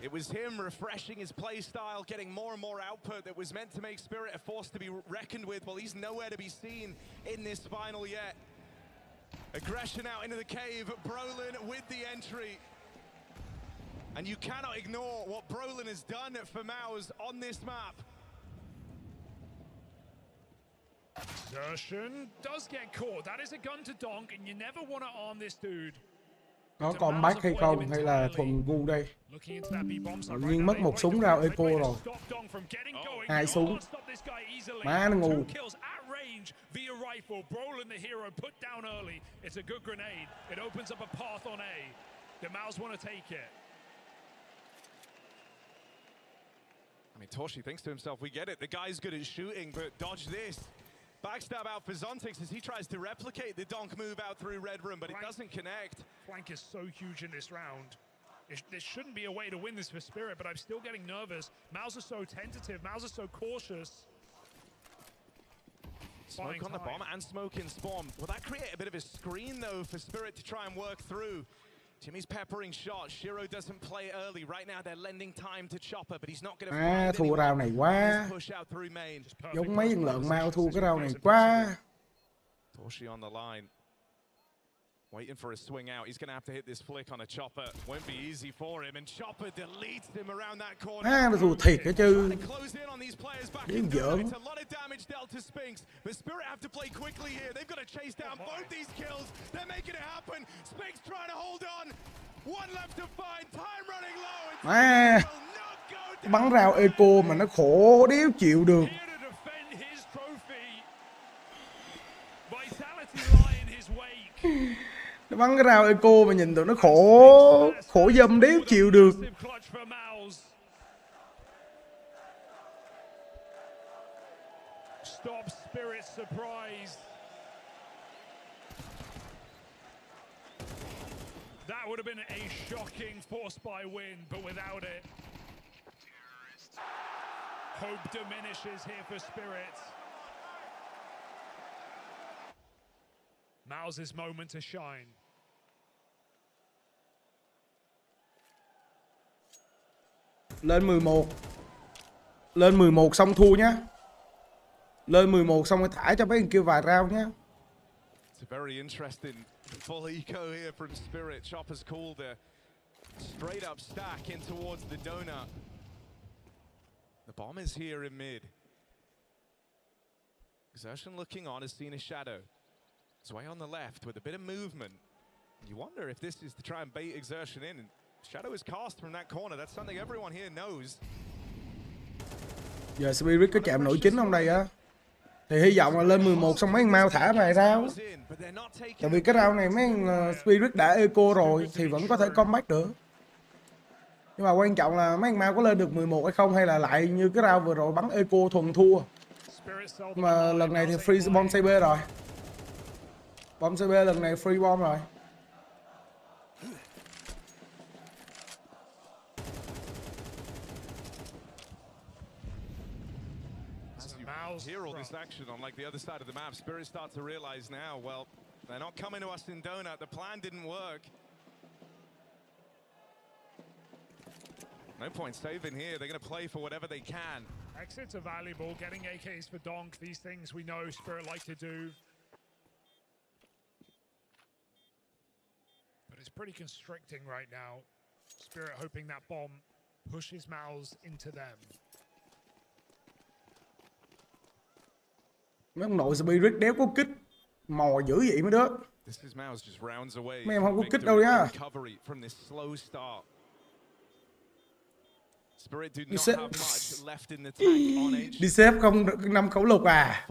It was him refreshing his play style, getting more and more output that was meant to make Spirit a force to be reckoned with. Well, he's nowhere to be seen in this final yet. Aggression out into the cave, Brolin with the entry. And you cannot ignore what Brolin has done for MOUZ on this map. Exertion does get caught. That is a gun to donk, and you never want to arm this dude. Có comeback hay không hay là thuần ngu đây? Tự nhiên mất một súng ra eco rồi. 2 súng. Má nó ngu. Via rifle, Brolin the hero put down early. It's a good grenade. It opens up a path on A. The MOUZ want to take it. I mean, Toshi thinks to himself, we get it. The guy's good at shooting, but dodge this. Backstab out for Zontix as he tries to replicate the donk move out through red room, but it doesn't connect. Flank is so huge in this round. There shouldn't be a way to win this for Spirit, but I'm still getting nervous. MOUZ are so tentative. MOUZ are so cautious. Smoke on the bomb and smoke in spawn. Will that create a bit of a screen, though, for Spirit to try and work through? Jimmy's peppering shots. Shiro doesn't play early. Right now, they're lending time to Chopper, but he's not going to thua round này quá. Giống mấy thằng lợn mau thua cái round này quá. Toshi on the line. Waiting for a swing out. He's going to have to hit this flick on a Chopper. Won't be easy for him, and Chopper deletes him around that corner. Nó thua thiệt cái chứ. Close in on these players back in. It's a lot of damage dealt to Spinks, but Spirit have to play quickly here. They've got to chase down both these kills. They're making it happen. Spinks trying to hold on. One left to find. Time running low. Má. Bắn rào eco mà nó khổ đéo chịu được. Nó bắn cái rào eco mà nhìn tụi nó khổ dâm đéo chịu được. Stop Spirit surprise. That would have been a shocking force by win, but without it, hope diminishes here for Spirit. MOUZ's moment to shine. Lên 11. Lên 11 xong thua nhá. Lên 11 xong rồi thả cho mấy thằng kia vài round nhá. It's a very interesting full eco here from Spirit. Chopper's called a straight up stack in towards the donut. The bomb is here in mid. Exertion looking on has seen a shadow. It's way on the left with a bit of movement. You wonder if this is to try and bait Exertion in. And shadow is cast from that corner. That's something everyone here knows. Giờ Spirit có chạm nổi chính không đây á? Thì hy vọng là lên 11 xong mấy thằng mau thả vài round. Tại vì cái round này mấy thằng Spirit đã eco rồi thì vẫn có thể comeback được. Nhưng mà quan trọng là mấy thằng mau có lên được 11 hay không, hay là lại như cái round vừa rồi bắn eco thuần thua. Nhưng mà lần này thì free bomb CB rồi. Bomb CB lần này free bomb rồi. Hear all this action on like the other side of the map. Spirit start to realize now, well, they're not coming to us in donut. The plan didn't work. No point saving here. They're going to play for whatever they can. Exits are valuable. Getting AKs for donk. These things we know Spirit like to do. But it's pretty constricting right now. Spirit hoping that bomb pushes MOUZ into them. Mấy ông nội Spirit đéo có kích. Mò dữ vậy mới được. Mấy em không có kích đâu nhá. Đi xếp không 5 khẩu lục à.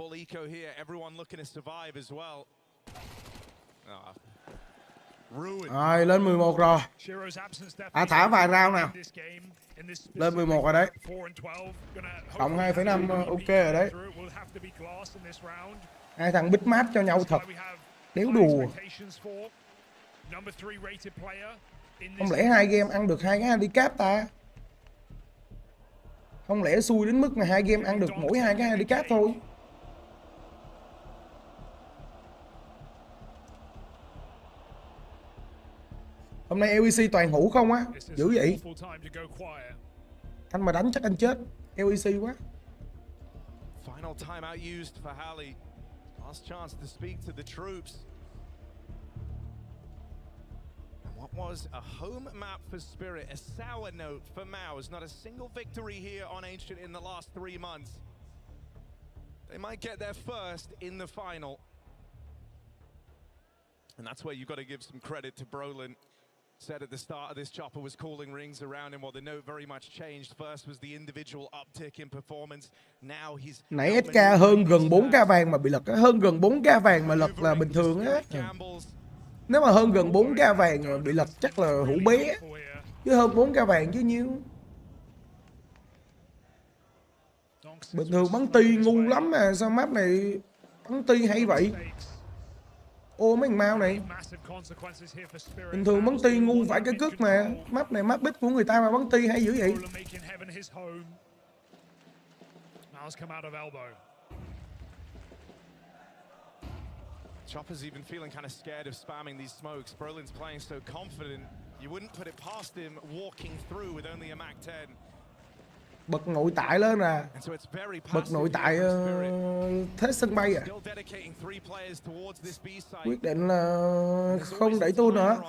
Rồi lên 11 rồi. Thả vài round nào. Lên 11 rồi đấy. Cộng 2,5 ok rồi đấy. Hai thằng bích mát cho nhau thật. Đéo đùa. Không lẽ hai game ăn được 2 cái handicap ta? Không lẽ xui đến mức mà 2 game ăn được mỗi 2 cái handicap thôi? Hôm nay LEC toàn hữu không á, dữ vậy. Anh mà đánh chắc anh chết. LEC quá. Final timeout used for Halley. Last chance to speak to the troops. And what was a home map for Spirit, a sour note for MOUZ. Not a single victory here on Ancient in the last 3 months. They might get there first in the final. And that's where you've got to give some credit to Brolin. Said at the start of this, Chopper was calling rings around him while the note very much changed. First was the individual uptick in performance. Now he's... Nãy SK hơn gần 4k vàng mà bị lật á, hơn gần 4k vàng mà lật là bình thường á. Nếu mà hơn gần 4k vàng mà bị lật chắc là hũ bé. Chứ hơn 4k vàng chứ nhiêu. Bình thường bắn ti ngu lắm mà sao map này bắn ti hay vậy? Ô mấy thằng Mau này. Bình thường bắn ti ngu phải cái cước mà. Map này map bích của người ta mà bắn ti hay dữ vậy? Chopper's even feeling kind of scared of spamming these smokes. Brolin's playing so confident. You wouldn't put it past him walking through with only a Mac 10. Bật nội tại lên nè. Bật nội tại thế sân bay à. Quyết định là không đẩy tôi nữa.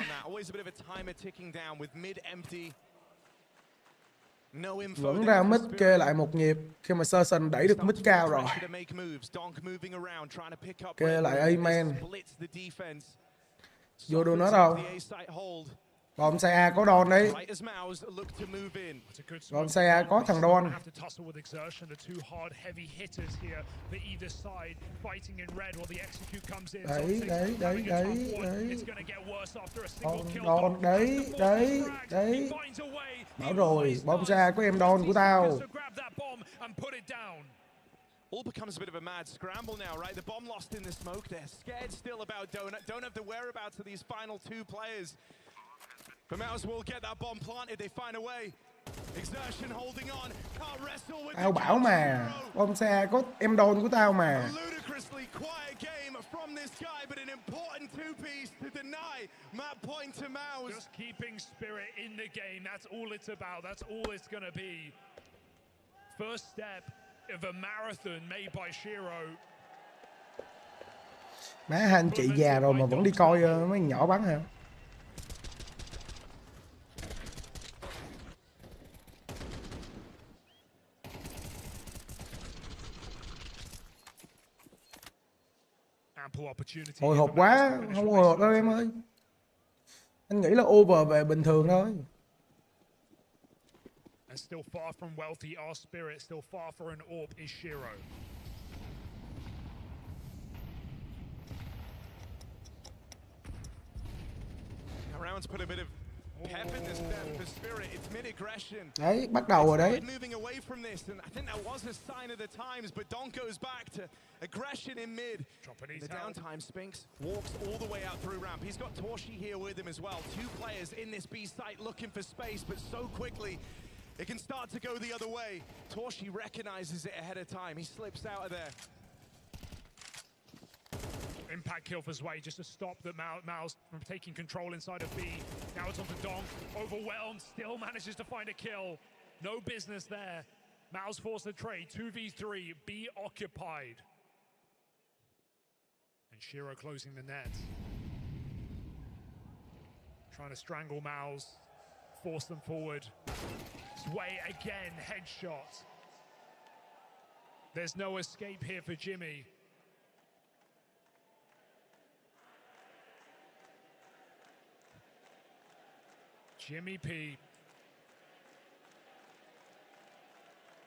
Vẫn ra mid kê lại một nhịp. Khi mà Serson đẩy được mid cao rồi. Kê lại A-man. Vô đồ nó đâu. Bom xe A có Don đấy. Bom xe A có thằng Don. Đấy. Don đấy. Bảo rồi, bom xe A có em Don của tao. All becomes a bit of a mad scramble now, right? The bomb lost in the smoke. They're scared still about Donut. Don't have the whereabouts of these final 2 players. But MOUZ will get that bomb planted. They find a way. Exertion holding on. Can't wrestle with. Tao bảo mà, bom xe có em Don của tao mà. Ludicrously quiet game from this guy, but an important 2-piece to deny map point to MOUZ. Just keeping Spirit in the game. That's all it's about. That's all it's gonna be. First step of a marathon made by Shiro. Má hai anh chị già rồi mà vẫn đi coi mấy nhỏ bắn hả? Hồi hộp quá, không hồi hộp đâu em ơi. Anh nghĩ là over về bình thường thôi. And still far from wealthy, our Spirit still far for an AWP is Shiro. Rounds put a bit of pep in this step for Spirit. It's mid-aggression. Đấy, bắt đầu rồi đấy. Moving away from this, and I think that was a sign of the times, but donk goes back to aggression in mid. The downtime, Spinks walks all the way out through ramp. He's got Torshi here with him as well. 2 players in this B site looking for space, but so quickly it can start to go the other way. Torshi recognizes it ahead of time. He slips out of there. Impact kill for Zwei just to stop the MOUZ from taking control inside of B. Now it's on to donk. Overwhelmed, still manages to find a kill. No business there. MOUZ forced the trade. 2v3, B occupied. And Shiro closing the net. Trying to strangle MOUZ. Force them forward. Zwei again, headshot. There's no escape here for Jimmy. Jimmy P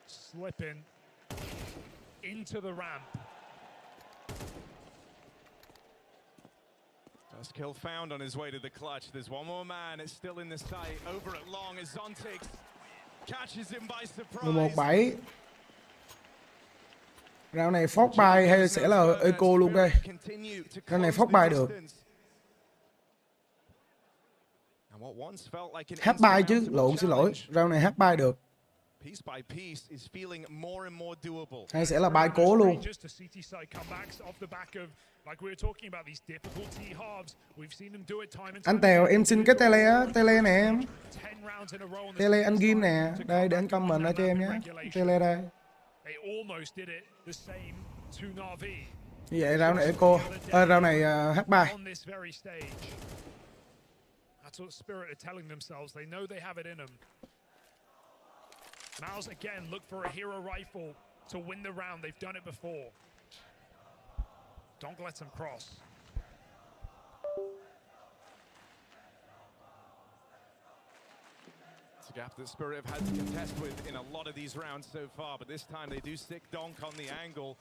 slipping into the ramp. First kill found on his way to the clutch. There's one more man. It's still in the sight. Over at long as Zontix catches him by surprise. 11-7. Round này phót bài hay sẽ là eco luôn đây? Round này phót bài được. Hát bài chứ, lộn xin lỗi. Round này hát bài được. piece by piece, is feeling more and more doable. Hay sẽ là bài cố luôn. Just to CT side comebacks off the back of, like we were talking about, these difficulty halves. We've seen them do it time and Anh time Tèo, again. em xin cái tele á, tele nè em. 10 rounds in a row on the Tele anh Ghim nè, đây để anh comment ra cho em nhé. Tele đây. They almost did it the same to Navi. Như vậy round này Echo, round này H3. On this very stage. That's what Spirit are telling themselves. They know they have it in them. MOUZ again look for a hero rifle to win the round. They've done it before. Donk lets them cross. It's a gap that Spirit have had to contest with in a lot of these rounds so far, but this time they do stick Donk on the angle.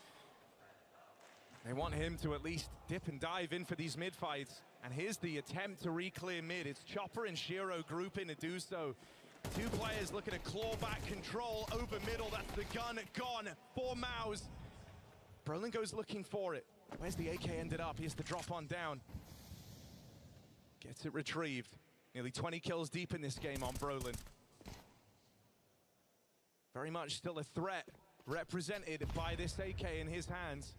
They want him to at least dip and dive in for these mid fights. And here's the attempt to re-clear mid. It's Chopper and Shiro grouping to do so. Two players looking to claw back control over middle. That's the gun gone for MOUZ. Brolin goes looking for it. Where's the AK ended up? Here's the drop on down. Gets it retrieved. Nearly 20 kills deep in this game on Brolin. Very much still a threat represented by this AK in his hands.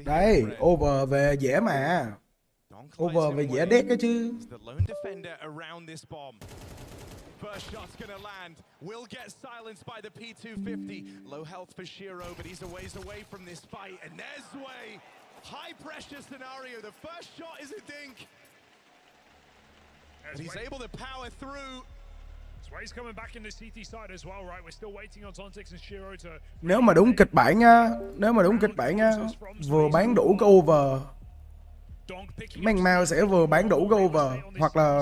Đây, over về dễ mà. Over về dễ đét cái chứ. The lone defender around this bomb. First shot's gonna land. Will get silenced by the P250. Low health for Shiro, but he's a ways away from this fight. And there's way. High pressure scenario. The first shot is a dink. But he's able to power through. Sway's coming back in the CT side as well, right? We're still waiting on Zontix and Shiro to... Nếu mà đúng kịch bản nha, vừa bán đủ cái over. Mấy thằng Mau sẽ vừa bán đủ cái over hoặc là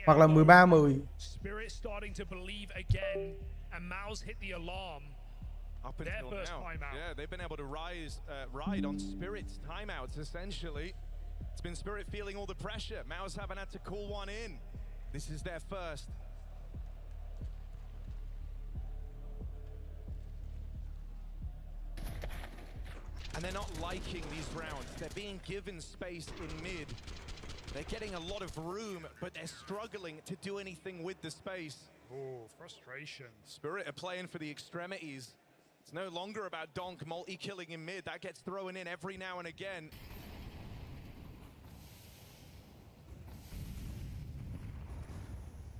13-10. Spirit starting to believe again, and MOUZ hit the alarm. Up until now, yeah, they've been able to ride on Spirit's timeouts essentially. It's been Spirit feeling all the pressure. MOUZ haven't had to call one in. This is their first. And they're not liking these rounds. They're being given space in mid. They're getting a lot of room, but they're struggling to do anything with the space. Oh, frustration. Spirit are playing for the extremities. It's no longer about Donk multi-killing in mid. That gets thrown in every now and again.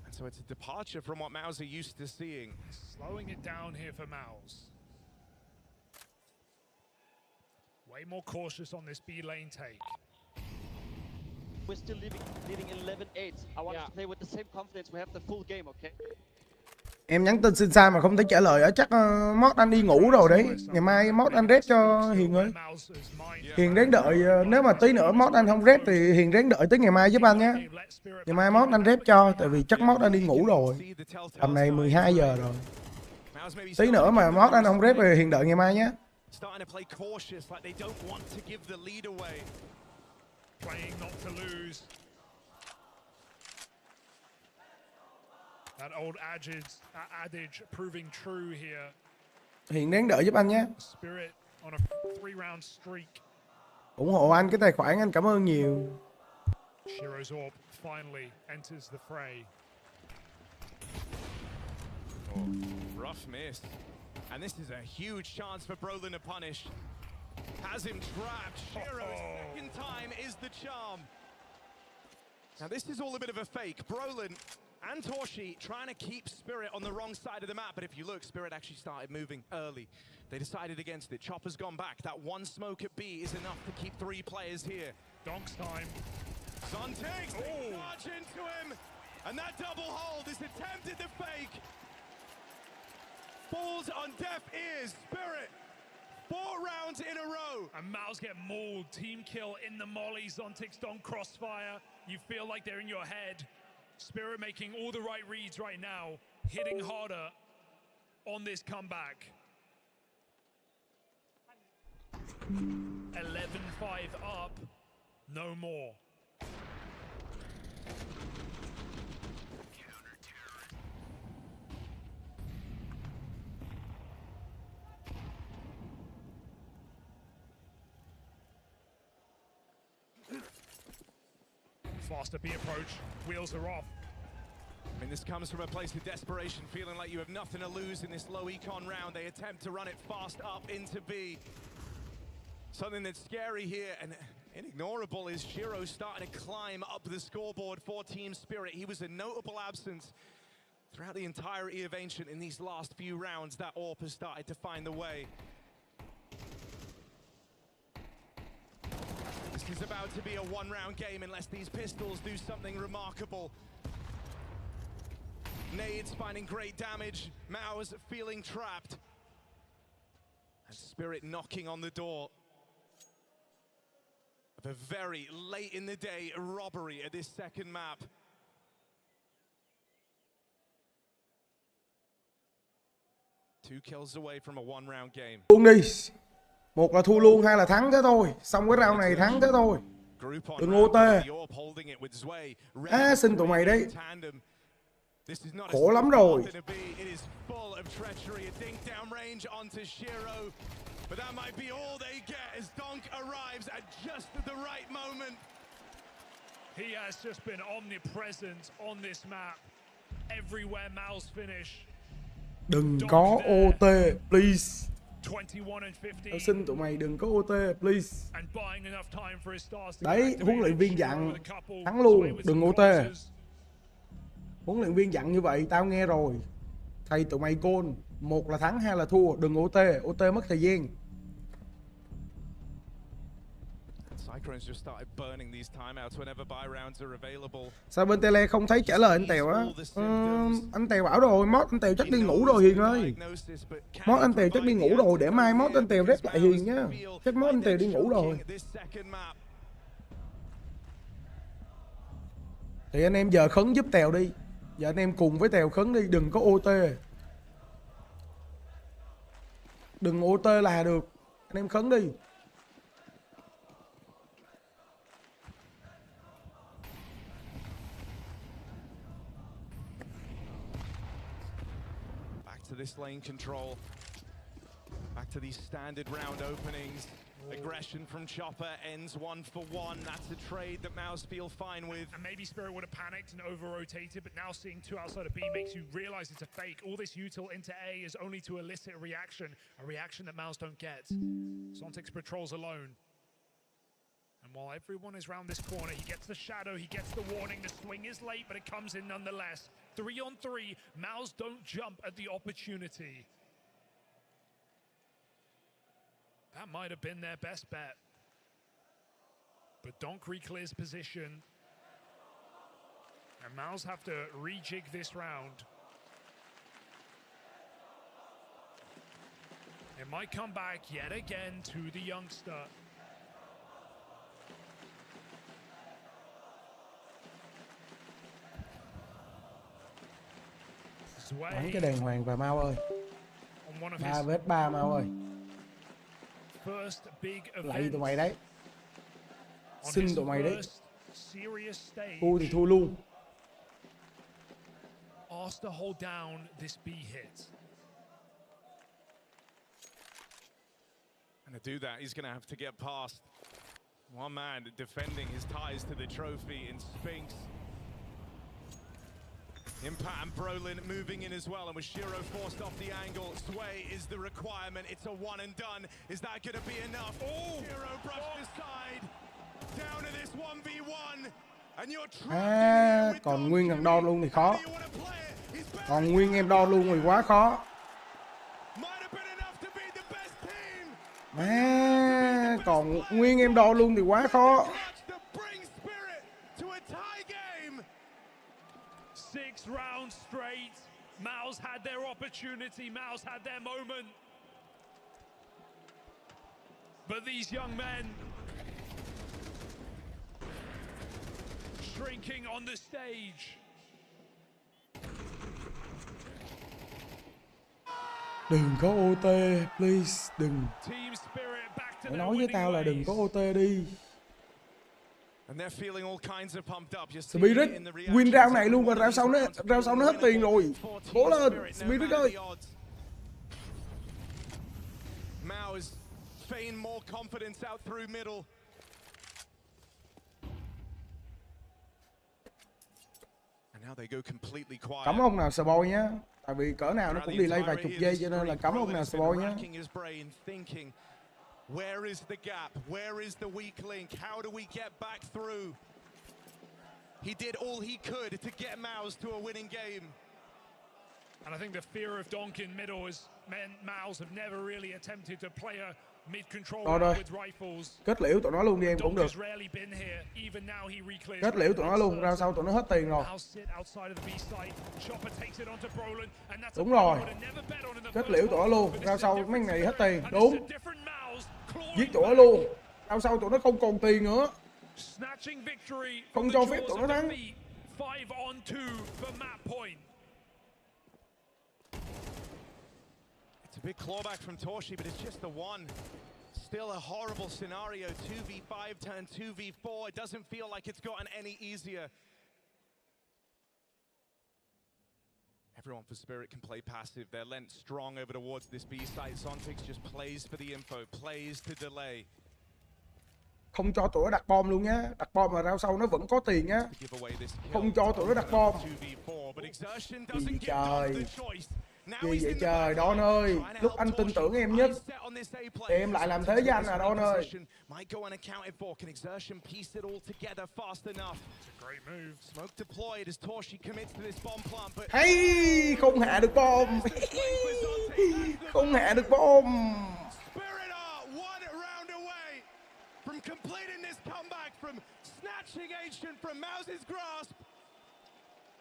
And so it's a departure from what MOUZ are used to seeing. Slowing it down here for MOUZ. Way more cautious on this B lane take. We're still leading 11-8. I want to play with the same confidence. We have the full game, okay? Em nhắn tin xin sai mà không thấy trả lời á, chắc Mót anh đi ngủ rồi đấy. Ngày mai Mót anh rep cho Hiền ơi. Hiền ráng đợi, nếu mà tí nữa Mót anh không rep thì Hiền ráng đợi tới ngày mai giúp anh nhé. Ngày mai Mót anh rep cho, tại vì chắc Mót anh đi ngủ rồi. Tầm này 12 giờ rồi. Tí nữa mà Mót anh không rep thì Hiền đợi ngày mai nhé. Starting to play cautious, like they don't want to give the lead away. Playing not to lose. That old adage proving true here. Hiền ráng đợi giúp anh nhé. Spirit on a 3-round streak. Ủng hộ anh cái tài khoản, anh cảm ơn nhiều. Shiro's orb finally enters the fray. Oh, rough miss. And this is a huge chance for Brolin to punish. Has him trapped. Shiro's second time is the charm. Now this is all a bit of a fake. Brolin and Torshi trying to keep Spirit on the wrong side of the map, but if you look, Spirit actually started moving early. They decided against it. Chopper's gone back. That one smoke at B is enough to keep 3 players here. Donk's time. Zontix, they charge into him, and that double hold is attempted to fake. Falls on deaf ears. Spirit, 4 rounds in a row. And MOUZ get mauled. Team kill in the molly. Zontix Donk crossfire. You feel like they're in your head. Spirit making all the right reads right now. Hitting harder on this comeback. 11-5 up. No more. Faster B approach, wheels are off. And this comes from a place of desperation, feeling like you have nothing to lose in this low econ round. They attempt to run it fast up into B. Something that's scary here and inignorable is Shiro starting to climb up the scoreboard for Team Spirit. He was a notable absence throughout the entirety of Ancient. In these last few rounds, that AWP has started to find the way. This is about to be a one-round game unless these pistols do something remarkable. Nades finding great damage. MOUZ feeling trapped. And Spirit knocking on the door of a very late in the day robbery at this second map. Two kills away from a one-round game. Luôn đi. Một là thua luôn, hai là thắng thế thôi. Xong cái round này thắng thế thôi. Đừng OT. Xin tụi mày đấy. Khổ lắm rồi. But that might be all they get as donk arrives at just the right moment. He has just been omnipresent on this map. Everywhere MOUZ finish. Đừng có OT, please. 21 and 15. Tao xin tụi mày đừng có OT, please. Đấy, huấn luyện viên dặn thắng luôn, đừng OT. Huấn luyện viên dặn như vậy, tao nghe rồi. Thầy tụi mày côn, một là thắng, hai là thua, đừng OT, OT mất thời gian. Sao bên tele không thấy trả lời anh Tèo á? Anh Tèo bảo rồi, mod anh Tèo chắc đi ngủ rồi Hiền ơi. Mod anh Tèo chắc đi ngủ rồi, để mai mod anh Tèo rep lại Hiền nhá. Chắc mod anh Tèo đi ngủ rồi. Thì anh em giờ khấn giúp Tèo đi. Giờ anh em cùng với Tèo khấn đi, đừng có OT. Đừng OT là được. Anh em khấn đi. To this lane control, back to these standard round openings. Aggression from Chopper ends 1-for-1. That's a trade that MOUZ feel fine with. And maybe Spirit would have panicked and over-rotated, but now seeing two outside of B makes you realize it's a fake. All this util into A is only to elicit a reaction that MOUZ don't get. Sontix patrols alone. And while everyone is round this corner, he gets the shadow, he gets the warning. The swing is late, but it comes in nonetheless. 3-on-3, MOUZ don't jump at the opportunity. That might have been their best bet. But donk re-clears position. And MOUZ have to rejig this round. It might come back yet again to the youngster. Bắn cái đèn hoàng vào Mau ơi. 3vs3 Mau ơi. Lạy tụi mày đấy. Xin tụi mày đấy. Thua thì thua luôn. Asked to hold down this B hit. And to do that, he's going to have to get past one man defending his ties to the trophy in Spinks. Impact and Brolin moving in as well, and with Shiro forced off the angle, Sway is the requirement. It's a one and done. Is that going to be enough? Oh, Shiro brushed aside. Down to this 1v1. And you're trapped. Còn nguyên thằng đo luôn thì khó. Còn nguyên em đo luôn thì quá khó. Còn nguyên em đo luôn thì quá khó. 6 rounds straight. MOUZ had their opportunity. MOUZ had their moment. But these young men shrinking on the stage. Đừng có OT, please, đừng. Mày nói với tao là đừng có OT đi. Spirit win round này luôn, và round sau nó hết tiền rồi. Cố lên Spirit ơi. MOUZ feign more confidence out through middle. And Now they go completely quiet. Cấm ông nào spoil nhá. Tại vì cỡ nào nó cũng delay vài chục giây cho nên là cấm ông nào spoil nhá. Where is the gap? Where is the weak link? How do we get back through? He did all he could to get MOUZ to a winning game. And I think the fear of donk in middle has meant MOUZ have never really attempted to play a mid-control with rifles. Kết liễu tụi nó luôn đi em cũng được. Kết liễu tụi nó luôn, ra sau tụi nó hết tiền rồi. Đúng rồi. Kết liễu tụi nó luôn, ra sau mấy này hết tiền, đúng. Giết tụi nó luôn, ra sau tụi nó không còn tiền nữa. Không cho phép tụi nó thắng. It's a big clawback from Torshi, but it's just the one. Still a horrible scenario. 2v5 turn 2v4. It doesn't feel like it's gotten any easier. Everyone for Spirit can play passive. They're lent strong over towards this B site. Sontix just plays for the info, plays to delay. Không cho tụi nó đặt bom luôn nhá. Đặt bom mà ra sau nó vẫn có tiền nhá. Không cho tụi nó đặt bom. Gì trời. Gì vậy trời, Don ơi. Lúc anh tin tưởng em nhất thì em lại làm thế với anh à, Don ơi. Hay, không hạ được bom. Không hạ được bom. From completing this comeback, from snatching Ancient from MOUZ's grasp.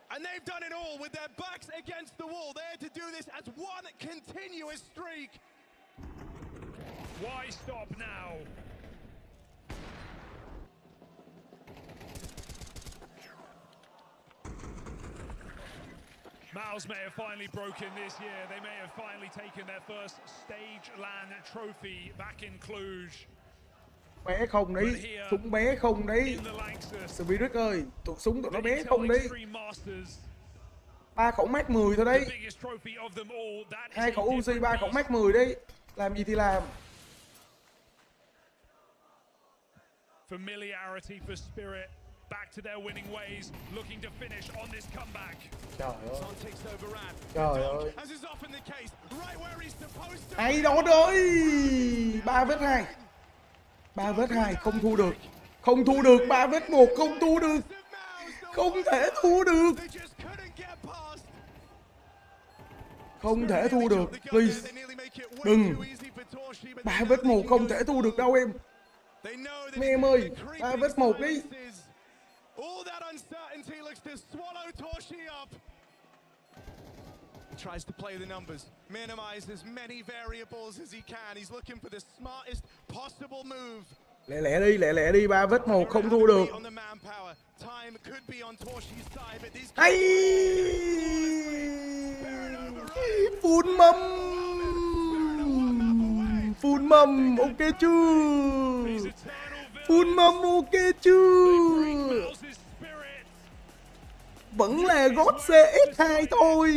And they've done it all with their backs against the wall. They had to do this as one continuous streak. Why stop now? MOUZ may have finally broken this year. They may have finally taken their first stage LAN trophy back in Cluj. Bé không đấy, súng bé không đấy. Spirit ơi, súng tụi nó bé không đấy. 3 khẩu Max 10 thôi đấy. 2 khẩu Uzi, 3 khẩu Max 10 đấy. Làm gì thì làm. Familiarity for Spirit. Back to their winning ways, looking to finish on this comeback. Trời ơi. Trời ơi. Hay đó ơi. 3vs2. 3vs2 không thua được. Không thua được, 3vs1 không thua được. Không thể thua được. Không thể thua được, please. Đừng. 3vs1 không thể thua được đâu em. Mấy em ơi, 3vs1 đi. All that uncertainty looks to swallow Torshi up. He tries to play the numbers, minimize as many variables as he can. He's looking for the smartest possible move. Lẹ lẹ đi, 3vs1 không thua được. Hay! Full mâm. Full mâm, ok chưa? Full mâm ok chưa? Vẫn là God CS2 thôi.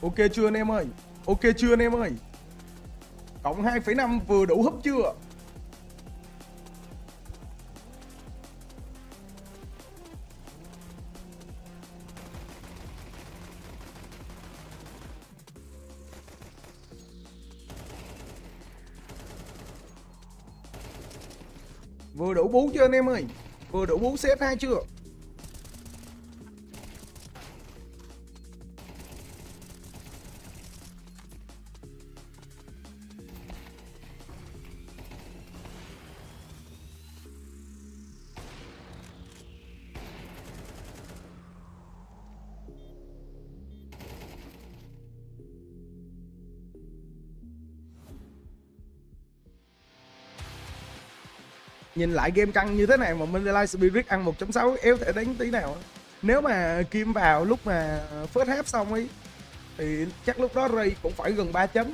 Ok chưa anh em ơi? Ok chưa anh em ơi? Cộng 2,5 vừa đủ húp chưa? Vừa đủ bú chưa anh em ơi? Vừa đủ bú CS2 chưa? Nhìn lại game căng như thế này mà Light Spirit ăn 1.6 éo thể đánh tí nào. Nếu mà Kim vào lúc mà first half xong ấy thì chắc lúc đó Ray cũng phải gần 3 chấm.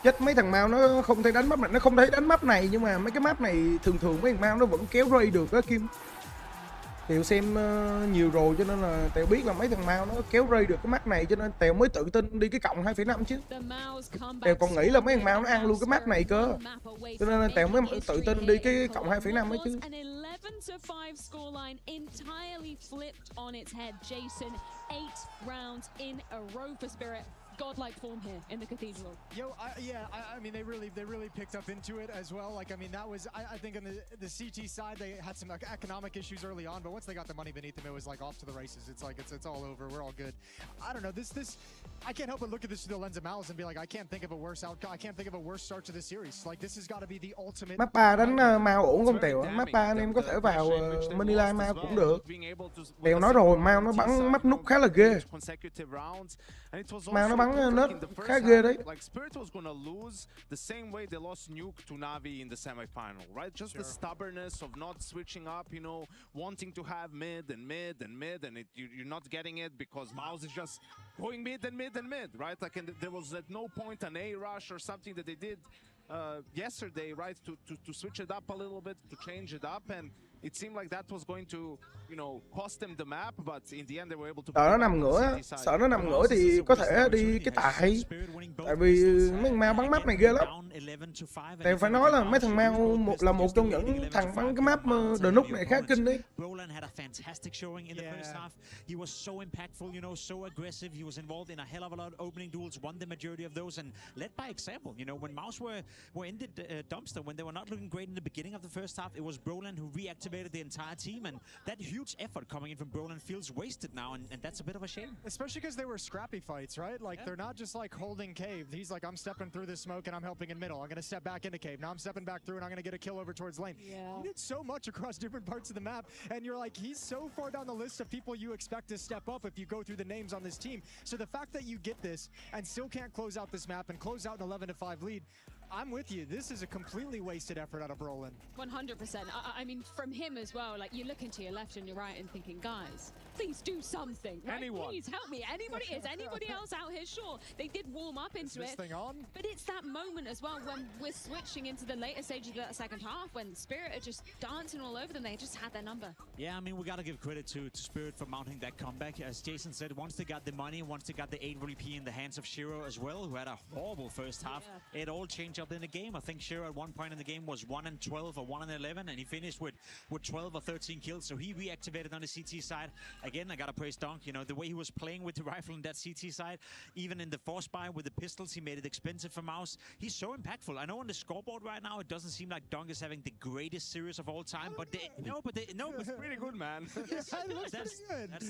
Chết, mấy thằng Mao nó không thể đánh map này, nó không thể đánh map này, nhưng mà mấy cái map này thường thường mấy thằng Mao nó vẫn kéo ray được á Kim. Tèo xem nhiều rồi cho nên là Tèo biết là mấy thằng Mao nó kéo ray được cái map này, cho nên Tèo mới tự tin đi cái cộng 2,5 chứ. Tèo còn nghĩ là mấy thằng Mao nó ăn luôn cái map này cơ, cho nên là Tèo mới tự tin đi cái cộng 2,5 ấy chứ. 11-5 scoreline entirely flipped on its head. Jason, 8 rounds in a row for Spirit. Godlike form here in the cathedral. I mean, they really picked up into it as well. Like, I mean, that was, I think on the CT side, they had some like, economic issues early on, but once they got the money beneath them, it was like off to the races. It's like, it's all over. We're all good. I don't know, this, I can't help but look at this through the lens of MOUZ and be like, I can't think of a worse outcome. I can't think of a worse start to the series. Like, this has got to be the ultimate. Map 3 đánh Mao ổn không Tèo? Map 3 anh em có thể vào Manila Mao cũng được. Tèo nói rồi, Mao nó bắn map nút khá là ghê. Mao nó bắn nớt khá ghê đấy. Like Spirit was gonna lose the same way they lost Nuke to Navi in the semi-final, right? Just the stubbornness of not switching up, you know, wanting to have mid and mid and mid, and you're not getting it because MOUZ is just going mid and mid and mid, right? Like, and there was at no point an A rush or something that they did yesterday, right? To switch it up a little bit, to change it up, and it seemed like that was going to, you know, cost them the map, but in the end they were able to. Sợ nó nằm ngửa thì có thể đi cái tại vì mấy thằng Mao bắn map này ghê lắm. Thì phải nói là mấy thằng Mao một trong những thằng bắn cái map The Nook này khá kinh đấy. Roland had a fantastic showing in the first half. He was so impactful, you know, so aggressive. He was involved in a hell of a lot of opening duels, won the majority of those, and led by example. You know, when MOUZ were in the dumpster, when they were not looking great in the beginning of the first half, it was Roland who reactivated the entire team, and that huge effort coming in from Roland feels wasted now, and that's a bit of a shame. Especially because they were scrappy fights, right? Like, they're not just like holding cave. He's like, I'm stepping through this smoke and I'm helping in middle. I'm going to step back into cave. Now I'm stepping back through and I'm going to get a kill over towards lane. He did so much across different parts of the map, and you're like, he's so far down the list of people you expect to step up if you go through the names on this team. So the fact that you get this and still can't close out this map and close out an 11-5 lead, I'm with you. This is a completely wasted effort out of Roland. 100%. I mean, from him as well, like, you're looking to your left and your right and thinking, guys, please do something. Right? Anyone. Please help me. Is anybody else out here? Sure, they did warm up into it. Thing on? But it's that moment as well when we're switching into the later stages of that second half, when Spirit are just dancing all over them. They just had their number. Yeah, I mean, we got to give credit to Spirit for mounting that comeback. As Jason said, once they got the money, once they got the 8 VP in the hands of Shiro as well, who had a horrible first half, it all changed up in the game. I think Shiro at one point in the game was 1-12 or 1-11, and he finished with 12 or 13 kills. So he reactivated on the CT side. Again, I got to praise donk. You know, the way he was playing with the rifle on that CT side, even in the force buy with the pistols, he made it expensive for MOUZ. He's so impactful. I know on the scoreboard right now, it doesn't seem like donk is having the greatest series of all time, but it's pretty good, man. That's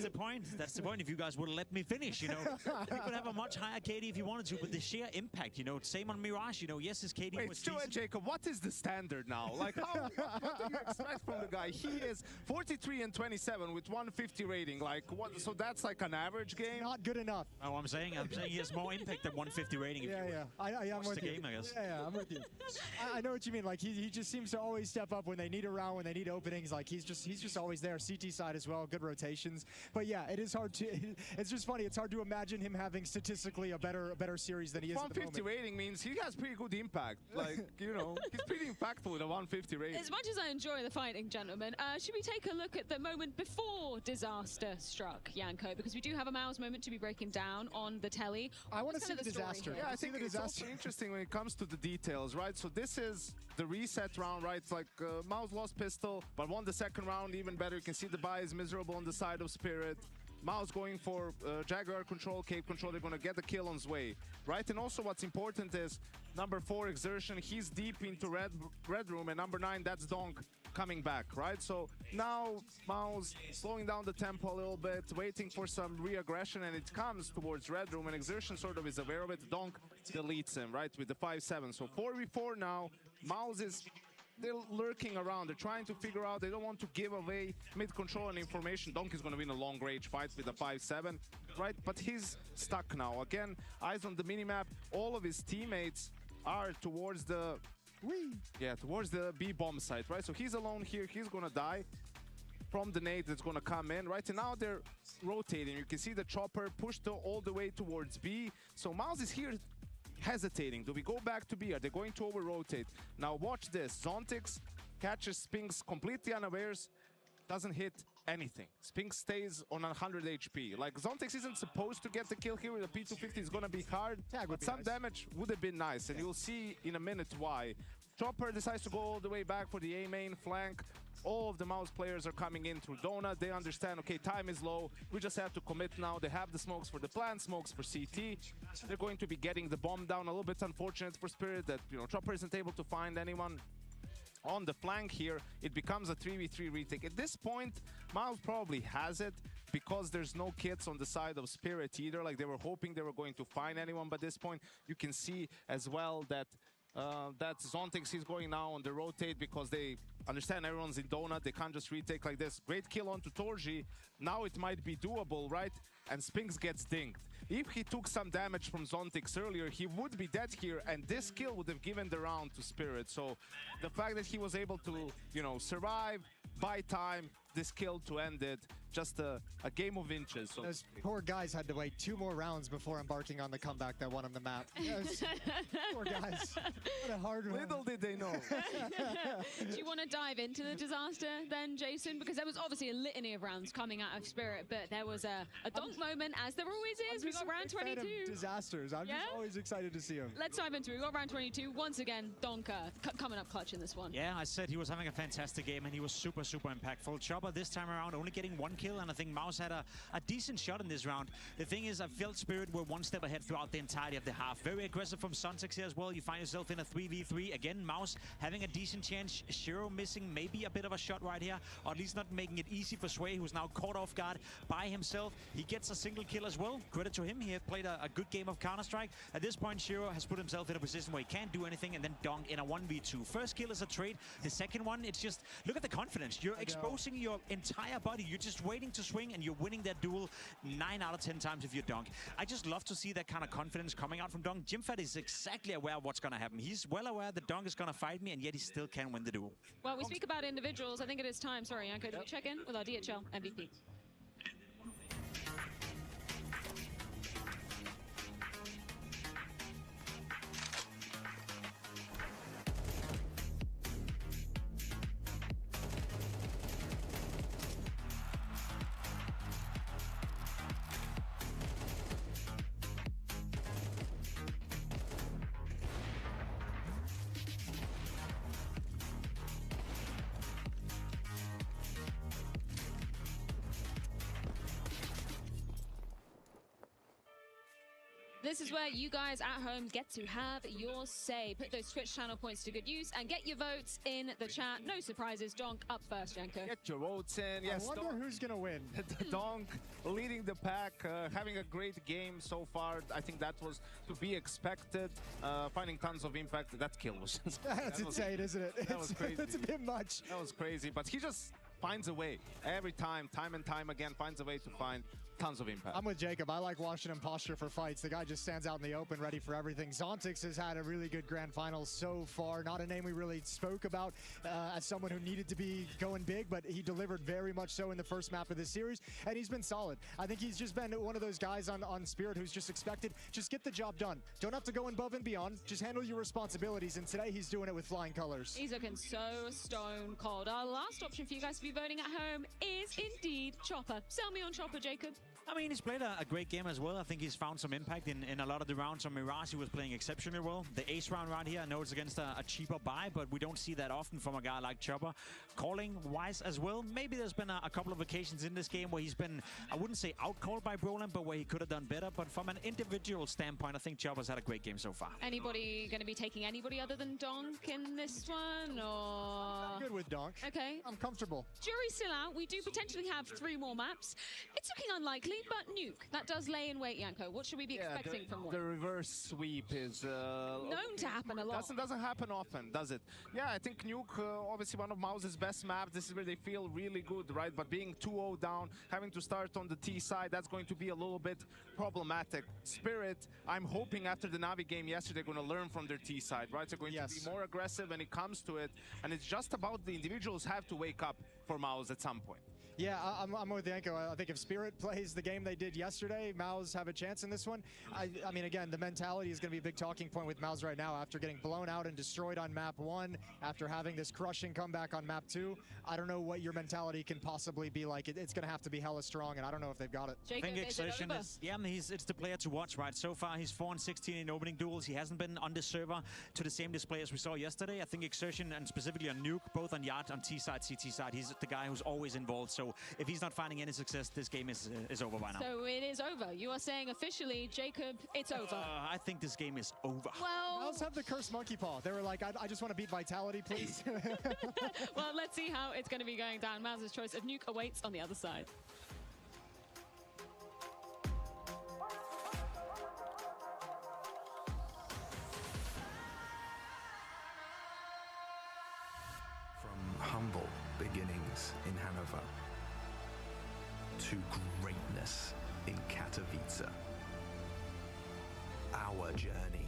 the point. That's the point. If you guys would let me finish, you know, he could have a much higher KD if he wanted to, but the sheer impact, you know, same on Mirage, you know, yes, his KD was decent. Jacob, what is the standard now? Like, what do you expect from the guy? He is 43-27 with 150 rating. Like, what? So that's like an average game. Not good enough. Oh, I'm saying he has more impact than 150 rating. If I'm with you. Game, I guess. Yeah, I'm with you. I know what you mean. Like, he just seems to always step up when they need a round, when they need openings. Like, he's just always there. CT side as well, good rotations. But yeah, it is hard to. It's just funny. It's hard to imagine him having statistically a better series than he is. 150 rating means he has pretty good impact. Like, you know, he's pretty impactful with a 150 rating. As much as I enjoy the fighting, gentlemen, should we take a look at the moment before disaster struck, Yanko? Because we do have a MOUZ moment to be breaking down on the telly. I want to see the disaster. Yeah, I think it's also interesting when it comes to the details, right? So this is the reset round, right? It's like MOUZ lost pistol, but won the second round even better. You can see the buy is miserable on the side of Spirit. MOUZ going for Jaguar control, Cape control. They're going to get the kill on his way, right? And also what's important is number 4, Exertion. He's deep into red room, and number 9, that's donk coming back, right? So now MOUZ slowing down the tempo a little bit, waiting for some re-aggression, and it comes towards red room, and Exertion sort of is aware of it. Donk deletes him, right, with the 5-7. So 4v4 now. MOUZ is... they're lurking around. They're trying to figure out. They don't want to give away mid control and information. Donk is going to win a long range fight with a 5-7, right? But he's stuck now. Again, eyes on the minimap. All of his teammates are towards the B bomb site, right? So he's alone here. He's going to die from the nade that's going to come in, right? And now they're rotating. You can see the chopper pushed all the way towards B. So MOUZ is here hesitating. Do we go back to B? Are they going to over-rotate? Now watch this. Zontix catches Spinks completely unawares, doesn't hit anything. Spinks stays on 100 HP. Like, Zontix isn't supposed to get the kill here with a P250. It's gonna be hard, but some damage would have been nice, and you'll see in a minute why. Chopper decides to go all the way back for the A main flank. All of the MOUZ players are coming in through Donut. They understand, okay, time is low. We just have to commit now. They have the smokes for the plant, smokes for CT. They're going to be getting the bomb down. A little bit unfortunate for Spirit that, you know, Chopper isn't able to find anyone on the flank here. It becomes a 3v3 retake. At this point, MOUZ probably has it because there's no kits on the side of Spirit either. Like, they were hoping they were going to find anyone, but at this point, you can see as well that Zontix is going now on the rotate because they understand everyone's in Donut. They can't just retake like this. Great kill onto Torji. Now it might be doable, right? And Spinks gets dinged. If he took some damage from Zontix earlier, he would be dead here, and this kill would have given the round to Spirit. So the fact that he was able to, you know, survive, buy time, this kill to end it, just a game of inches. So those poor guys had to wait 2 more rounds before embarking on the comeback that won him the map. Yes. Poor guys. What a hard one. Little did they know. Do you want to dive into the disaster then, Jason? Because there was obviously a litany of rounds coming out of Spirit, but there was a donk moment, as there always is. We got round 22. Disasters. I'm just always excited to see him. Let's dive into it. We got round 22. Once again, donk coming up clutch in this one. Yeah, I said he was having a fantastic game, and he was super, super impactful. Chopper this time around only getting 1 kill, and I think MOUZ had a decent shot in this round. The thing is, I felt Spirit were 1 step ahead throughout the entirety of the half. Very aggressive from Zontix here as well. You find yourself in a 3v3. Again, MOUZ having a decent chance. Shiro missing maybe a bit of a shot right here, or at least not making it easy for Sway, who's now caught off guard by himself. He gets a single kill as well. Credit to him. He had played a good game of Counter-Strike. At this point, Shiro has put himself in a position where he can't do anything, and then donk in a 1v2. First kill is a trade. The second one, it's just, look at the confidence. You're exposing your entire body. You're just waiting to swing, and you're winning that duel 9 out of 10 times if you're donk. I just love to see that kind of confidence coming out from donk. Jimfat is exactly aware of what's going to happen. He's well aware that donk is going to fight me, and yet he still can win the duel. Well, we speak about individuals. I think it is time, sorry, Yanko, that we check in with our DHL MVP. This is where you guys at home get to have your say. Put those Twitch channel points to good use and get your votes in the chat. No surprises. Donk up first, Yanko. Get your votes in. Yes, I wonder who's going to win. Donk leading the pack, having a great game so far. I think that was to be expected. Finding tons of impact. That kill was just... That's insane, isn't it? That was crazy. That's a bit much. That was crazy, but he just finds a way. Every time and time again, finds a way to find tons of impact. I'm with Jacob. I like watching him posture for fights. The guy just stands out in the open, ready for everything. Zontix has had a really good grand final so far. Not a name we really spoke about as someone who needed to be going big, but he delivered very much so in the first map of this series, and he's been solid. I think he's just been one of those guys on Spirit who's just expected, just get the job done. Don't have to go above and beyond. Just handle your responsibilities, and today he's doing it with flying colors. He's looking so stone cold. Our last option for you guys to be voting at home is indeed Chopper. Sell me on Chopper, Jacob. I mean, he's played a great game as well. I think he's found some impact in a lot of the rounds. On Mirage, he was playing exceptionally well. The ace round here, I know it's against a cheaper buy, but we don't see that often from a guy like Chopper. Calling-wise as well, maybe there's been a couple of occasions in this game where he's been, I wouldn't say out-called by Broland, but where he could have done better. But from an individual standpoint, I think Chopper's had a great game so far. Anybody going to be taking anybody other than donk in this one, or...? I'm good with donk. Okay. I'm comfortable. Jury's still out. We do potentially have 3 more maps. It's looking unlikely, but nuke. That does lay in wait, Yanko. What should we be expecting from one? The reverse sweep is... known to happen a lot. Doesn't happen often, does it? Yeah, I think nuke, obviously one of MOUZ's best maps. This is where they feel really good, right? But being 2-0 down, having to start on the T side, that's going to be a little bit problematic. Spirit, I'm hoping after the Navi game yesterday, they're going to learn from their T side, right? They're going to be more aggressive when it comes to it. And it's just about the individuals have to wake up for MOUZ at some point. Yeah, I'm with Yanko. I think if Spirit plays the game they did yesterday, MOUZ have a chance in this one. I mean, again, the mentality is going to be a big talking point with MOUZ right now after getting blown out and destroyed on map 1, after having this crushing comeback on map 2. I don't know what your mentality can possibly be like. It's going to have to be hella strong, and I don't know if they've got it. I think Exertion is, it's the player to watch, right? So far, he's 4-16 in opening duels. He hasn't been on the server to the same display as we saw yesterday. I think Exertion, and specifically on Nuke, both on Yard, on T side, CT side, he's the guy who's always involved. So if he's not finding any success, this game is over by now. So it is over. You are saying officially, Jacob, it's over. I think this game is over. Well, MOUZ have the cursed monkey paw. They were like, I just want to beat Vitality, please. well, let's see how it's going to be going down. MOUZ's choice of Nuke awaits on the other side. From humble beginnings in Hanover to greatness in Katowice, our journey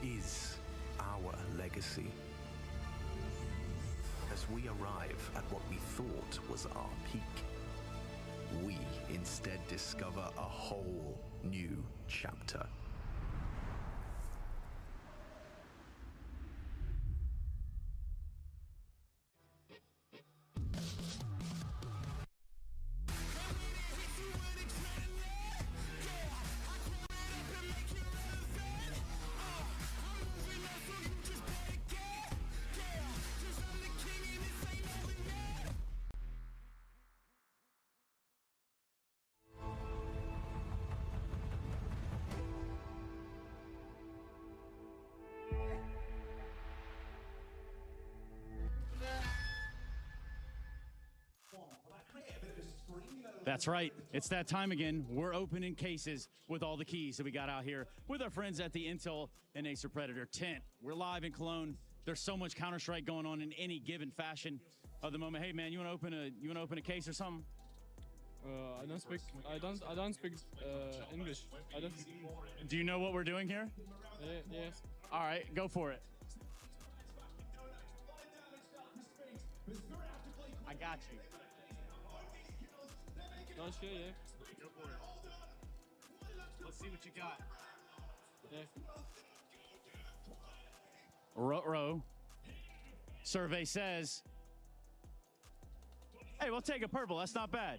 is our legacy. As we arrive at what we thought was our peak, we instead discover a whole new chapter. That's right. It's that time again. We're opening cases with all the keys that we got out here with our friends at the Intel and Acer Predator tent. We're live in Cologne. There's so much Counter-Strike going on in any given fashion of the moment. Hey man, you want to open a case or something? I don't speak English. Do you know what we're doing here? Yes. All right, go for it. I got you. Not sure, yeah. Go for it. Let's see what you got. Yeah. Row. Survey says, hey, we'll take a purple. That's not bad.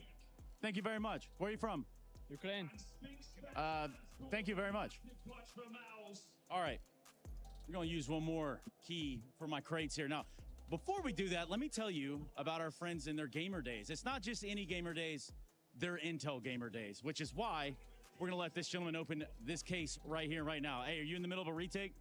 Thank you very much. Where are you from? Ukraine. Thank you very much. All right. We're going to use one more key for my crates here. Now, before we do that, let me tell you about our friends and their gamer days. It's not just any gamer days. They're Intel gamer days, which is why we're going to let this gentleman open this case right here, right now. Hey, are you in the middle of a retake?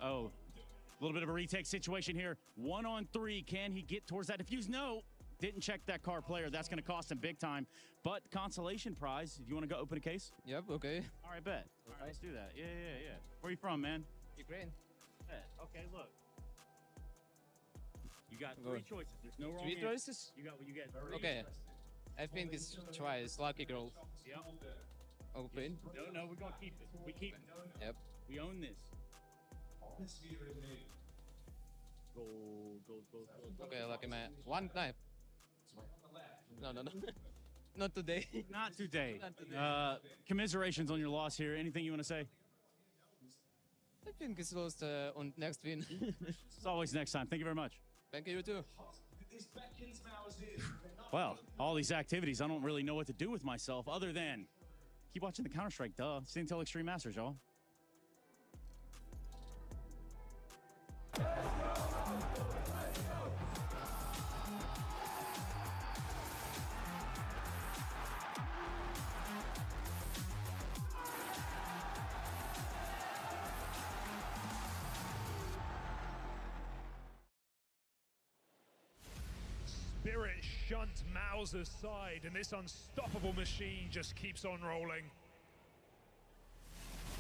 Oh, a little bit of a retake situation here. 1-on-3. Can he get towards that defuse? No. Didn't check that car player. That's going to cost him big time. But consolation prize. Do you want to go open a case? Yep, okay. All right, bet. All right, let's do that. Yeah. Where are you from, man? Ukraine. Bet. Okay, look. You got three choices. There's no wrong Three answer. choices? You got what you get. Okay. I think it's twice. Lucky girl. Yep. Open. No, we're going to keep it. We keep it. Yep. We own this. Gold. Okay, lucky man. One knife. No. Not today. Not today. Not today. Commiserations on your loss here. Anything you want to say? I think it's lost on next win. It's always next time. Thank you very much. Thank you, too. Well, all these activities, I don't really know what to do with myself other than keep watching the Counter-Strike, duh. It's the Intel Extreme Masters, y'all. Spirit shunt MOUZ aside, and this unstoppable machine just keeps on rolling.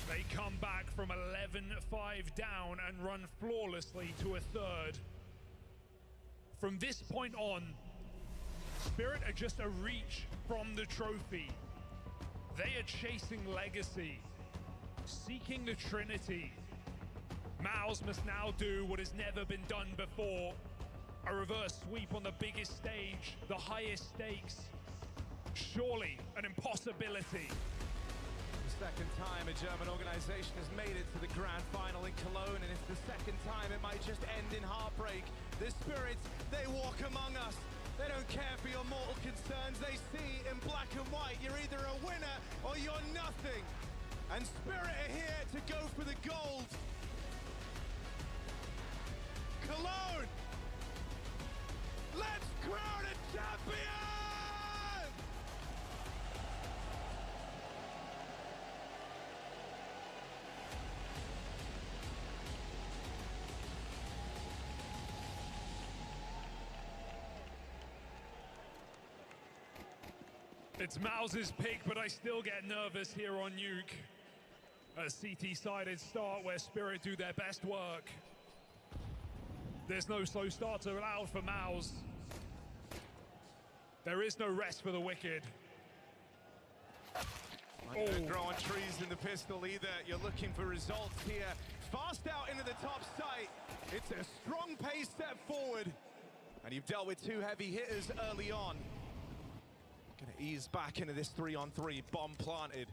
They come back from 11-5 down and run flawlessly to a third. From this point on, Spirit are just a reach from the trophy. They are chasing legacy, seeking the Trinity. MOUZ must now do what has never been done before. A reverse sweep on the biggest stage, the highest stakes. Surely an impossibility. The second time a German organization has made it to the grand final in Cologne, and it's the second time it might just end in heartbreak. The spirits, they walk among us. They don't care for your mortal concerns. They see in black and white, you're either a winner or you're nothing. And Spirit are here to go for the gold. Cologne, let's crown a champion! It's MOUZ's pick, but I still get nervous here on Nuke. A CT-sided start where Spirit do their best work. There's no slow starter allowed for MOUZ. There is no rest for the wicked. Don't grow on trees in the pistol either. You're looking for results here. Fast out into the top sight. It's a strong pace step forward. And you've dealt with two heavy hitters early on. Gonna ease back into this 3-on-3, bomb planted.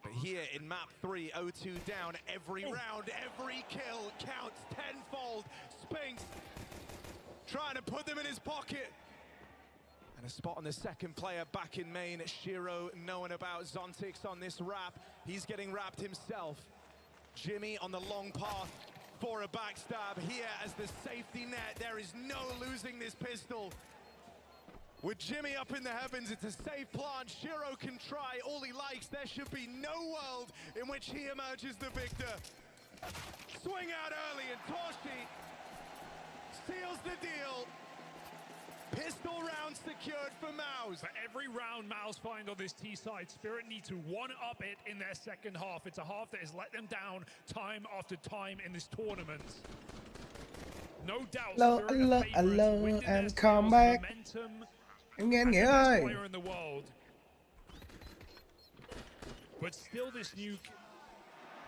But here in map 3, 0-2 down, every round, every kill counts tenfold. Spinks trying to put them in his pocket. And a spot on the second player back in main. Shiro knowing about Zontix on this wrap. He's getting wrapped himself. Jimmy on the long path for a backstab. Here as the safety net, there is no losing this pistol. With Jimmy up in the heavens, it's a safe plant. Shiro can try all he likes. There should be no world in which he emerges the victor. Swing out early, and Toshi seals the deal. Pistol round secured for MOUZ. For every round MOUZ find on this T side, Spirit need to one-up it in their second half. It's a half that has let them down time after time in this tournament. No doubt, Hello, and come back. Em nghe anh Nghĩa ơi. But still this nuke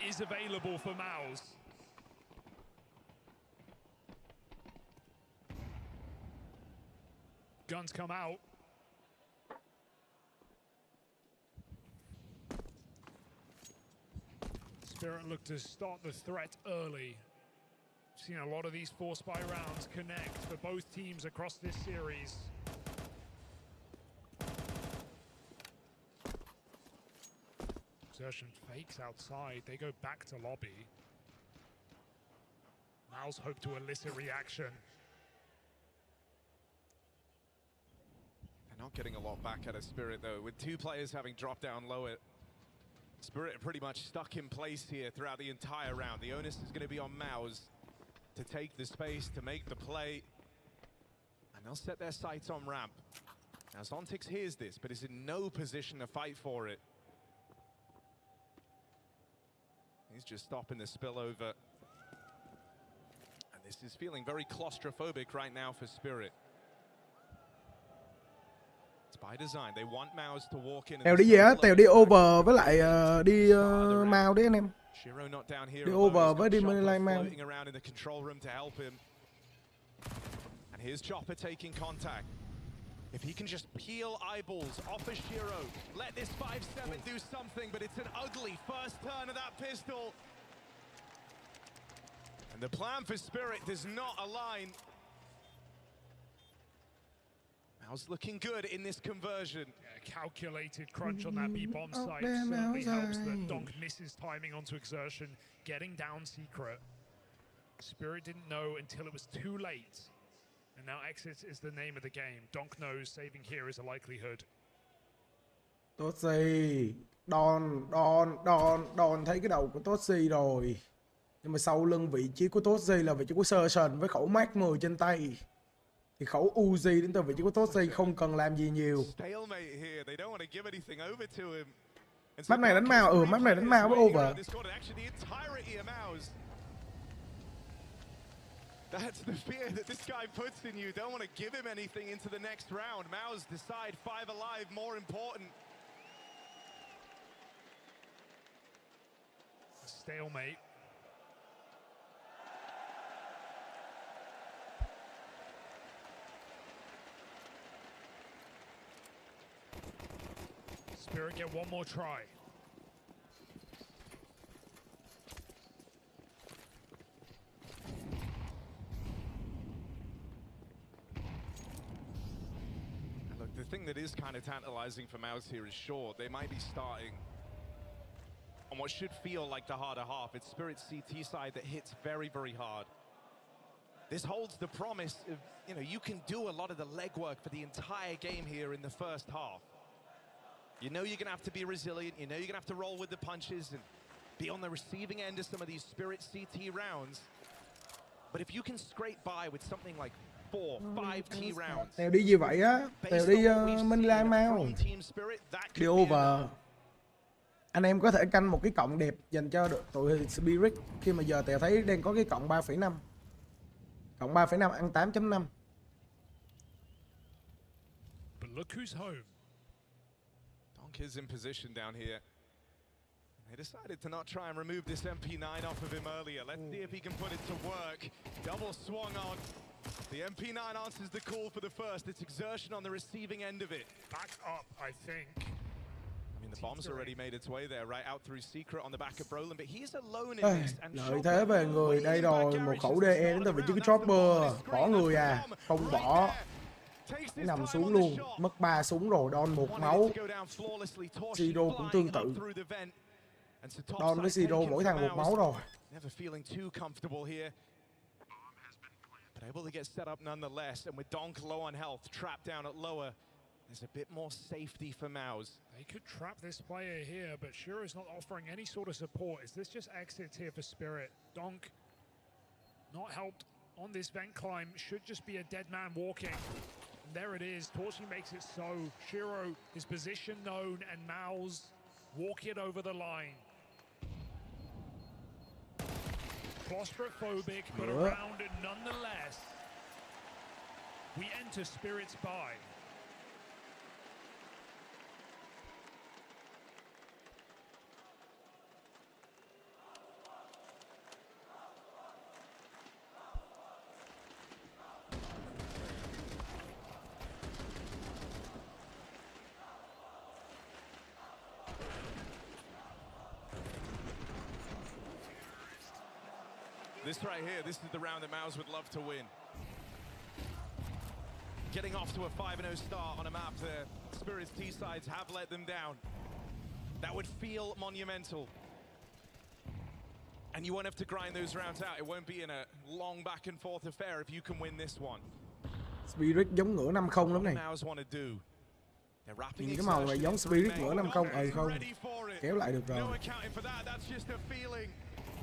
is available for MOUZ. Guns come out. Spirit look to start the threat early. Seen a lot of these force by rounds connect for both teams across this series. Exertion fakes outside. They go back to lobby. MOUZ hope to elicit reaction. They're not getting a lot back out of Spirit though. With two players having dropped down lower, Spirit are pretty much stuck in place here throughout the entire round. The onus is going to be on MOUZ to take the space, to make the play. And they'll set their sights on ramp. Now Zontix hears this, but is in no position to fight for it. He's just stopping the spillover. And this is feeling very claustrophobic right now for Spirit. It's by design. They want MOUZ to walk in. Tèo đi về á, Tèo đi over với lại đi MOUZ đấy anh em. Shiro not down here. Đi over với đi MOUZ. Floating around in the control room to help him. And here's Chopper taking contact. If he can just peel eyeballs off of Shiro, let this 5-7 do something, but it's an ugly first turn of that pistol. And the plan for Spirit does not align. MOUZ looking good in this conversion. Yeah, calculated crunch on that B-bomb site certainly helps that Donk misses timing onto Exertion, getting down secret. Spirit didn't know until it was too late. And now exit is the name of the game. Donk knows saving here is a likelihood. Toshi, Don thấy cái đầu của Toshi rồi. Nhưng mà sau lưng vị trí của Toshi là vị trí của Sergeant với khẩu Mark 10 trên tay. Thì khẩu Uzi đến từ vị trí của Toshi không cần làm gì nhiều. Map này đánh MOUZ, map này đánh MOUZ với over. That's the fear that this guy puts in you. Don't want to give him anything into the next round. MOUZ decide 5 alive more important. Stalemate. Spirit get one more try. Look, the thing that is kind of tantalizing for MOUZ here is sure, they might be starting on what should feel like the harder half. It's Spirit's CT side that hits very, very hard. This holds the promise of, you know, you can do a lot of the legwork for the entire game here in the first half. You know you're going to have to be resilient. You know you're going to have to roll with the punches and be on the receiving end of some of these Spirit CT rounds. But if you can scrape by with something like 4, 5 T rounds. Tèo đi như vậy á, Tèo đi Minh Lan mau. Đi over. Anh em có thể canh một cái cộng đẹp dành cho tụi Spirit khi mà giờ Tèo thấy đang có cái cộng 3,5. Cộng 3,5 ăn 8.5. But look who's home. Donk is in position down here. They decided to not try and remove this MP9 off of him earlier. Let's see if he can put it to work. Double swung on. The MP9 answers the call for the first. It's exertion on the receiving end of it. Back up, I think. I mean, the bomb's already made its way there, right out through Secret on the back of Brolin, but he's alone in this. Lợi thế về người đây rồi, một khẩu DE đến từ vị trí cái chopper, bỏ người à, không bỏ. Nằm xuống luôn, mất 3 súng rồi, Don 1 máu. Siro cũng tương tự. Don với Siro mỗi thằng 1 máu rồi. But able to get set up nonetheless, and with Donk low on health, trapped down at lower, there's a bit more safety for MOUZ. They could trap this player here, but Shiro is not offering any sort of support. Is this just exits here for Spirit? Donk, not helped on this vent climb, should just be a dead man walking. And there it is, Torching makes it so. Shiro, his position known, and MOUZ walk it over the line. Claustrophobic, but around it nonetheless. We enter Spirit's buy. This right here, this is the round that MOUZ would love to win. Getting off to a 5-0 start on a map there. Spirit's T-sides have let them down. That would feel monumental. And you won't have to grind those rounds out. It won't be in a long back and forth affair if you can win this one. Spirit giống ngửa 5-0 lắm này. Nhìn cái màu này giống Spirit ngửa 5-0 không? Kéo lại được rồi.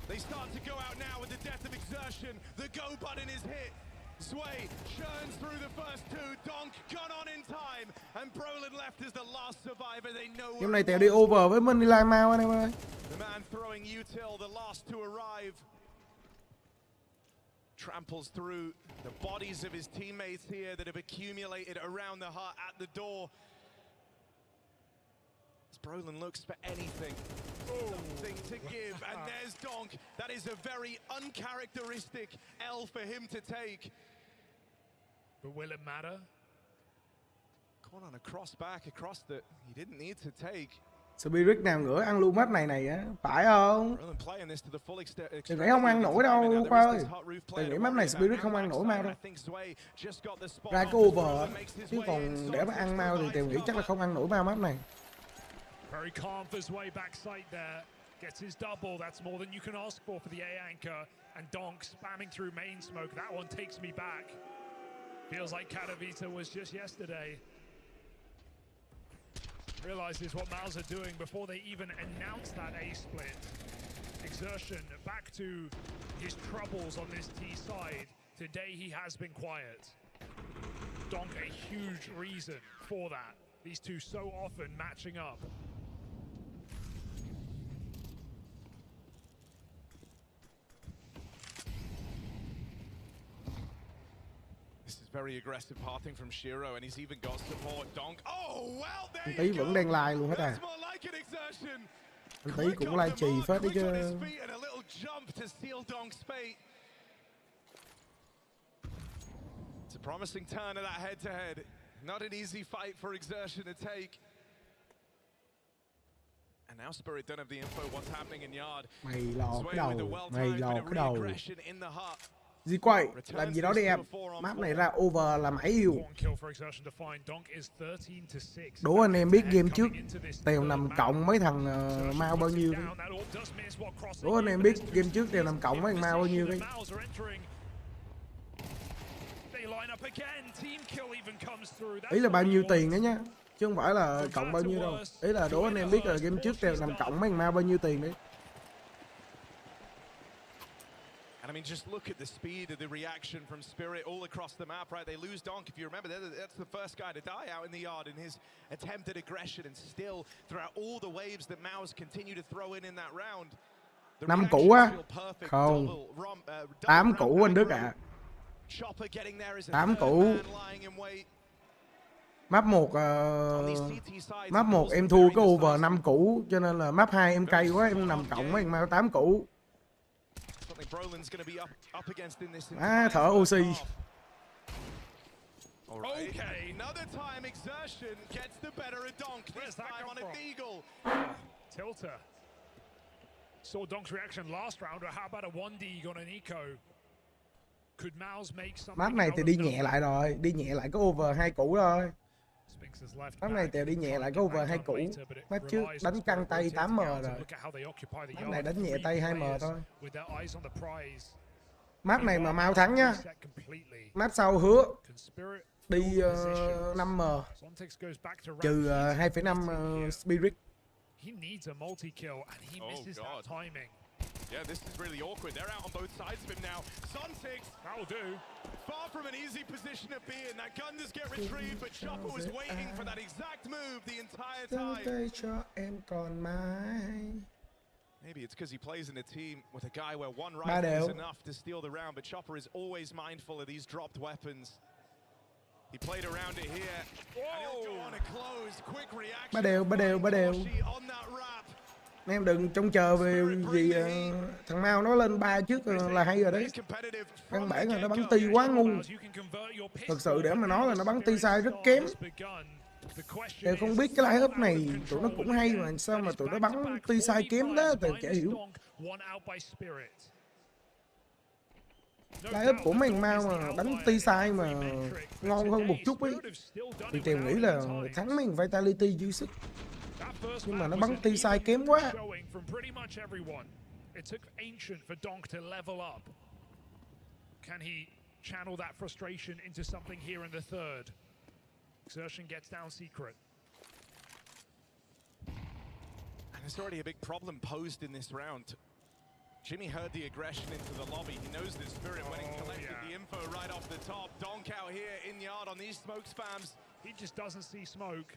They start to go out now with the death of exertion. The go button is hit. Sway churns through the first two. Donk gone on in time. And Brolin left as the last survivor. They know. Game này Tèo đi over với Minh Lan mau anh em ơi. The man throwing util, the last to arrive. Tramples through the bodies of his teammates here that have accumulated around the hut at the door. Brolin looks for anything, something to give, and there's Donk. That is a very uncharacteristic L for him to take. But will it matter? Caught on a cross back across that he didn't need to take. Spirit nào ngửa ăn luôn map này á, phải không? Đừng nghĩ không ăn nổi đâu, Khoa ơi. Đừng nghĩ map này Spirit không ăn nổi mau đâu. Ra cái over, chứ còn để mà ăn mau thì Tèo nghĩ chắc là không ăn nổi mau map này. Very calm for his way backside there. Gets his double. That's more than you can ask for the A anchor. And Donk spamming through main smoke. That one takes me back. Feels like Katowice was just yesterday. Realizes what MOUZ are doing before they even announce that A split. Exertion back to his troubles on this T side. Today he has been quiet. Donk a huge reason for that. These two so often matching up. Very aggressive pathing from Shiro, and he's even got support. Donk. Oh well, there Tí vẫn đang live luôn hết à. Tí cũng live trì phết đấy chứ. It's a promising turn of that head-to-head. Not an easy fight for exertion to take. And now Spirit don't have the info what's happening in yard. Mày lò cái Sway with the đầu, well mày timed lò bit of cái đầu. reaggression in the hut. Di quay, làm gì đó đi em. Map này ra over là mãi yêu. Đố anh em biết game trước Tèo nằm cộng mấy thằng mau bao nhiêu đi. Đố anh em biết game trước Tèo nằm cộng mấy thằng mau bao nhiêu đi. Ý là bao nhiêu tiền đó nhá, chứ không phải là cộng bao nhiêu đâu. Ý là đố anh em biết là game trước Tèo nằm cộng mấy thằng mau bao nhiêu tiền đấy. And I mean, just look at the speed of the reaction from Spirit all across the map, right? They lose donk, if you remember, that's the first guy to die out in the yard in his attempt at aggression, and still, throughout all the waves that MOUZ continue to throw in that round, 5 củ á? Không, 8 củ anh Đức ạ. 8 củ. Map 1 em thua cái over 5 củ, cho nên là map 2 em cay quá, em nằm cộng mấy thằng mau 8 củ. Thở oxy. Okay, another time exertion gets the better of donk. This time on a deagle. Tilter. Saw Donk's reaction last round, or how about a 1D on an eco? Could MOUZ make something? Map này thì đi nhẹ lại rồi, đi nhẹ lại cái over 2 củ thôi. Map này Tèo đi nhẹ lại cái over 2 củ. Map trước đánh căng tay 8M rồi. Map này đánh nhẹ tay 2M thôi. Map này mà MOUZ thắng nhá. Map sau hứa đi 5M trừ 2,5 Spirit. He needs a multi-kill and he misses that timing. Yeah, this is really awkward. They're out on both sides of him now. Sontics, that'll do. Far from an easy position to be in. That gun does get retrieved, but Chopper was waiting for that exact move the entire time. Cho em còn mãi. Maybe it's because he plays in a team with a guy where one rifle is enough to steal the round, but Chopper is always mindful of these dropped weapons. He played around it here, and he'll go on a close, quick reaction. Ba đều. Em đừng trông chờ về gì thằng Mao nó lên 3 trước là hay rồi đấy. Căn bản là nó bắn ti quá ngu. Thật sự để mà nói là nó bắn ti sai rất kém. Đều không biết cái line up này tụi nó cũng hay mà sao mà tụi nó bắn ti sai kém đó, Tèo chả hiểu. Line up của mấy thằng Mao mà đánh ti sai mà ngon hơn một chút ấy thì Tèo nghĩ là thắng mấy thằng Vitality dư sức. Nhưng mà nó bắn ti sai kém quá. Can he channel that frustration into something here in the third? Exertion gets down secret. And there's already a big problem posed in this round. Jimmy heard the aggression into the lobby. He knows the Spirit when he collected the info right off the top. Donk out here in yard on these smoke spams. He just doesn't see smoke.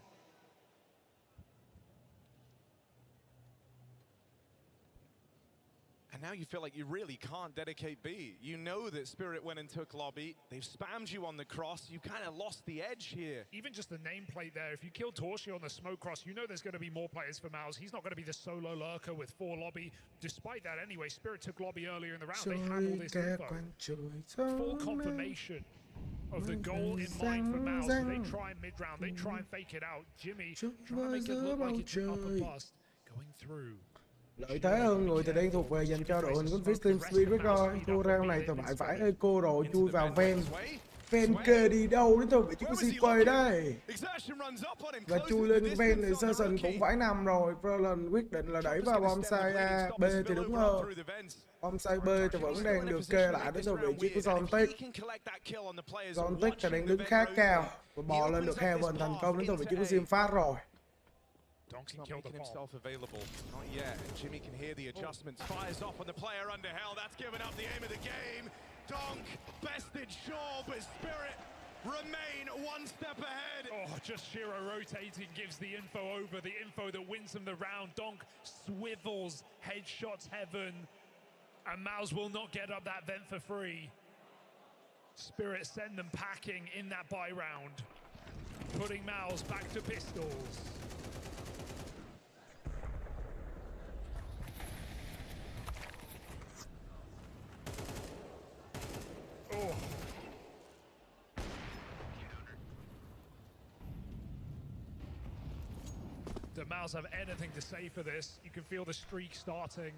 And now you feel like you really can't dedicate B. You know that Spirit went and took lobby. They've spammed you on the cross. You kind of lost the edge here. Even just the nameplate there. If you kill Torshi on the smoke cross, you know there's going to be more players for MOUZ. He's not going to be the solo lurker with 4 lobby. Despite that, anyway, Spirit took lobby earlier in the round. They have all this info. Full confirmation of the goal in mind for MOUZ. So they try mid-round. They try and fake it out. Jimmy trying to make it look like it's an upper bust. Going through. Lợi thế hơn người thì đang thuộc về dành cho đội hình của Team Spirit rồi. Thua round này tụi bạn phải eco rồi chui vào ven. Ven kê đi đâu đến thôi bị chúng CP đây. Và chui lên ven thì Session cũng phải nằm rồi. Verlon quyết định là đẩy vào bombsite A, B thì đúng hơn. Bombsite B thì vẫn đang được kê lại đến thôi vị trí của Zontic. Zontic thì đang đứng khá cao và bò lên được Heaven thành công đến thôi vị trí của Simfast rồi. Donk's not making himself available. Not yet. And Jimmy can hear the adjustments. Fires off on the player under hell. That's given up the aim of the game. Donk bested sure, but Spirit remain one step ahead. Oh, just Shiro rotating gives the info over. The info that wins them the round. Donk swivels, headshots heaven. And MOUZ will not get up that vent for free. Spirit send them packing in that buy round. Putting MOUZ back to pistols. Oh. The that MOUZ have anything to say for this. You can feel the streak starting.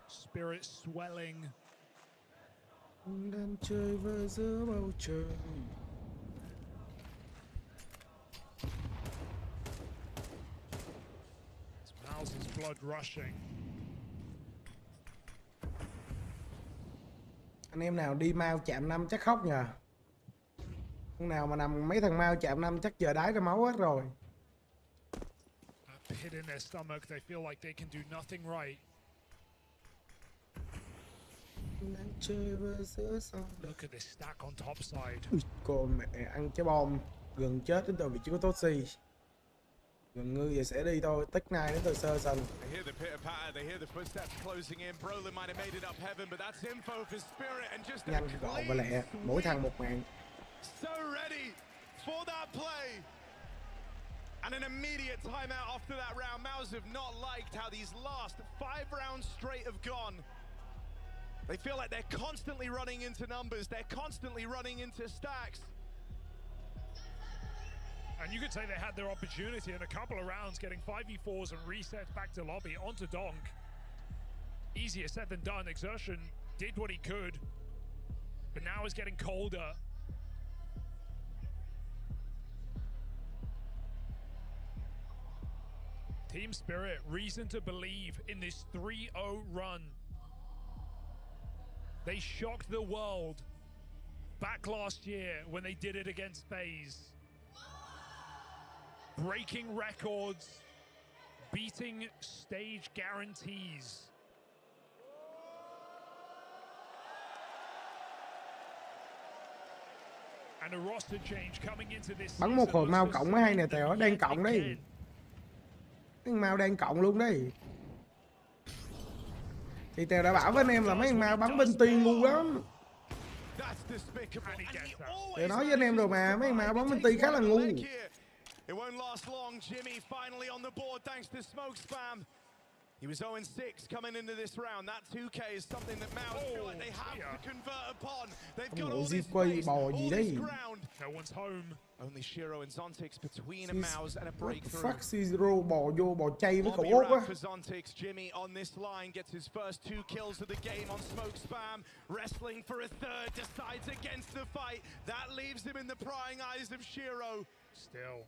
Spirit swelling. Đang chơi vơi giữa bầu trời. MOUZ's blood rushing. Anh em nào đi mau chạm 5 chắc khóc nhờ. Con nào mà nằm mấy thằng mau chạm 5 chắc giờ đái ra máu hết rồi. A pit in their stomach, they feel like they can do nothing right. Đang chơi vơi giữa sông. Look at this stack on top side. Ui, con mẹ ăn trái bom gần chết đến từ vị trí của Toshi. Gần ngư vậy sẽ đi thôi, tích này đến từ sơ sân. Nhanh gọn và lẹ, mỗi thằng một mạng. And an immediate timeout after that round. MOUZ have not liked how these last 5 rounds straight have gone. They feel like they're constantly running into numbers. They're constantly running into stacks. And you could say they had their opportunity in a couple of rounds, getting 5v4s and resets back to lobby onto donk. Easier said than done. Exertion did what he could, but now it's getting colder. Team Spirit, reason to believe in this 3-0 run. They shocked the world back last year when they did it against FaZe. Breaking records, beating stage guarantees. And a roster change coming into this. Bắn một hồi mau cộng mới hay nè Tèo, đang cộng đấy. Cái mau đang cộng luôn đấy. Thì Tèo đã bảo với anh em là mấy thằng mau bắn bên tiên ngu lắm. Tèo nói với anh em rồi mà, mấy thằng mau bắn bên tiên khá là ngu. It won't last long. Jimmy finally on the board thanks to smoke spam. He was 0-6 coming into this round. That 2K is something that MOUZ feel like they have to convert upon. They've got all this space, all this ground. No one's home. Only Shiro and Zontix between a MOUZ and a breakthrough. Fuck CsGo bò chay với cậu ốp á. For Zontix, Jimmy on this line gets his first 2 kills of the game on smoke spam. Wrestling for a third, decides against the fight. That leaves him in the prying eyes of Shiro. Still.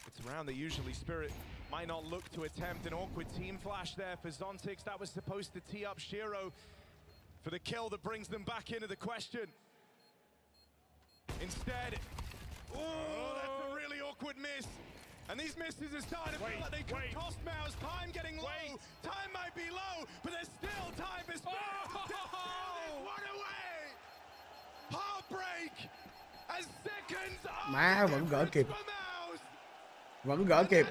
It's a round that usually Spirit might not look to attempt. An awkward team flash there for Zontix. That was supposed to tee up Shiro for the kill that brings them back into the question. Instead, that's a really awkward miss. And these misses are starting to feel like they could cost MOUZ. Time getting low. Time might be low, but there's still time for Spirit to steal this one away. Heartbreak as seconds Má vẫn gỡ kịp. Vẫn gỡ kịp.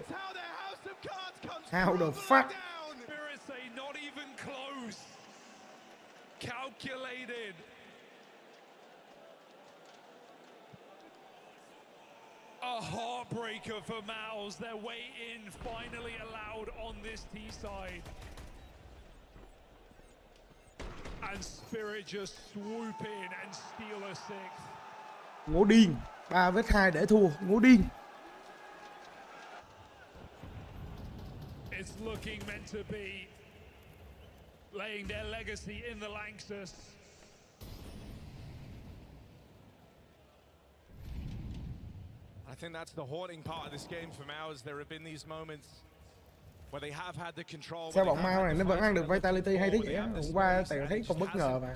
How the fuck? Spirit say not even close. Calculated. A heartbreaker for MOUZ. Their way in finally allowed on this T side. And Spirit just swoop in and steal a 6th. Ngố điên. 3-2 để thua. Ngố điên. It's looking meant to be laying their legacy in the Lanxess. I think that's the haunting part of this game for MOUZ. There have been these moments where they have had the control. Sao bọn Mau này nó vẫn ăn được Vitality hay thế vậy á? Hôm qua Tèo thấy còn bất ngờ mà.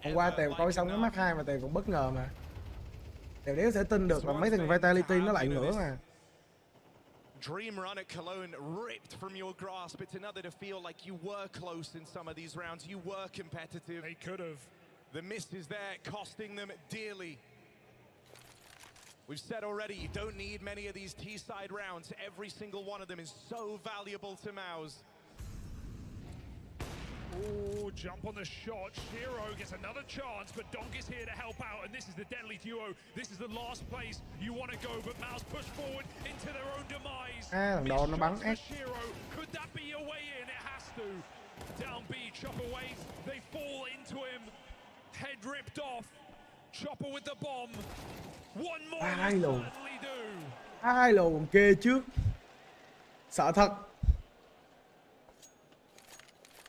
Hôm qua Tèo coi xong cái mắt 2 mà Tèo còn bất ngờ mà. Tèo đéo thể tin được là mấy thằng Vitality nó lại nữa mà. Dream run at Cologne ripped from your grasp. It's another to feel like you were close in some of these rounds. You were competitive. They could have. The miss is there, costing them dearly. We've said already, you don't need many of these T-side rounds. Every single one of them is so valuable to MOUZ. Oh, jump on the shot. Shiro gets another chance, but donk is here to help out, and this is the deadly duo. This is the last place you want to go, but MOUZ push forward into their own demise. Thằng đồ nó bắn ác. Could that be a way in? It has to. Down B, chopper waits. They fall into him. Head ripped off. Chopper with the bomb. One more. Ai lồn. Ai lồn kê trước. Sợ thật.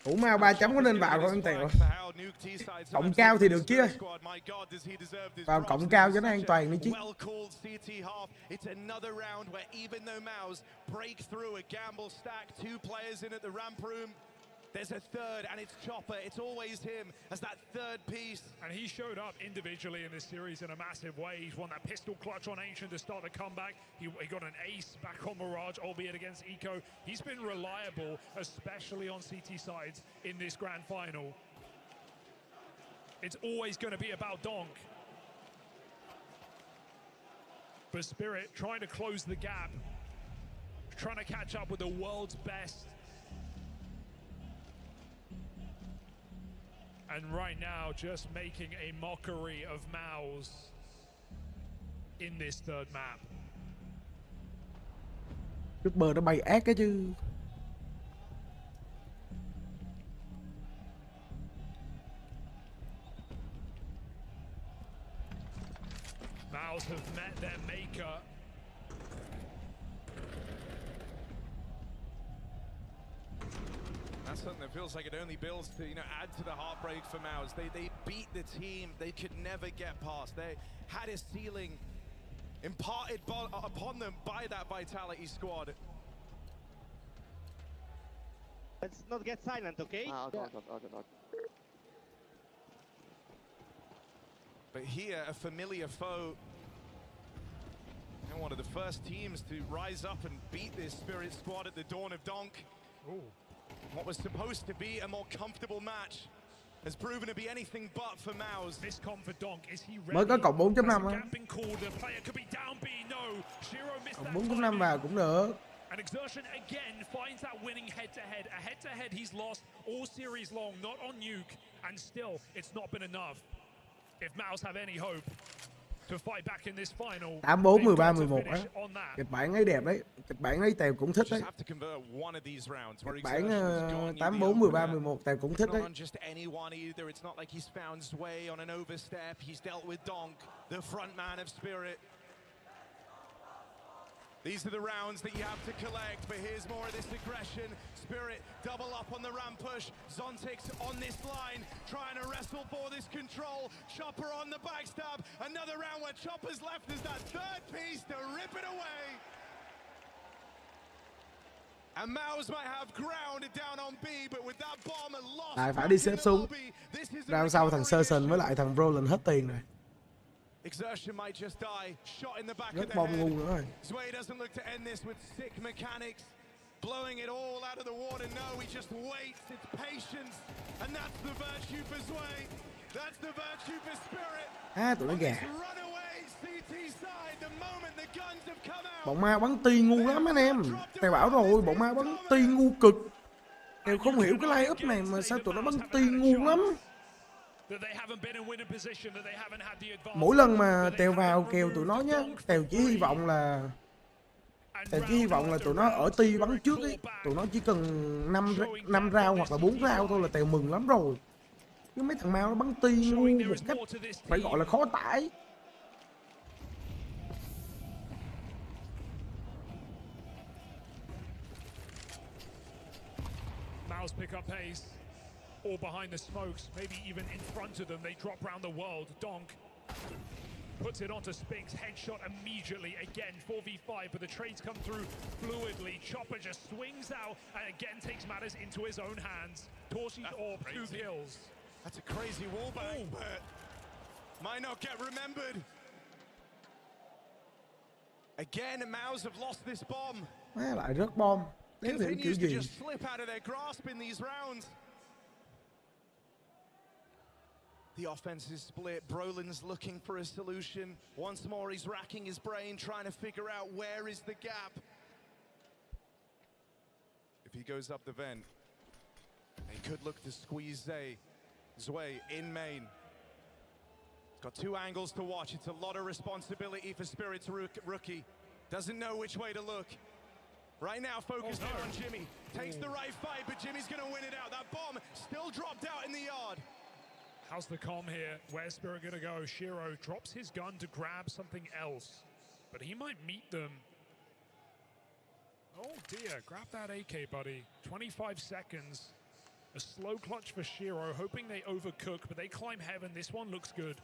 Ủa mau 3 chấm có nên vào không em Tèo? Cộng cao thì được chứ. Vào cộng cao cho nó an toàn đi chứ. There's a third, and it's Chopper. It's always him as that third piece. And he showed up individually in this series in a massive way. He's won that pistol clutch on Ancient to start the comeback. He got an ace back on Mirage, albeit against Eco. He's been reliable, especially on CT sides in this grand final. It's always going to be about donk. But Spirit trying to close the gap, trying to catch up with the world's best. And right now, just making a mockery of MOUZ in this third map. Trooper nó bay ác cái chứ. MOUZ have met their maker. That's something that feels like it only builds to, add to the heartbreak for MOUZ. They beat the team they could never get past. They had a ceiling imparted upon them by that Vitality squad. Let's not get silent, okay? Okay. But here, a familiar foe. And one of the first teams to rise up and beat this Spirit squad at the dawn of donk. Ooh. What was supposed to be a more comfortable match has proven to be anything but for MOUZ. Miscom for donk. Is he ready? Mới có cộng 4.5 á. Cộng 4.5 vào cũng được. And Exertion again finds that winning head-to-head. A head-to-head he's lost all series long, not on nuke, and still it's not been enough. If MOUZ have any hope to fight back in this final, 8-4, 13-11 á. Kịch bản ấy đẹp đấy. Kịch bản ấy Tèo cũng thích đấy. Kịch bản 8-4, 13-11 Tèo cũng thích đấy. Just anyone either. It's not like he's found Zway on an overstep. He's dealt with donk, the front man of Spirit. These are the rounds that you have to collect, but here's more of this aggression. Spirit double up on the ramp push. Zontic's on this line, trying to wrestle for this control. Chopper on the backstab. Another round where Chopper's left as that third piece to rip it away. And MOUZ might have ground down on B, but with that bomb and lost. Phải đi xếp xuống. Round sau thằng Serson với lại thằng Roland hết tiền rồi. Exertion might just die. Shot in the back Rất of the bom ngu head. nữa rồi. Zway doesn't look to end this with sick mechanics. Blowing it all out of the water. No, he just waits. It's patience. And that's the virtue for Zway. That's the virtue for Spirit. Tụi nó gà. Runaway CT side. The moment the guns have come out. Bọn ma bắn ti ngu lắm anh em. Tèo bảo rồi, bọn ma bắn ti ngu cực. Tèo không hiểu cái line up này mà sao tụi nó bắn ti ngu lắm. Mỗi lần mà Tèo vào kèo tụi nó nhá, Tèo chỉ hy vọng là tụi nó ở ti bắn trước ấy, tụi nó chỉ cần 5 round hoặc là 4 round thôi là Tèo mừng lắm rồi. Chứ mấy thằng Mao nó bắn ti ngu một cách phải gọi là khó tải. MOUZ pick up pace. All behind the smokes, maybe even in front of them. They drop around the world. Donk puts it onto Spinks. Headshot immediately. Again, 4v5, but the trades come through fluidly. Chopper just swings out and again takes matters into his own hands. Torsi's orb, 2 kills. That's a crazy wallbang, but might not get remembered. Again, MOUZ have lost this bomb. Má lại rớt bom. Đến kiểu Continues to gì? just slip out of their grasp in these rounds. The offense is split. Brolin's looking for a solution. Once more, he's racking his brain, trying to figure out where is the gap. If he goes up the vent, he could look to squeeze Zway in main. He's got 2 angles to watch. It's a lot of responsibility for Spirit's rookie. Doesn't know which way to look. Right now, focused on Jimmy. Takes the right fight, but Jimmy's going to win it out. That bomb still dropped out in the yard. How's the comm here? Where's Spirit gonna go? Shiro drops his gun to grab something else, but he might meet them. Oh dear, grab that AK, buddy. 25 seconds. A slow clutch for Shiro, hoping they overcook, but they climb heaven. This one looks good.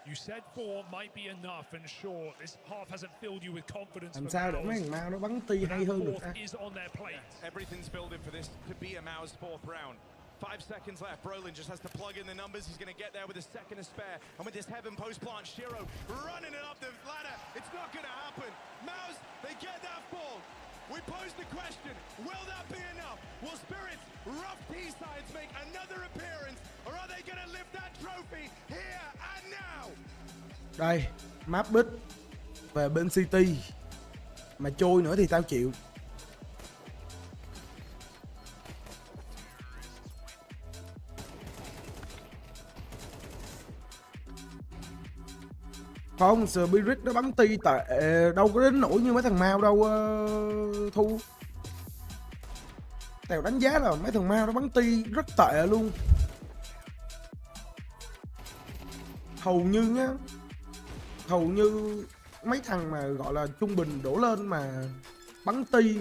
You said 4 might be enough, and sure, this half hasn't filled you with confidence. Làm sao để mấy thằng Mao nó bắn ti hay hơn được ta? Everything's building for this to be a MOUZ 4th round. 5 seconds left. Brolin just has to plug in the numbers. He's going to get there with a second to spare. And with this heaven post plant, Shiro running it up the ladder. It's not going to happen. MOUZ, they get that fall. We pose the question, will that be enough? Will Spirit's rough T-sides make another appearance? Or are they going to lift that trophy here and now? Đây, map bích về bên City. Mà trôi nữa thì tao chịu. Không, Spirit nó bắn ti tệ, đâu có đến nổi như mấy thằng Mao đâu Thu. Tèo đánh giá là mấy thằng Mao nó bắn ti rất tệ luôn. Hầu như mấy thằng mà gọi là trung bình đổ lên mà bắn ti,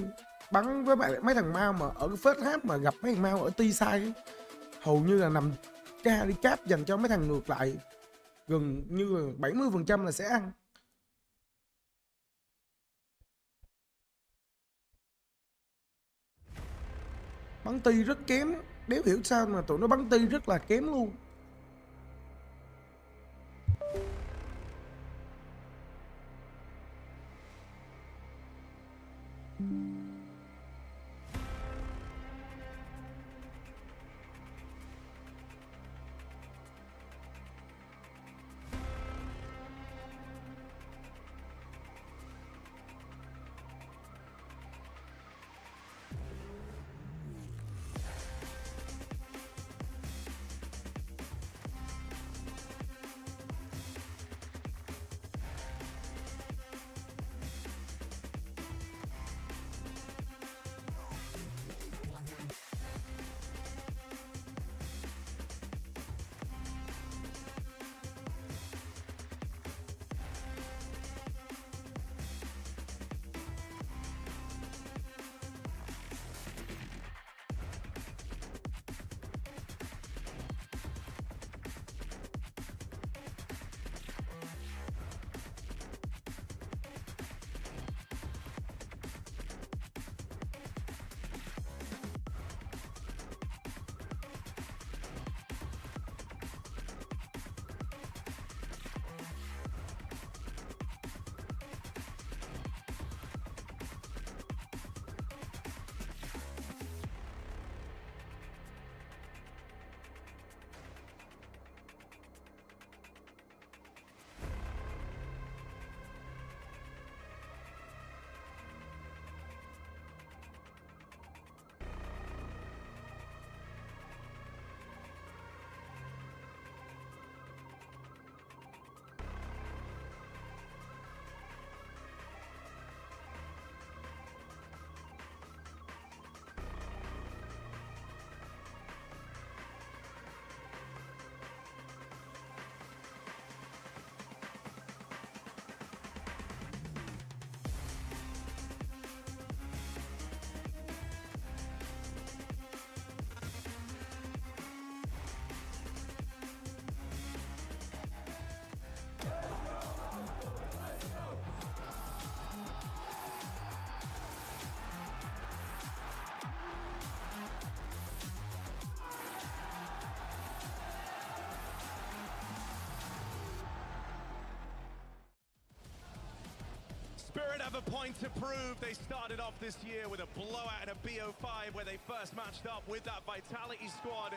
bắn với mấy thằng Mao mà ở cái phết hát mà gặp mấy thằng Mao ở ti sai, hầu như là nằm carry cap dành cho mấy thằng ngược lại. Gần như là 70% là sẽ ăn. Bắn ti rất kém. Đéo hiểu sao mà tụi nó bắn ti rất là kém luôn. Spirit have a point to prove. They started off this year with a blowout in a BO5 where they first matched up with that Vitality squad.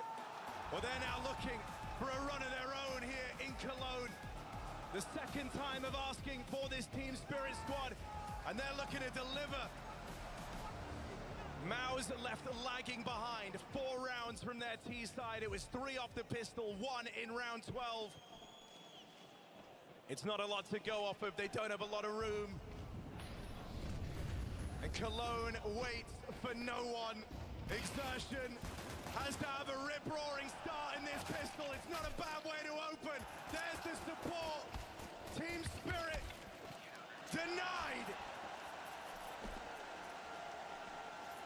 Well, they're now looking for a run of their own here in Cologne. The second time of asking for this Team Spirit squad, and they're looking to deliver. MOUZ left lagging behind. 4 rounds from their T side. It was 3 off the pistol, 1 in round 12. It's not a lot to go off of. They don't have a lot of room. And Cologne waits for no one. Exertion has to have a rip-roaring start in this pistol. It's not a bad way to open. There's the support. Team Spirit denied.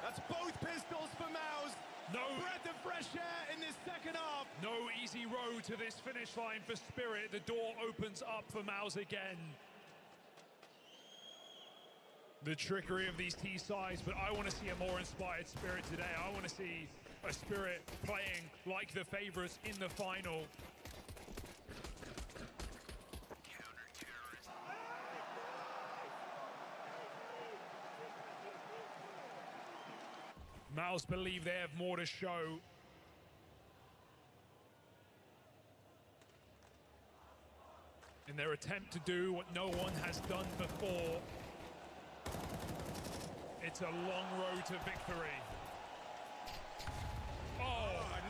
That's both pistols for MOUZ. No breath of fresh air in this second half. No easy road to this finish line for Spirit. The door opens up for MOUZ again. The trickery of these T sides, but I want to see a more inspired Spirit today. I want to see a Spirit playing like the favorites in the final. MOUZ believe they have more to show. In their attempt to do what no one has done before. It's a long road to victory. Oh,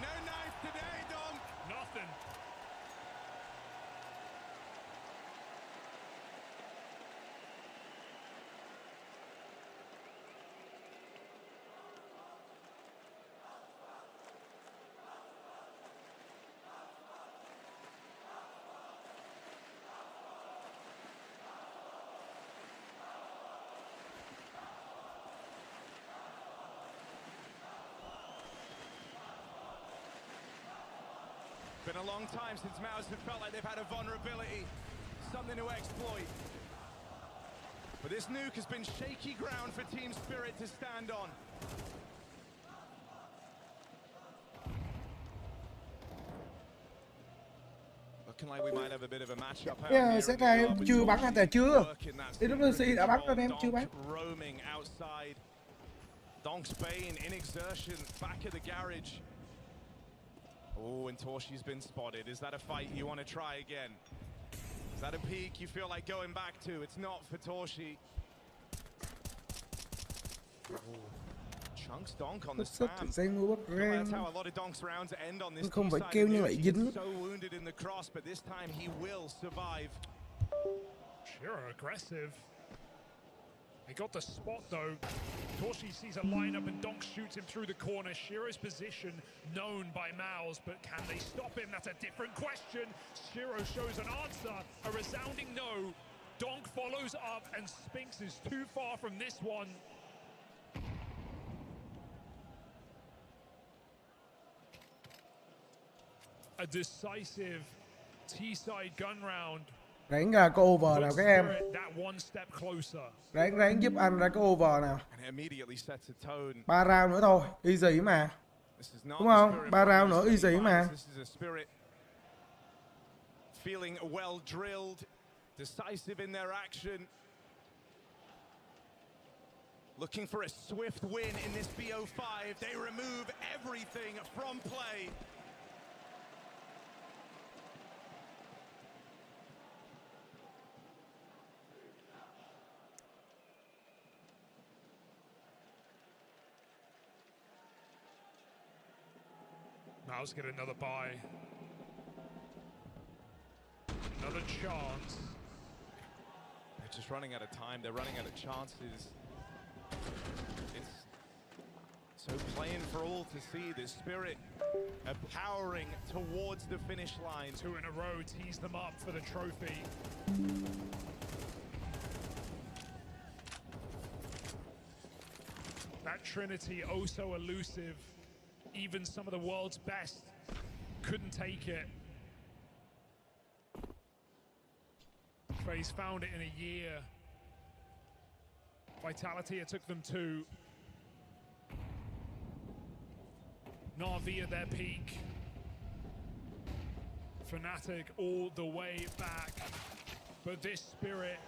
no knife today, donk. Nothing. Been a long time since MOUZ have felt like they've had a vulnerability, something to exploit. But this nuke has been shaky ground for Team Spirit to stand on. Looking like we might have a bit of a matchup out here. Set này em chưa bắn anh chưa? TWC đã bắn rồi em chưa bắn. Roaming outside. Donk's Bane in exertion, back at the garage. Oh, and Torshi's been spotted. Is that a fight you want to try again? Is that a peak you feel like going back to? It's not for Torshi. Chunks donk on the spam. That's how a lot of donk's rounds end on this Không phải side. kêu như vậy dính. So wounded in the cross, but this time he will survive. Sure, aggressive. They got the spot though. Torshi sees a lineup and donk shoots him through the corner. Shiro's position known by MOUZ, but can they stop him? That's a different question. Shiro shows an answer, a resounding no. Donk follows up and Spinks is too far from this one. A decisive T-side gun round. Ráng ra cái over nào các em. Ráng giúp anh ra cái over nào. 3 round nữa thôi, easy mà. Đúng không? 3 round nữa easy mà. Feeling well drilled, decisive in their action. Looking for a swift win in this BO5. They remove everything from play. MOUZ get another buy. Another chance. They're just running out of time. They're running out of chances. It's so playing for all to see. The Spirit powering towards the finish line. 2 in a row tease them up for the trophy. That Trinity oh so elusive. Even some of the world's best couldn't take it. FaZe found it in a year. Vitality, it took them 2. Navi at their peak. Fnatic all the way back. But this Spirit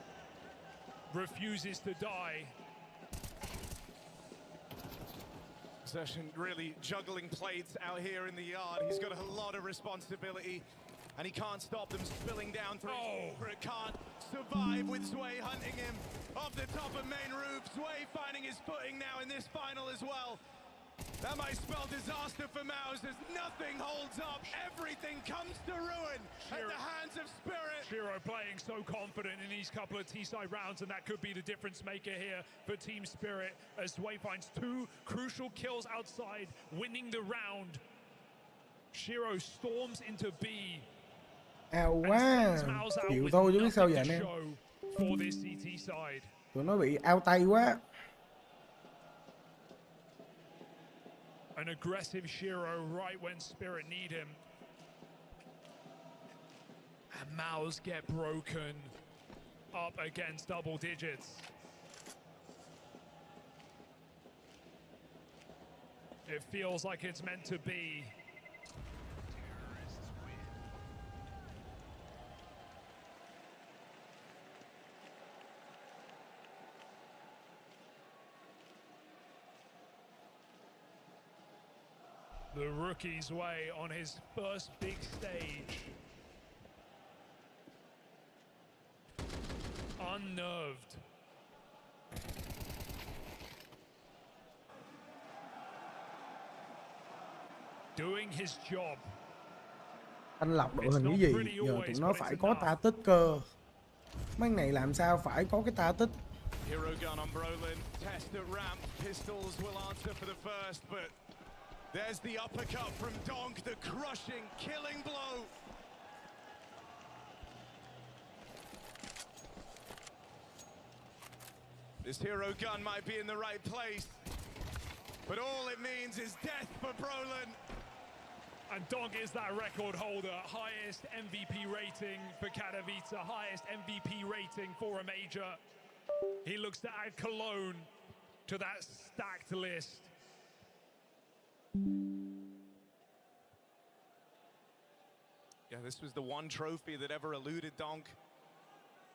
refuses to die. Exertion really juggling plates out here in the yard. He's got a lot of responsibility and he can't stop them spilling down through. But it can't survive with Sway hunting him off the top of main roof. Sway finding his footing now in this final as well. That might spell disaster for MOUZ as nothing holds up. Everything comes to ruin at the hands of Spirit. Shiro playing so confident in these couple of T-side rounds, and that could be the difference maker here for Team Spirit as Sway finds 2 crucial kills outside, winning the round. Shiro storms into B. Ào quá. Chịu thôi chứ biết sao vậy anh em. Tụi nó bị ao tay quá. An aggressive Shiro right when Spirit need him. And MOUZ get broken up against double digits. It feels like it's meant to be. The rookie's way on his first big stage. Unnerved. Doing his job. Anh lọc đội hình cái gì? Giờ tụi nó phải có ta tích cơ. Mấy này làm sao phải có cái ta tích. Hero gun on Brolin. Test at ramp. Pistols will answer for the first, but there's the uppercut from donk, the crushing, killing blow. This hero gun might be in the right place, but all it means is death for Brolin. And donk is that record holder, highest MVP rating for Katowice, highest MVP rating for a major. He looks to add Cologne to that stacked list. Yeah, this was the one trophy that ever eluded donk.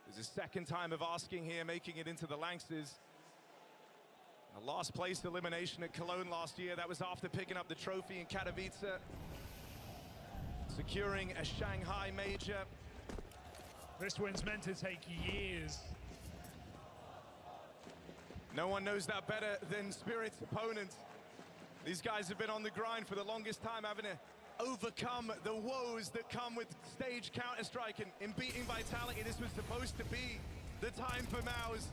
It's his second time of asking here, making it into the Langsers. A last place elimination at Cologne last year. That was after picking up the trophy in Katowice. Securing a Shanghai major. This win's meant to take years. No one knows that better than Spirit's opponents. These guys have been on the grind for the longest time, having to overcome the woes that come with stage Counter-Strike and in beating Vitality. This was supposed to be the time for MOUZ.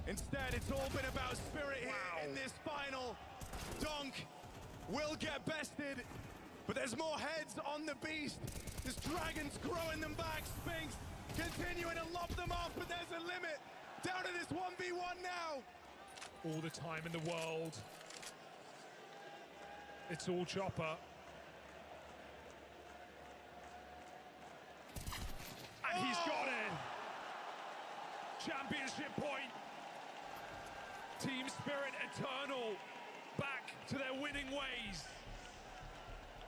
Instead, it's all been about Spirit here in this final. donk will get bested, but there's more heads on the beast. This dragon's growing them back. Spinks continuing to lop them off, but there's a limit. Down to this 1v1 now. All the time in the world. It's all chopper. And he's got it. Championship point. Team Spirit eternal. Back to their winning ways.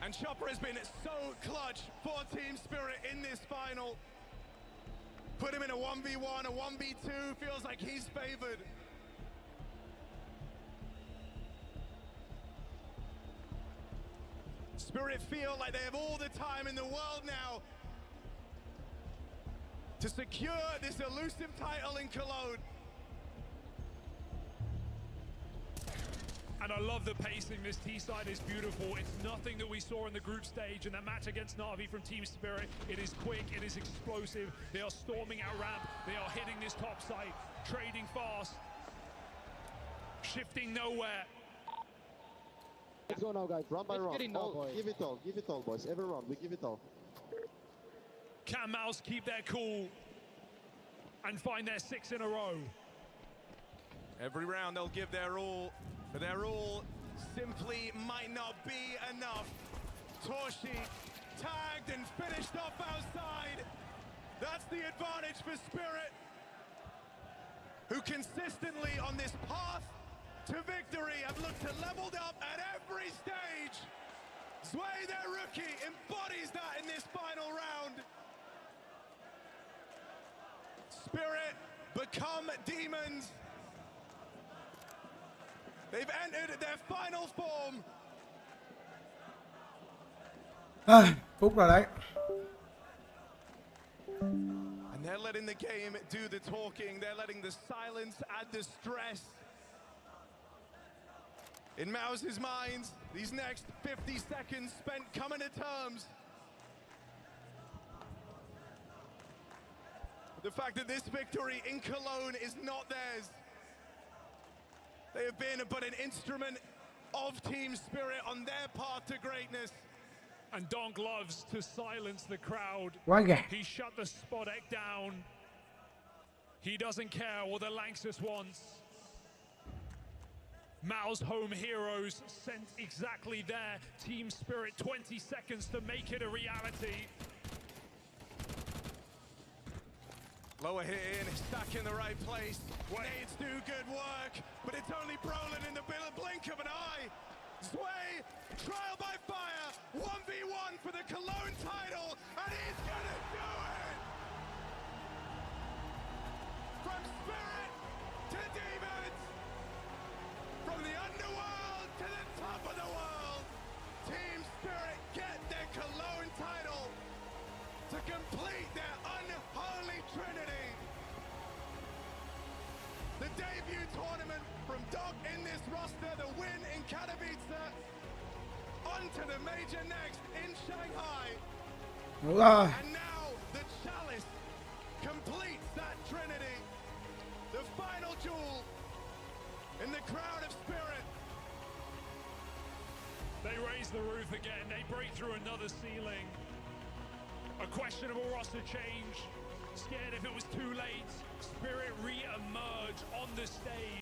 And Chopper has been so clutch for Team Spirit in this final. Put him in a 1v1, a 1v2, feels like he's favored. Spirit feel like they have all the time in the world now to secure this elusive title in Cologne. And I love the pacing. This T-side is beautiful. It's nothing that we saw in the group stage in that match against Navi from Team Spirit. It is quick, it is explosive. They are storming our ramp. They are hitting this top site, trading fast, shifting nowhere. Let's go now, guys. Round by round. Give it all, boys. Every round, we give it all. Can MOUZ keep their cool and find their 6 in a row? Every round they'll give their all, but their all simply might not be enough. Torshi tagged and finished off outside. That's the advantage for Spirit, who consistently on this path to victory have looked to leveled up at every stage. Sway, their rookie, embodies that in this final round. Spirit become demons. They've entered their final form. Phút rồi đấy. And they're letting the game do the talking. They're letting the silence add the stress. In MOUZ's mind, these next 50 seconds spent coming to terms with the fact that this victory in Cologne is not theirs. They have been but an instrument of team spirit on their path to greatness. And donk loves to silence the crowd. Quá gà. He shut the spot egg down. He doesn't care what the Lanxess wants. MOUZ home heroes sent exactly there. Team spirit, 20 seconds to make it a reality. Lower hit in, stuck in the right place. Nades do good work, but it's only Brolin in the blink of an eye. Sway, trial by fire, 1v1 for the Cologne title, and he's gonna do it! From Spirit to Demons, from the underworld to the top of the world, Team Spirit get their Cologne title to complete their unholy trinity. The debut tournament from donk in this roster, the win in Katowice, on to the major next in Shanghai. And now the chalice completes that trinity. The final jewel in the crown of Spirit. They raise the roof again. They break through another ceiling. A questionable roster change. Scared if it was too late. Spirit re-emerge on the stage.